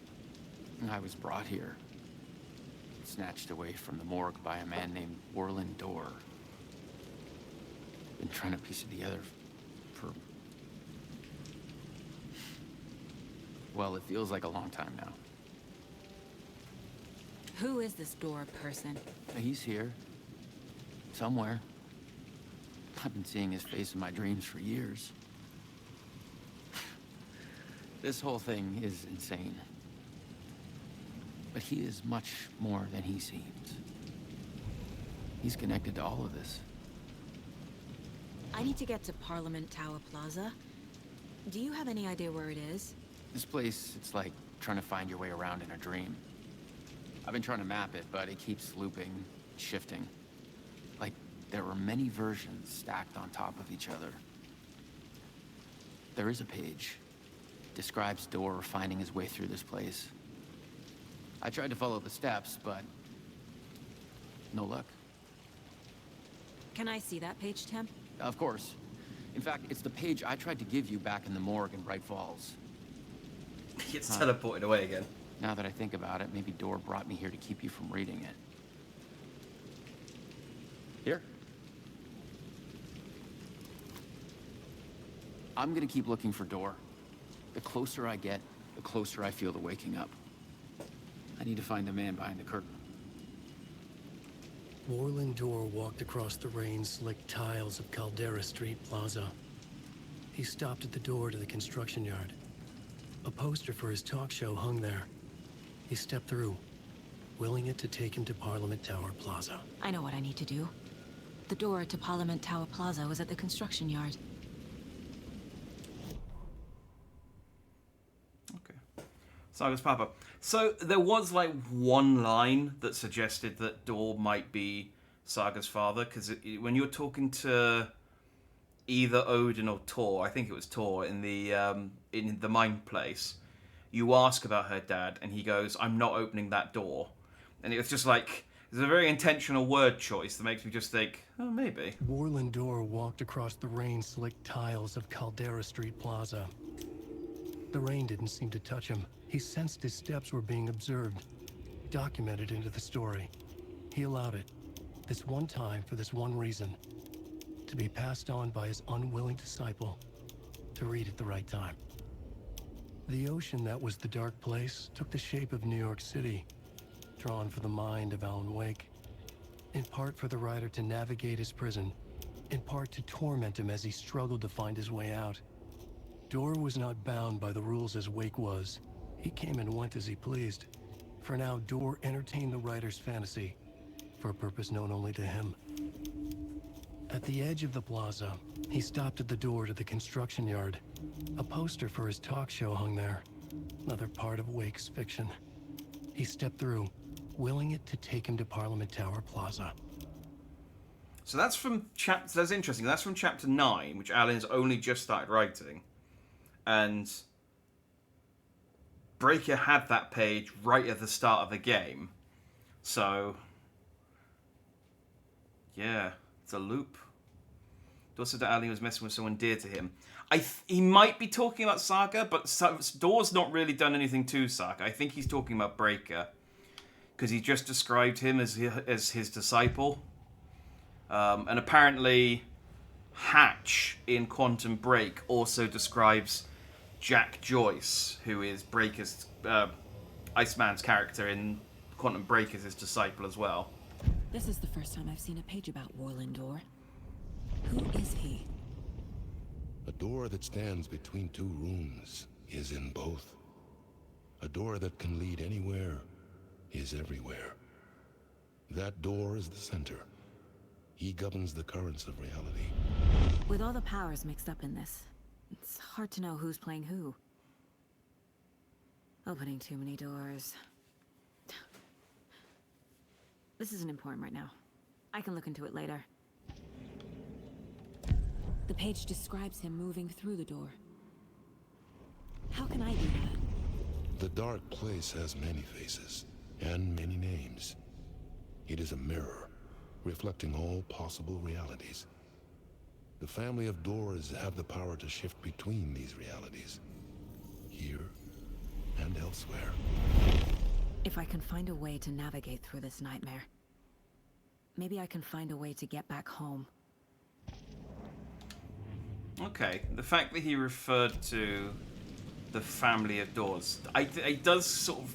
I was brought here. Snatched away from the morgue by a man named Warlin Dorr. Been trying to piece it together for... Well, it feels like a long time now. Who is this Dorr person? He's here. Somewhere. I've been seeing his face in my dreams for years. This whole thing is insane. But he is much more than he seems. He's connected to all of this. I need to get to Parliament Tower Plaza. Do you have any idea where it is? This place, it's like trying to find your way around in a dream. I've been trying to map it, but it keeps looping, shifting. Like there are many versions stacked on top of each other. There is a page. Describes Dorr finding his way through this place. I tried to follow the steps, but no luck. Can I see that page, Tim? Of course. In fact, it's the page I tried to give you back in the morgue in Bright Falls. It's teleported away again. Now that I think about it, maybe Dorr brought me here to keep you from reading it. Here. I'm gonna keep looking for Dorr. The closer I get, the closer I feel to waking up. I need to find the man behind the curtain. Warlin Dorr walked across the rain-slicked tiles of Caldera Street Plaza. He stopped at the door to the construction yard. A poster for his talk show hung there. He stepped through, willing it to take him to Parliament Tower Plaza. I know what I need to do. The door to Parliament Tower Plaza was at the construction yard. Saga's Papa. So there was like one line that suggested that Dorr might be Saga's father, because when you're talking to either Odin or Tor, I think it was Tor in the mine place, you ask about her dad, and he goes, "I'm not opening that door," and it was just like it's a very intentional word choice that makes me just think, oh, maybe. Warlin Dorr walked across the rain-slicked tiles of Caldera Street Plaza. The rain didn't seem to touch him. He sensed his steps were being observed, documented into the story. He allowed it, this one time for this one reason, to be passed on by his unwilling disciple, to read at the right time. The ocean that was the dark place took the shape of New York City, drawn for the mind of Alan Wake, in part for the writer to navigate his prison, in part to torment him as he struggled to find his way out. Dorr was not bound by the rules as Wake was. He came and went as he pleased. For now, Dorr entertained the writer's fantasy, for a purpose known only to him. At the edge of the plaza, he stopped at the door to the construction yard. A poster for his talk show hung there, another part of Wake's fiction. He stepped through, willing it to take him to Parliament Tower Plaza. So that's from that's interesting. That's from chapter 9, which Alan's only just started writing. And Breaker had that page right at the start of the game. So, yeah, it's a loop. Dorr said that Alan was messing with someone dear to him. He might be talking about Saga, but Dorr's not really done anything to Saga. I think he's talking about Breaker, because he just described him as his disciple. And apparently, Hatch in Quantum Break also describes Jack Joyce, who is Breaker's, Iceman's character in Quantum Break, as his disciple as well. This is the first time I've seen a page about Warlin Dorr. Who is he? A door that stands between two rooms is in both. A door that can lead anywhere is everywhere. That door is the center. He governs the currents of reality. With all the powers mixed up in this, it's hard to know who's playing who. Opening too many doors. This isn't important right now. I can look into it later. The page describes him moving through the door. How can I do that? The dark place has many faces, and many names. It is a mirror, reflecting all possible realities. The family of doors have the power to shift between these realities, here and elsewhere. If I can find a way to navigate through this nightmare, maybe I can find a way to get back home. Okay, the fact that he referred to the family of doors, it does sort of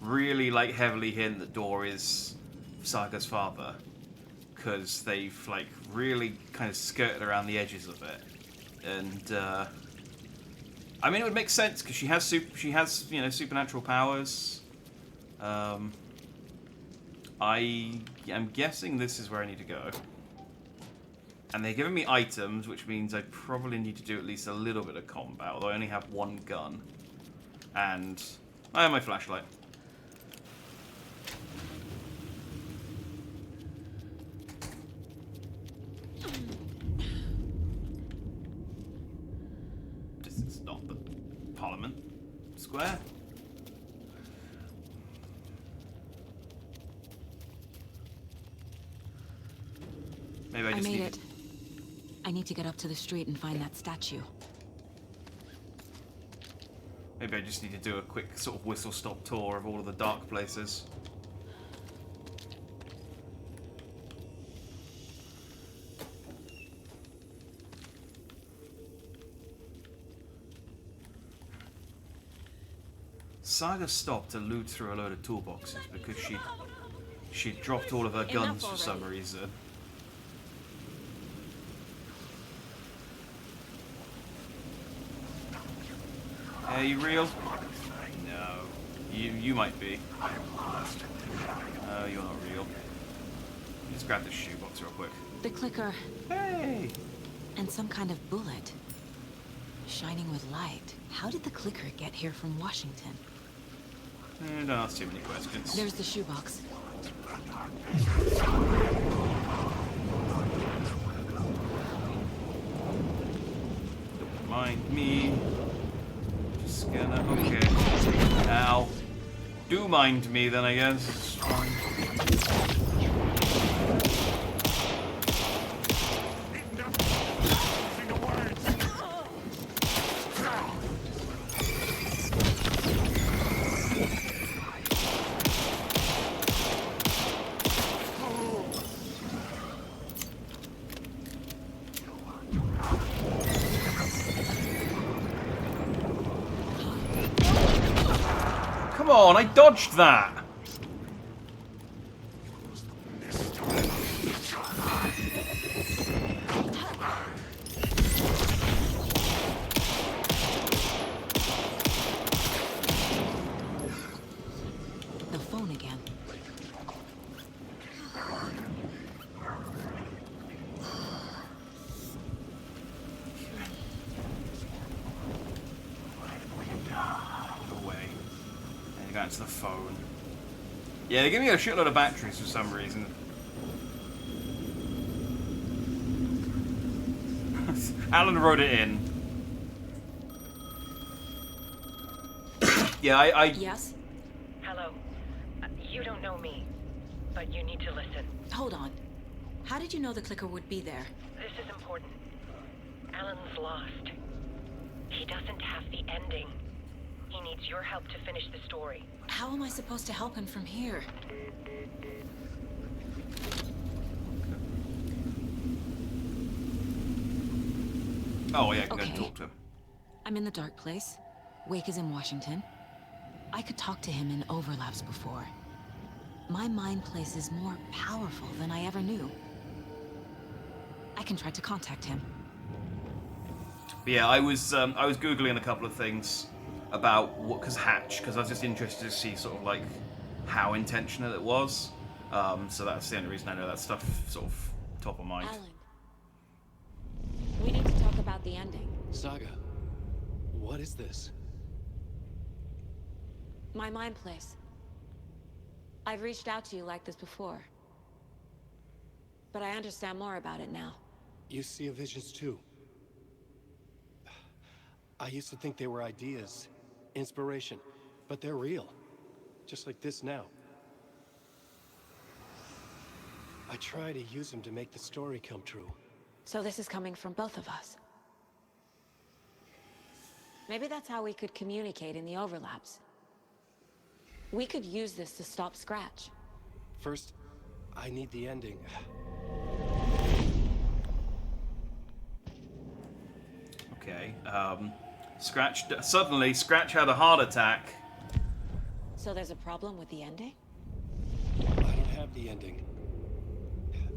really like heavily hint that Door is Saga's father, because they've like really kind of skirted around the edges of it, and I mean it would make sense because she has supernatural powers. I am guessing this is where I need to go. And they're giving me items, which means I probably need to do at least a little bit of combat, although I only have one gun. And I have my flashlight. This is not the Parliament Square. Maybe I just made need it. I need to get up to the street and find that statue. Maybe I just need to do a quick sort of whistle-stop tour of all of the dark places. Saga stopped to loot through a load of toolboxes because she'd dropped all of her guns for some reason. Are you real? No. You might be. Oh, you're not real. Just grab this shoebox real quick. The clicker. Hey! And some kind of bullet. Shining with light. How did the clicker get here from Washington? Don't ask too many questions. There's the shoebox. Don't mind me. Just gonna... Okay. Ow. Do mind me then, I guess. It's fine. Come on, I dodged that! The phone again. That's the phone. Yeah, they give me a shitload of batteries for some reason. Alan wrote it in. Yeah, Yes? Hello. You don't know me, but you need to listen. Hold on. How did you know the clicker would be there? This is important. Alan's lost. He doesn't have the ending. He needs your help to finish the story. How am I supposed to help him from here? Oh, yeah, I can go talk to him. I'm in the dark place. Wake is in Washington. I could talk to him in overlaps before. My mind place is more powerful than I ever knew. I can try to contact him. But yeah, I was Googling a couple of things about what, because I was just interested to see sort of like how intentional it was. So that's the only reason I know that stuff sort of top of mind. Alan, we need to talk about the ending. Saga, what is this? My mind place. I've reached out to you like this before. But I understand more about it now. You see visions too. I used to think they were ideas, inspiration, but they're real. Just like this now. I try to use them to make the story come true. So this is coming from both of us. Maybe that's how we could communicate in the overlaps. We could use this to stop Scratch. First, I need the ending. Okay, suddenly Scratch had a heart attack. So there's a problem with the ending? I don't have the ending.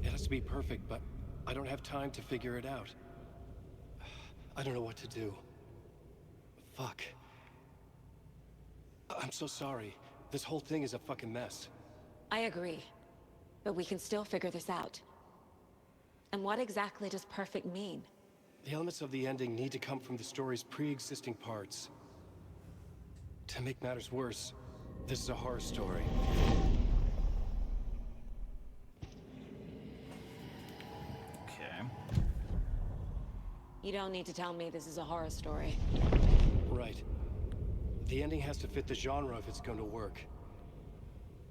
It has to be perfect, but I don't have time to figure it out. I don't know what to do. Fuck. I'm so sorry. This whole thing is a fucking mess. I agree. But we can still figure this out. And what exactly does perfect mean? The elements of the ending need to come from the story's pre-existing parts. To make matters worse, this is a horror story. Okay. You don't need to tell me this is a horror story. Right. The ending has to fit the genre if it's going to work.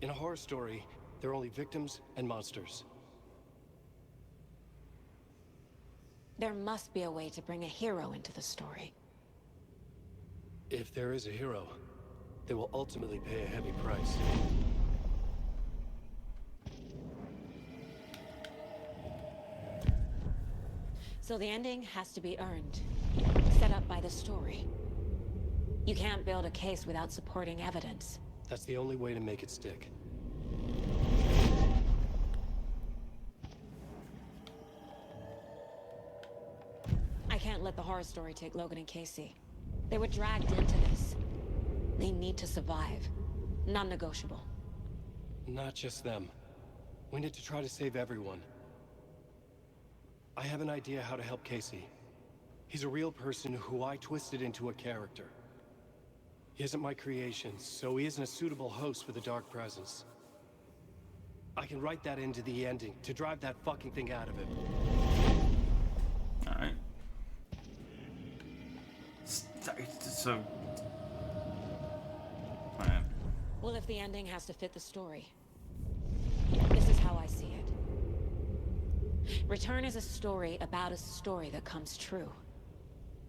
In a horror story, there are only victims and monsters. There must be a way to bring a hero into the story. If there is a hero, they will ultimately pay a heavy price. So the ending has to be earned, set up by the story. You can't build a case without supporting evidence. That's the only way to make it stick. I can't let the horror story take Logan and Casey. They were dragged into this. They need to survive. Non-negotiable. Not just them. We need to try to save everyone. I have an idea how to help Casey. He's a real person who I twisted into a character. He isn't my creation, so he isn't a suitable host for the Dark Presence. I can write that into the ending to drive that fucking thing out of him. Alright. So... Alright. Well, if the ending has to fit the story, this is how I see it. Return is a story about a story that comes true.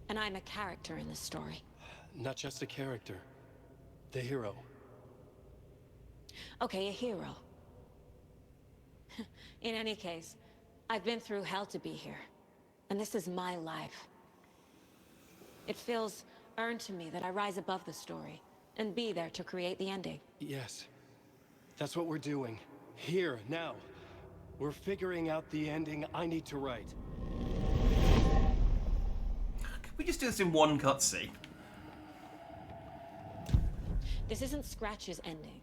And I'm a character in this story. Not just a character. The hero. Okay, a hero. In any case, I've been through hell to be here. And this is my life. It feels earned to me that I rise above the story and be there to create the ending. Yes. That's what we're doing. Here, now. We're figuring out the ending I need to write. Can we just do this in one cutscene? This isn't Scratch's ending.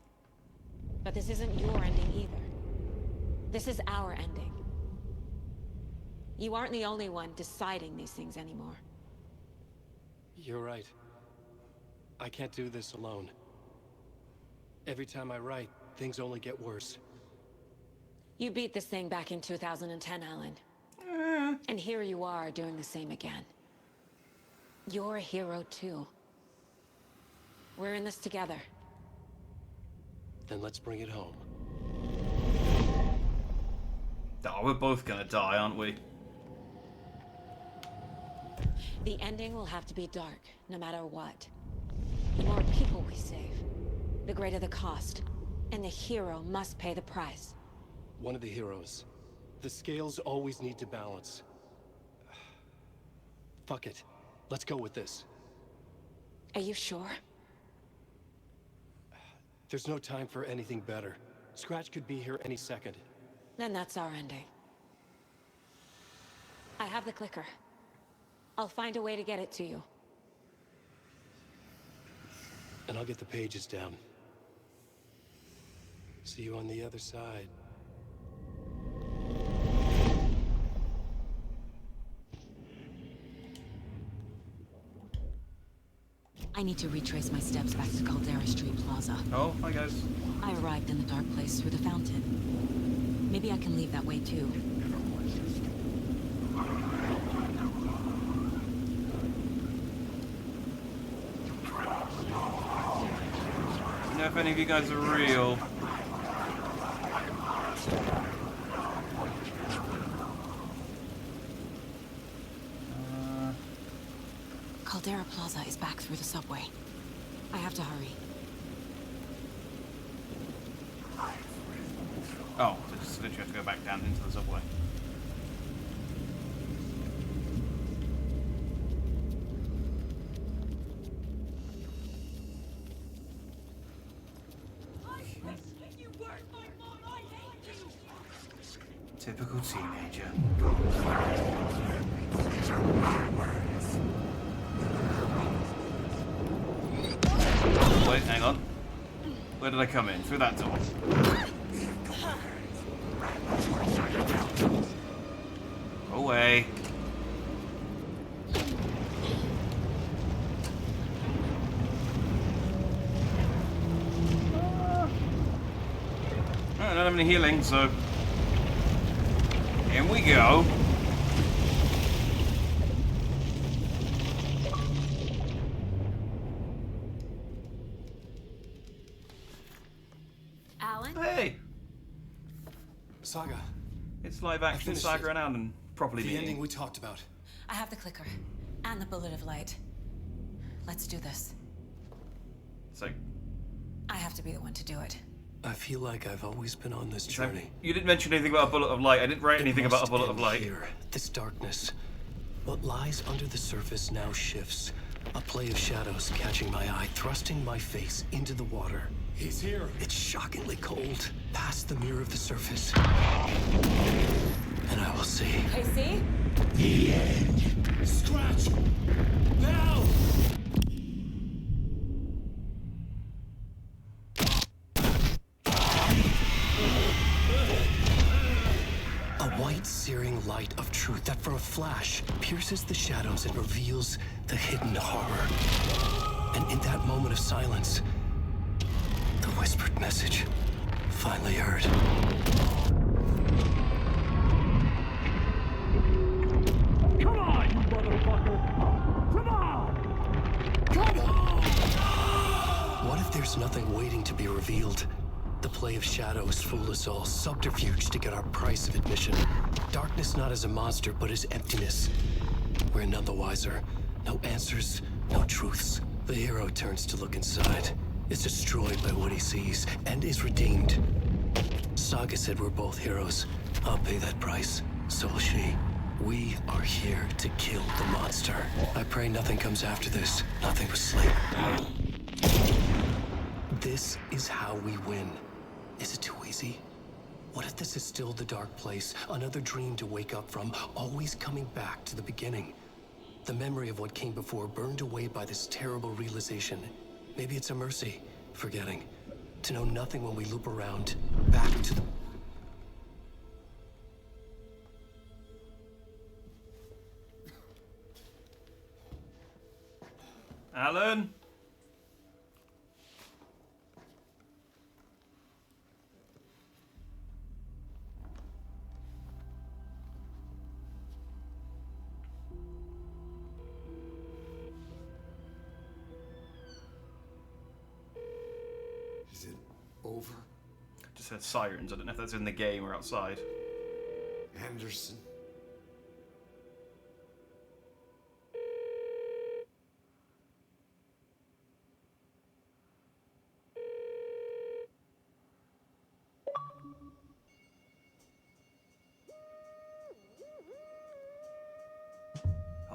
But this isn't your ending either. This is our ending. You aren't the only one deciding these things anymore. You're right. I can't do this alone. Every time I write, things only get worse. You beat this thing back in 2010, Alan. And here you are doing the same again. You're a hero too. We're in this together. Then let's bring it home. Oh, we're both gonna die, aren't we? The ending will have to be dark, no matter what. The more people we save, the greater the cost. And the hero must pay the price. One of the heroes. The scales always need to balance. Fuck it. Let's go with this. Are you sure? There's no time for anything better. Scratch could be here any second. Then that's our ending. I have the clicker. I'll find a way to get it to you. And I'll get the pages down. See you on the other side. I need to retrace my steps back to Caldera Street Plaza. Oh, hi guys. I arrived in the dark place through the fountain. Maybe I can leave that way too. I don't know if any of you guys are real. Caldera Plaza is back through the subway. I have to hurry. Oh, so just literally have to go back down into the subway. Typical teenager. Wait, hang on. Where did I come in? Through that door. Away. I don't have any healing, so in we go. Alan? Hey! Saga. It's live action Saga and Alan properly The meeting. ending we talked about. I have the clicker and the bullet of light. Let's do this. So, I have to be the one to do it. I feel like I've always been on this journey. you didn't mention anything about a bullet of light. I didn't write anything about a bullet of light. Here, this darkness. What lies under the surface now shifts. A play of shadows catching my eye, thrusting my face into the water. He's here. It's shockingly cold, past the mirror of the surface. And I will see. Hey, see? The end. Scratch! Now! A white, searing light of truth that for a flash pierces the shadows and reveals the hidden horror. And in that moment of silence, the whispered message finally heard. Come on, you motherfucker! Come on! Come on! What if there's nothing waiting to be revealed? The play of shadows fool us all, subterfuge to get our price of admission. Darkness not as a monster, but as emptiness. We're none the wiser. No answers, no truths. The hero turns to look inside. Is destroyed by what he sees, and is redeemed. Saga said we're both heroes. I'll pay that price. So will she. We are here to kill the monster. I pray nothing comes after this. Nothing but sleep. This is how we win. Is it too easy? What if this is still the dark place? Another dream to wake up from, always coming back to the beginning. The memory of what came before burned away by this terrible realization. Maybe it's a mercy, forgetting. To know nothing when we loop around, back to the... Alan? Is it over? Just heard sirens. I don't know if that's in the game or outside. Anderson?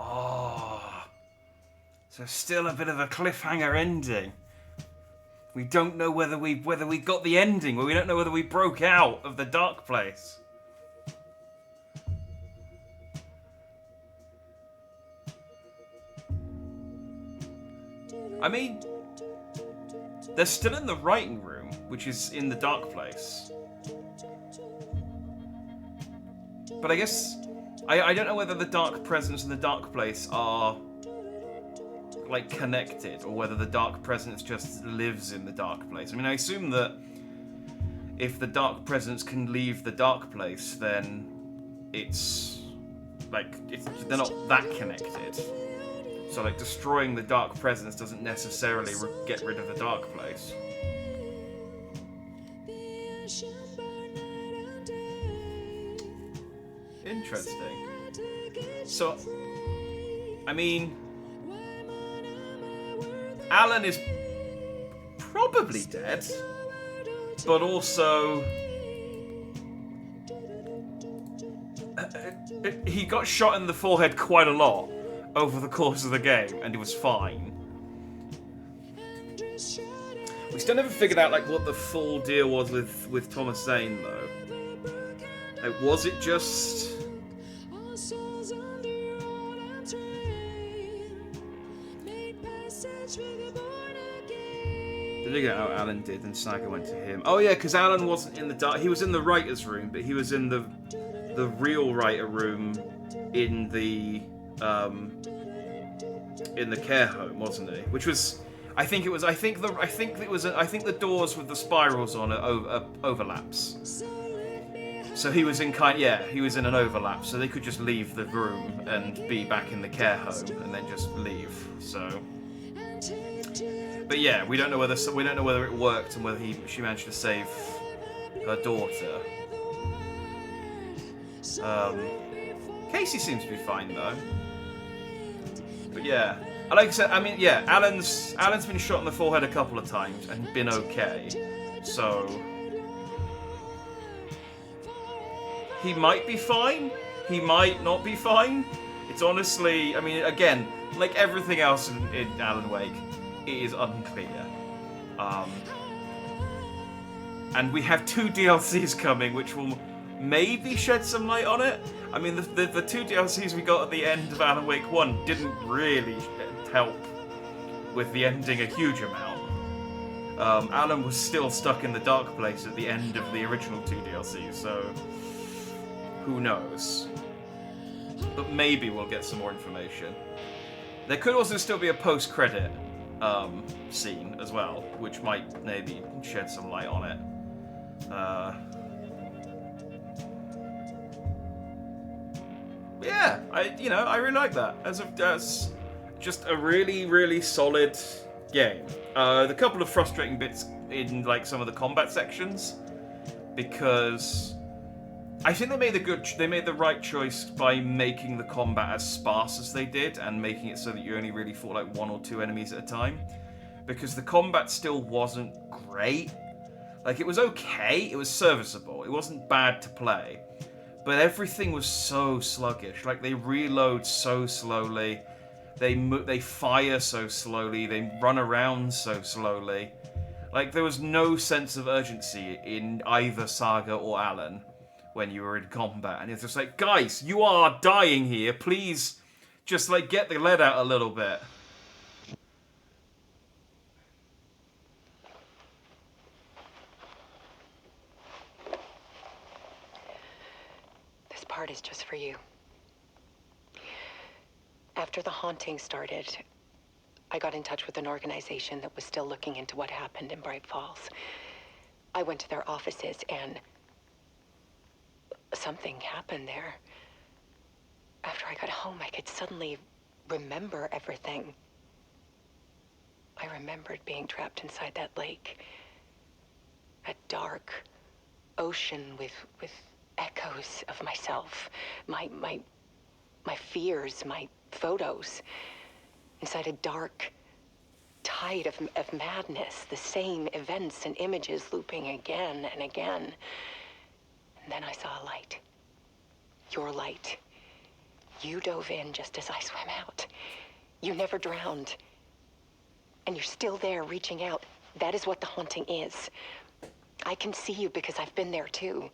Oh, so still a bit of a cliffhanger ending. We don't know whether we got the ending. We don't know whether we broke out of the dark place. I mean, they're still in the writing room, which is in the dark place. But I guess I don't know whether the dark presence and the dark place are like connected, or whether the Dark Presence just lives in the Dark Place. I mean, I assume that if the Dark Presence can leave the Dark Place, then it's they're not that connected. So like destroying the Dark Presence doesn't necessarily get rid of the Dark Place. Interesting. So, I mean, Alan is probably dead, but also he got shot in the forehead quite a lot over the course of the game, and he was fine. We still never figured out like what the full deal was with Thomas Zane, though. Like, was it just? Did they get how Alan did, and Saga went to him? Oh yeah, because Alan wasn't in the dark. He was in the writer's room, but he was in the real writer room in the care home, wasn't he? Which was, I think the doors with the spirals on it overlaps. So he was in he was in an overlap, so they could just leave the room and be back in the care home and then just leave. So, but yeah, we don't know whether it worked and whether she managed to save her daughter. Casey seems to be fine though. But yeah, like I said, I mean, yeah, Alan's been shot in the forehead a couple of times and been okay. So he might be fine. He might not be fine. It's honestly, I mean, again, like everything else in Alan Wake, it is unclear. And we have 2 DLCs coming, which will maybe shed some light on it. I mean, the 2 DLCs we got at the end of Alan Wake 1 didn't really help with the ending a huge amount. Alan was still stuck in the Dark Place at the end of the original 2 DLCs, so who knows? But maybe we'll get some more information. There could also still be a post-credit scene as well, which might maybe shed some light on it. Yeah, I really like that. As just a really, really solid game. The couple of frustrating bits in like some of the combat sections, because I think they made the right choice by making the combat as sparse as they did, and making it so that you only really fought like 1 or 2 enemies at a time. Because the combat still wasn't great. Like, it was okay, it was serviceable, it wasn't bad to play. But everything was so sluggish. Like, they reload so slowly, they fire so slowly, they run around so slowly. Like, there was no sense of urgency in either Saga or Alan when you were in combat. And it's just like, guys, you are dying here, please just, like, get the lead out a little bit. This part is just for you. After the haunting started, I got in touch with an organization that was still looking into what happened in Bright Falls. I went to their offices and something happened there. After I got home, I could suddenly remember everything. I remembered being trapped inside that lake. A dark ocean with echoes of myself. My fears, my photos. Inside a dark tide of madness. The same events and images looping again and again. And then I saw a light. Your light. You dove in just as I swam out. You never drowned. And you're still there reaching out. That is what the haunting is. I can see you because I've been there too.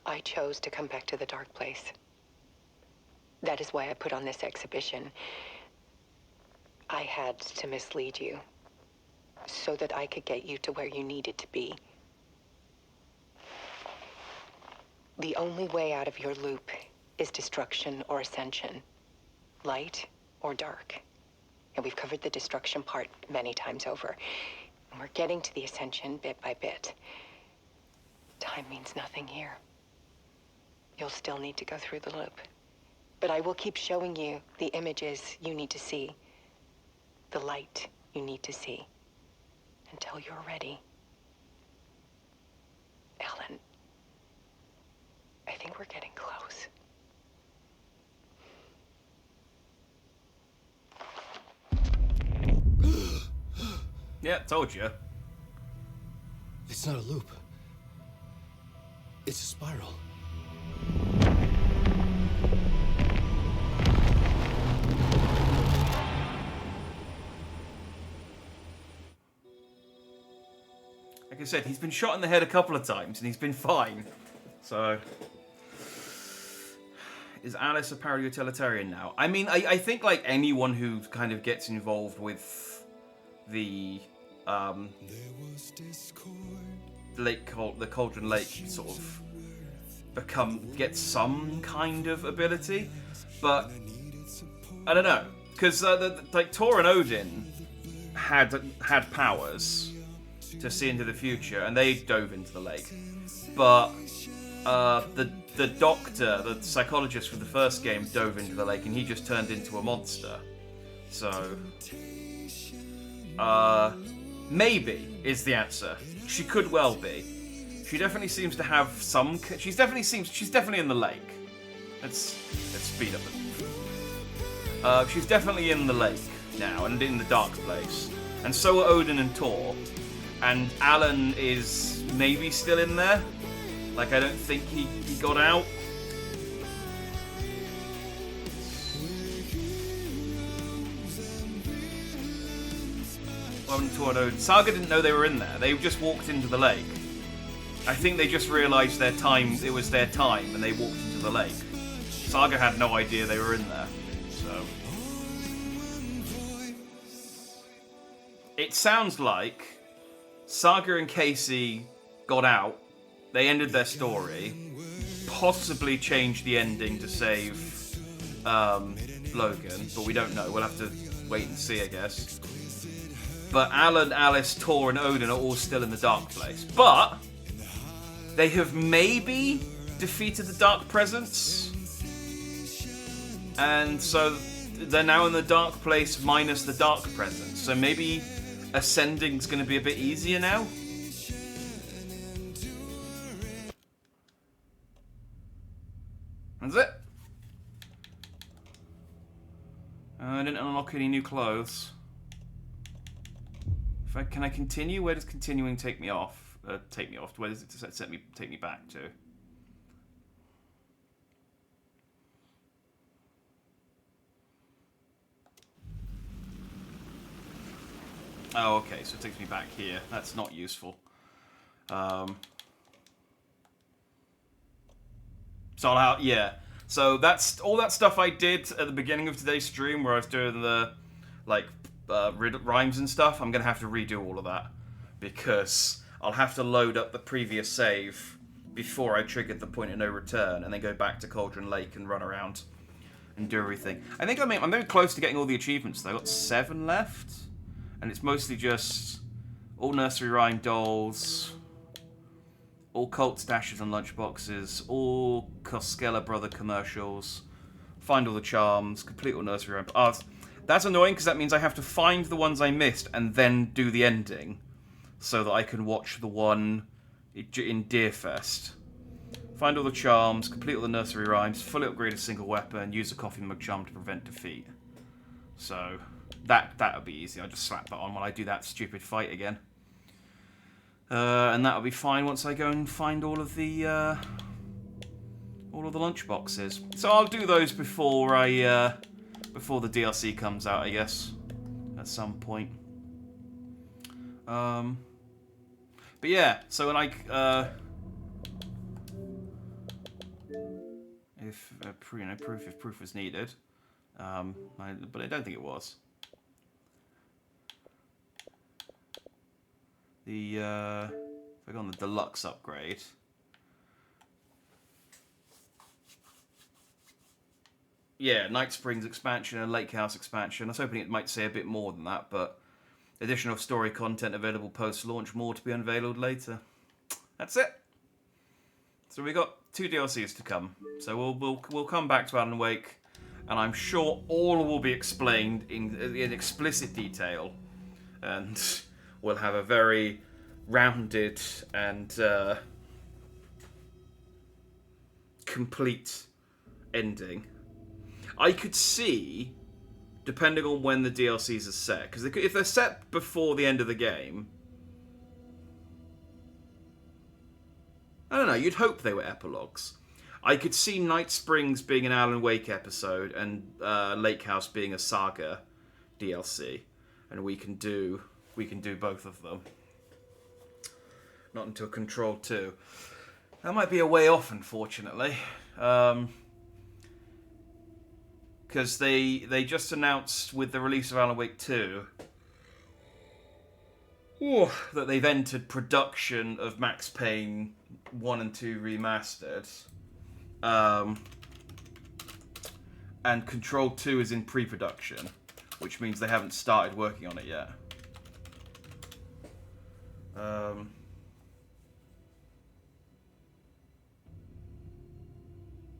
I chose to come back to the Dark Place. That is why I put on this exhibition. I had to mislead you so that I could get you to where you needed to be. The only way out of your loop is destruction or ascension. light or dark. And we've covered the destruction part many times over. And we're getting to the ascension bit by bit. Time means nothing here. You'll still need to go through the loop. But I will keep showing you the images you need to see. The light you need to see. Until you're ready. Alan, I think we're getting close. Yeah, told you. It's not a loop. It's a spiral. Like I said, he's been shot in the head a couple of times and he's been fine. So, is Alice a para-utilitarian now? I mean, I think like anyone who kind of gets involved with the the Cauldron Lake sort of gets some kind of ability, but I don't know, because like Thor and Odin had powers to see into the future, and they dove into the lake. But the doctor, the psychologist from the first game, dove into the lake, and he just turned into a monster. So, maybe is the answer. She could well be. She definitely seems to have some. She's definitely in the lake. Let's speed up it. She's definitely in the lake now, and in the dark place. And so are Odin and Thor. And Alan is maybe still in there. Like, I don't think he got out. Well, Thor and Odin. Saga didn't know they were in there. They just walked into the lake. I think they just realised it was their time, and they walked into the lake. Saga had no idea they were in there. So. It sounds like Saga and Casey got out, they ended their story, possibly changed the ending to save Logan, but we don't know. We'll have to wait and see, I guess. But Alan, Alice, Thor, and Odin are all still in the Dark Place. But they have maybe defeated the Dark Presence, and so they're now in the Dark Place minus the Dark Presence. So maybe ascending's going to be a bit easier now. That's it. I didn't unlock any new clothes. Can I continue? Where does continuing take me off? Where does it take me back to? Oh, okay, so it takes me back here. That's not useful. Yeah. So that's all that stuff I did at the beginning of today's stream, where I was doing the rhymes and stuff. I'm gonna have to redo all of that because I'll have to load up the previous save before I triggered the point of no return, and then go back to Cauldron Lake and run around and do everything. I think I'm very close to getting all the achievements though. I've got 7 left. And it's mostly just all nursery rhyme dolls, all cult stashes and lunchboxes, all Koskela Brother commercials, find all the charms, complete all nursery rhyme. Oh, that's annoying because that means I have to find the ones I missed and then do the ending so that I can watch the one in Deerfest. Find all the charms, complete all the nursery rhymes, fully upgrade a single weapon, use a coffee mug charm to prevent defeat. So that'll be easy. I'll just slap that on while I do that stupid fight again. And that'll be fine once I go and find all of the lunchboxes. So I'll do those before before the DLC comes out, I guess, at some point. But yeah, so like if proof was needed, but I don't think it was. If I go on the deluxe upgrade, yeah, Night Springs expansion and Lake House expansion. I was hoping it might say a bit more than that, but additional story content available post-launch, more to be unveiled later. That's it. So we got 2 DLCs to come. So we'll come back to Alan Wake, and I'm sure all will be explained in explicit detail, and we'll have a very rounded and complete ending. I could see, depending on when the DLCs are set, because if they're set before the end of the game, I don't know, you'd hope they were epilogues. I could see Night Springs being an Alan Wake episode and Lake House being a Saga DLC, and we can do both of them. Not until Control 2. That might be a way off, unfortunately. Because they just announced with the release of Alan Wake 2 that they've entered production of Max Payne 1 and 2 remastered. And Control 2 is in pre-production, which means they haven't started working on it yet.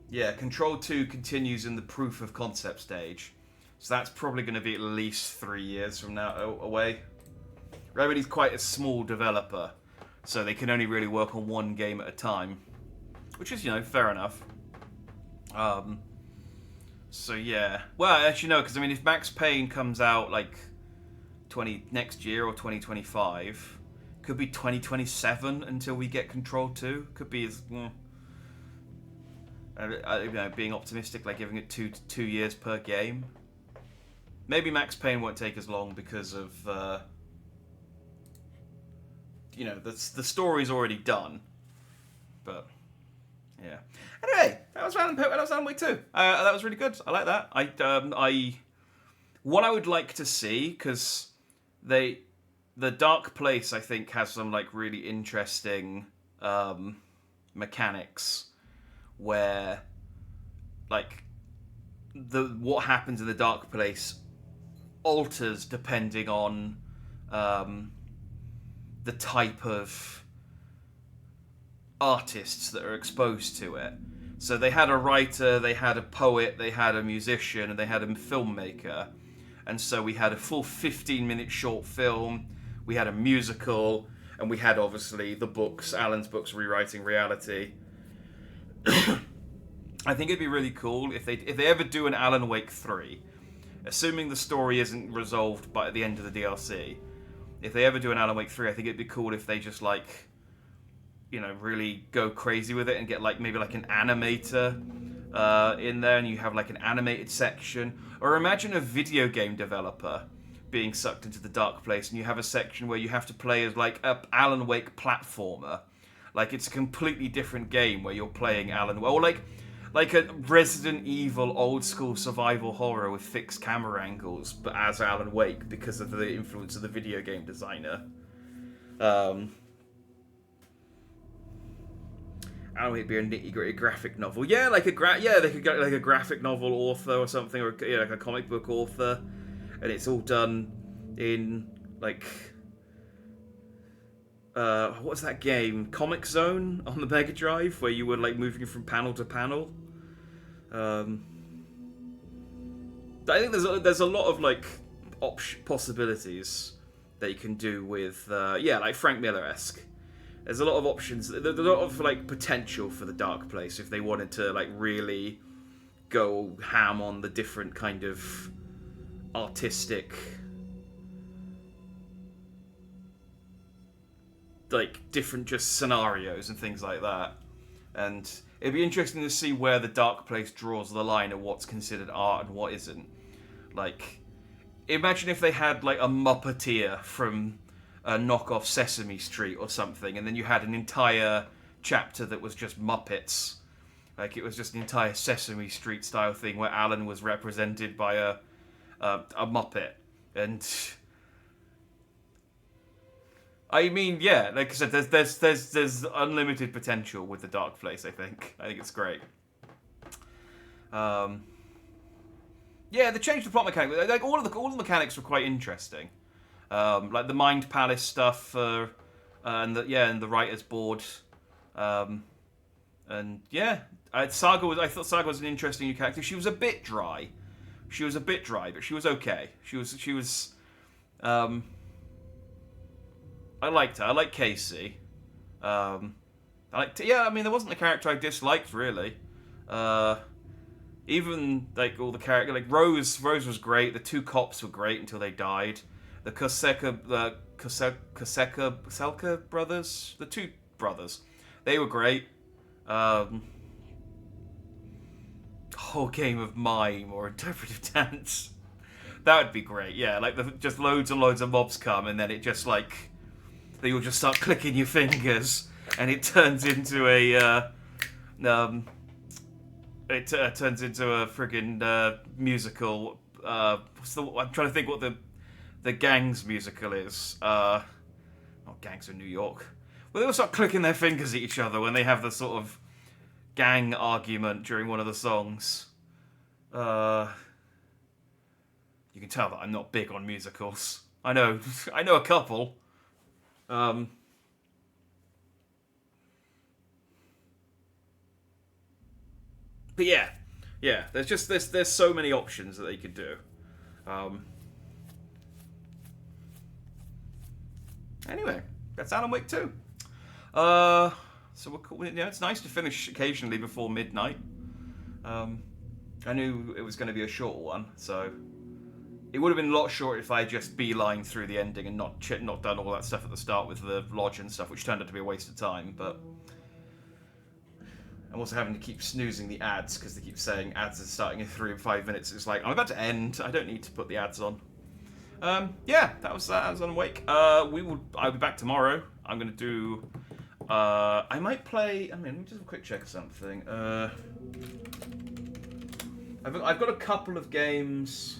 Yeah, Control 2 continues in the proof of concept stage. So that's probably going to be at least 3 years from now away. Remedy's quite a small developer, so they can only really work on one game at a time. Which is, fair enough. So yeah. Well, actually no, because I mean, if Max Payne comes out like next year or 2025, could be 2027 until we get Control 2. Could be as... being optimistic, like giving it two years per game. Maybe Max Payne won't take as long because of, the story's already done. But yeah. Anyway, that was Alan Wake 2. That was really good. I like that. What I would like to see, because the Dark Place, I think, has some like really interesting mechanics. Where, like, what happens in the Dark Place alters depending on the type of artists that are exposed to it. So they had a writer, they had a poet, they had a musician, and they had a filmmaker. And so we had a full 15-minute short film, we had a musical, and we had, obviously, the books, Alan's books, Rewriting Reality. I think it'd be really cool if they ever do an Alan Wake 3, assuming the story isn't resolved by the end of the DLC. If they ever do an Alan Wake 3, I think it'd be cool if they just really go crazy with it and get maybe an animator in there, and you have an animated section. Or imagine a video game developer being sucked into the Dark Place, and you have a section where you have to play as a Alan Wake platformer. It's a completely different game where you're playing Alan Wake. Or like a Resident Evil old school survival horror with fixed camera angles, but as Alan Wake because of the influence of the video game designer. Alan Wake would be a nitty-gritty graphic novel. Yeah, they could get a graphic novel author or something, or like a comic book author, and it's all done in what's that game? Comic Zone on the Mega Drive, where you were moving from panel to panel. I think there's a lot of possibilities that you can do with Frank Miller-esque. There's a lot of options. There's a lot of potential for the Dark Place if they wanted to really go ham on the different kind of artistic different just scenarios and things like that. And it'd be interesting to see where the Dark Place draws the line of what's considered art and what isn't. Imagine if they had a Muppeteer from a knockoff Sesame Street or something, and then you had an entire chapter that was just Muppets. It was just an entire Sesame Street style thing where Alan was represented by a Muppet. And I mean, yeah, like I said, there's unlimited potential with the Dark Place. I think it's great. Yeah, they changed the plot mechanic. Like all the mechanics were quite interesting. Like the Mind Palace stuff, and the writers' board, and yeah, I thought Saga was an interesting new character. She was a bit dry. But she was okay. She was. I liked her. I like Casey. I mean, there wasn't a character I disliked really. Even like all the characters, like Rose was great. The two cops were great until they died. The Koselka brothers, the two brothers, they were great. Whole game of mime or interpretive dance, that would be great. Yeah, like just loads and loads of mobs come, and then it just like you'll just start clicking your fingers, and it turns into a turns into a friggin' musical. I'm trying to think what the Gangs musical is. Not Gangs of New York. Well, they all start clicking their fingers at each other when they have the sort of gang argument during one of the songs. You can tell that I'm not big on musicals. I know a couple. But yeah, there's so many options that they could do. Anyway, that's Alan Wake 2. So it's nice to finish occasionally before midnight. I knew it was going to be a short one, so it would have been a lot shorter if I just beeline through the ending and not done all that stuff at the start with the lodge and stuff, which turned out to be a waste of time. But I'm also having to keep snoozing the ads because they keep saying ads are starting in 3 and 5 minutes. It's like I'm about to end. I don't need to put the ads on. Yeah, that was Alan Wake. I'll be back tomorrow. I'm gonna do. I might play. Let me just have a quick check of something. I've got a couple of games.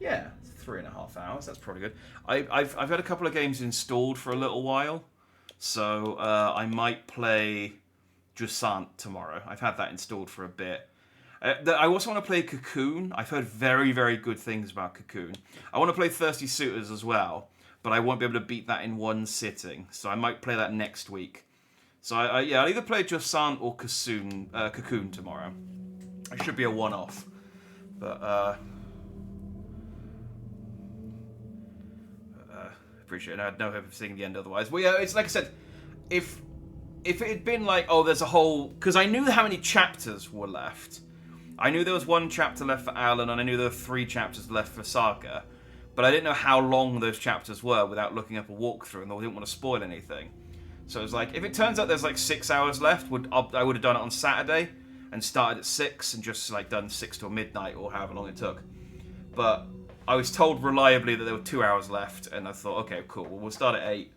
Yeah, 3.5 hours. That's probably good. I've had a couple of games installed for a little while, so I might play Jusant tomorrow. I've had that installed for a bit. I also want to play Cocoon. I've heard very, very good things about Cocoon. I want to play Thirsty Suitors as well, but I won't be able to beat that in one sitting, so I might play that next week. So I'll either play Jusant or Cocoon tomorrow. It should be a one-off, but appreciate it. I had no hope of seeing the end otherwise. Well, yeah, it's like I said, if it had been like, oh, there's a whole, because I knew how many chapters were left. I knew there was 1 chapter left for Alan, and I knew there were 3 chapters left for Saga, but I didn't know how long those chapters were without looking up a walkthrough, and I didn't want to spoil anything. So it was like, if it turns out there's like 6 hours left, I would have done it on Saturday and started at 6 and just like done 6 till midnight or however long it took. But I was told reliably that there were 2 hours left, and I thought, okay, cool, well, we'll start at 8.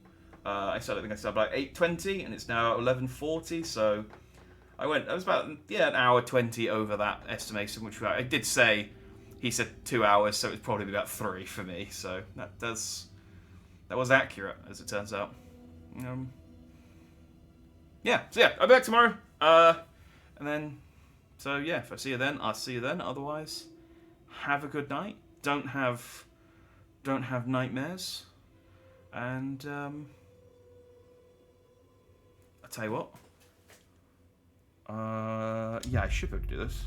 I started about 8:20, and it's now 11:40, so I was about, an hour 20 over that estimation, which I did say, he said 2 hours, so it was probably about 3 for me, so that was accurate, as it turns out. Yeah, so yeah, I'll be back tomorrow, and then, so yeah, if I see you then, I'll see you then. Otherwise, have a good night, don't have nightmares, and I'll tell you what. Yeah, I should be able to do this.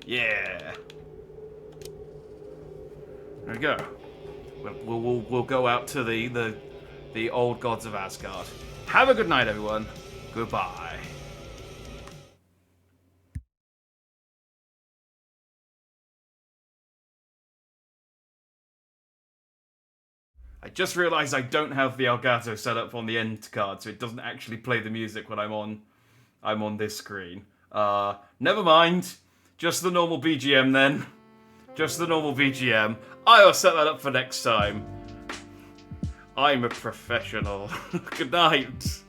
Yeah. There we go. We'll go out to the old gods of Asgard. Have a good night, everyone. Goodbye. I just realised I don't have the Elgato set up on the end card, so it doesn't actually play the music when I'm on this screen. Never mind. Just the normal BGM then. Just the normal BGM. I'll set that up for next time. I'm a professional. Good night.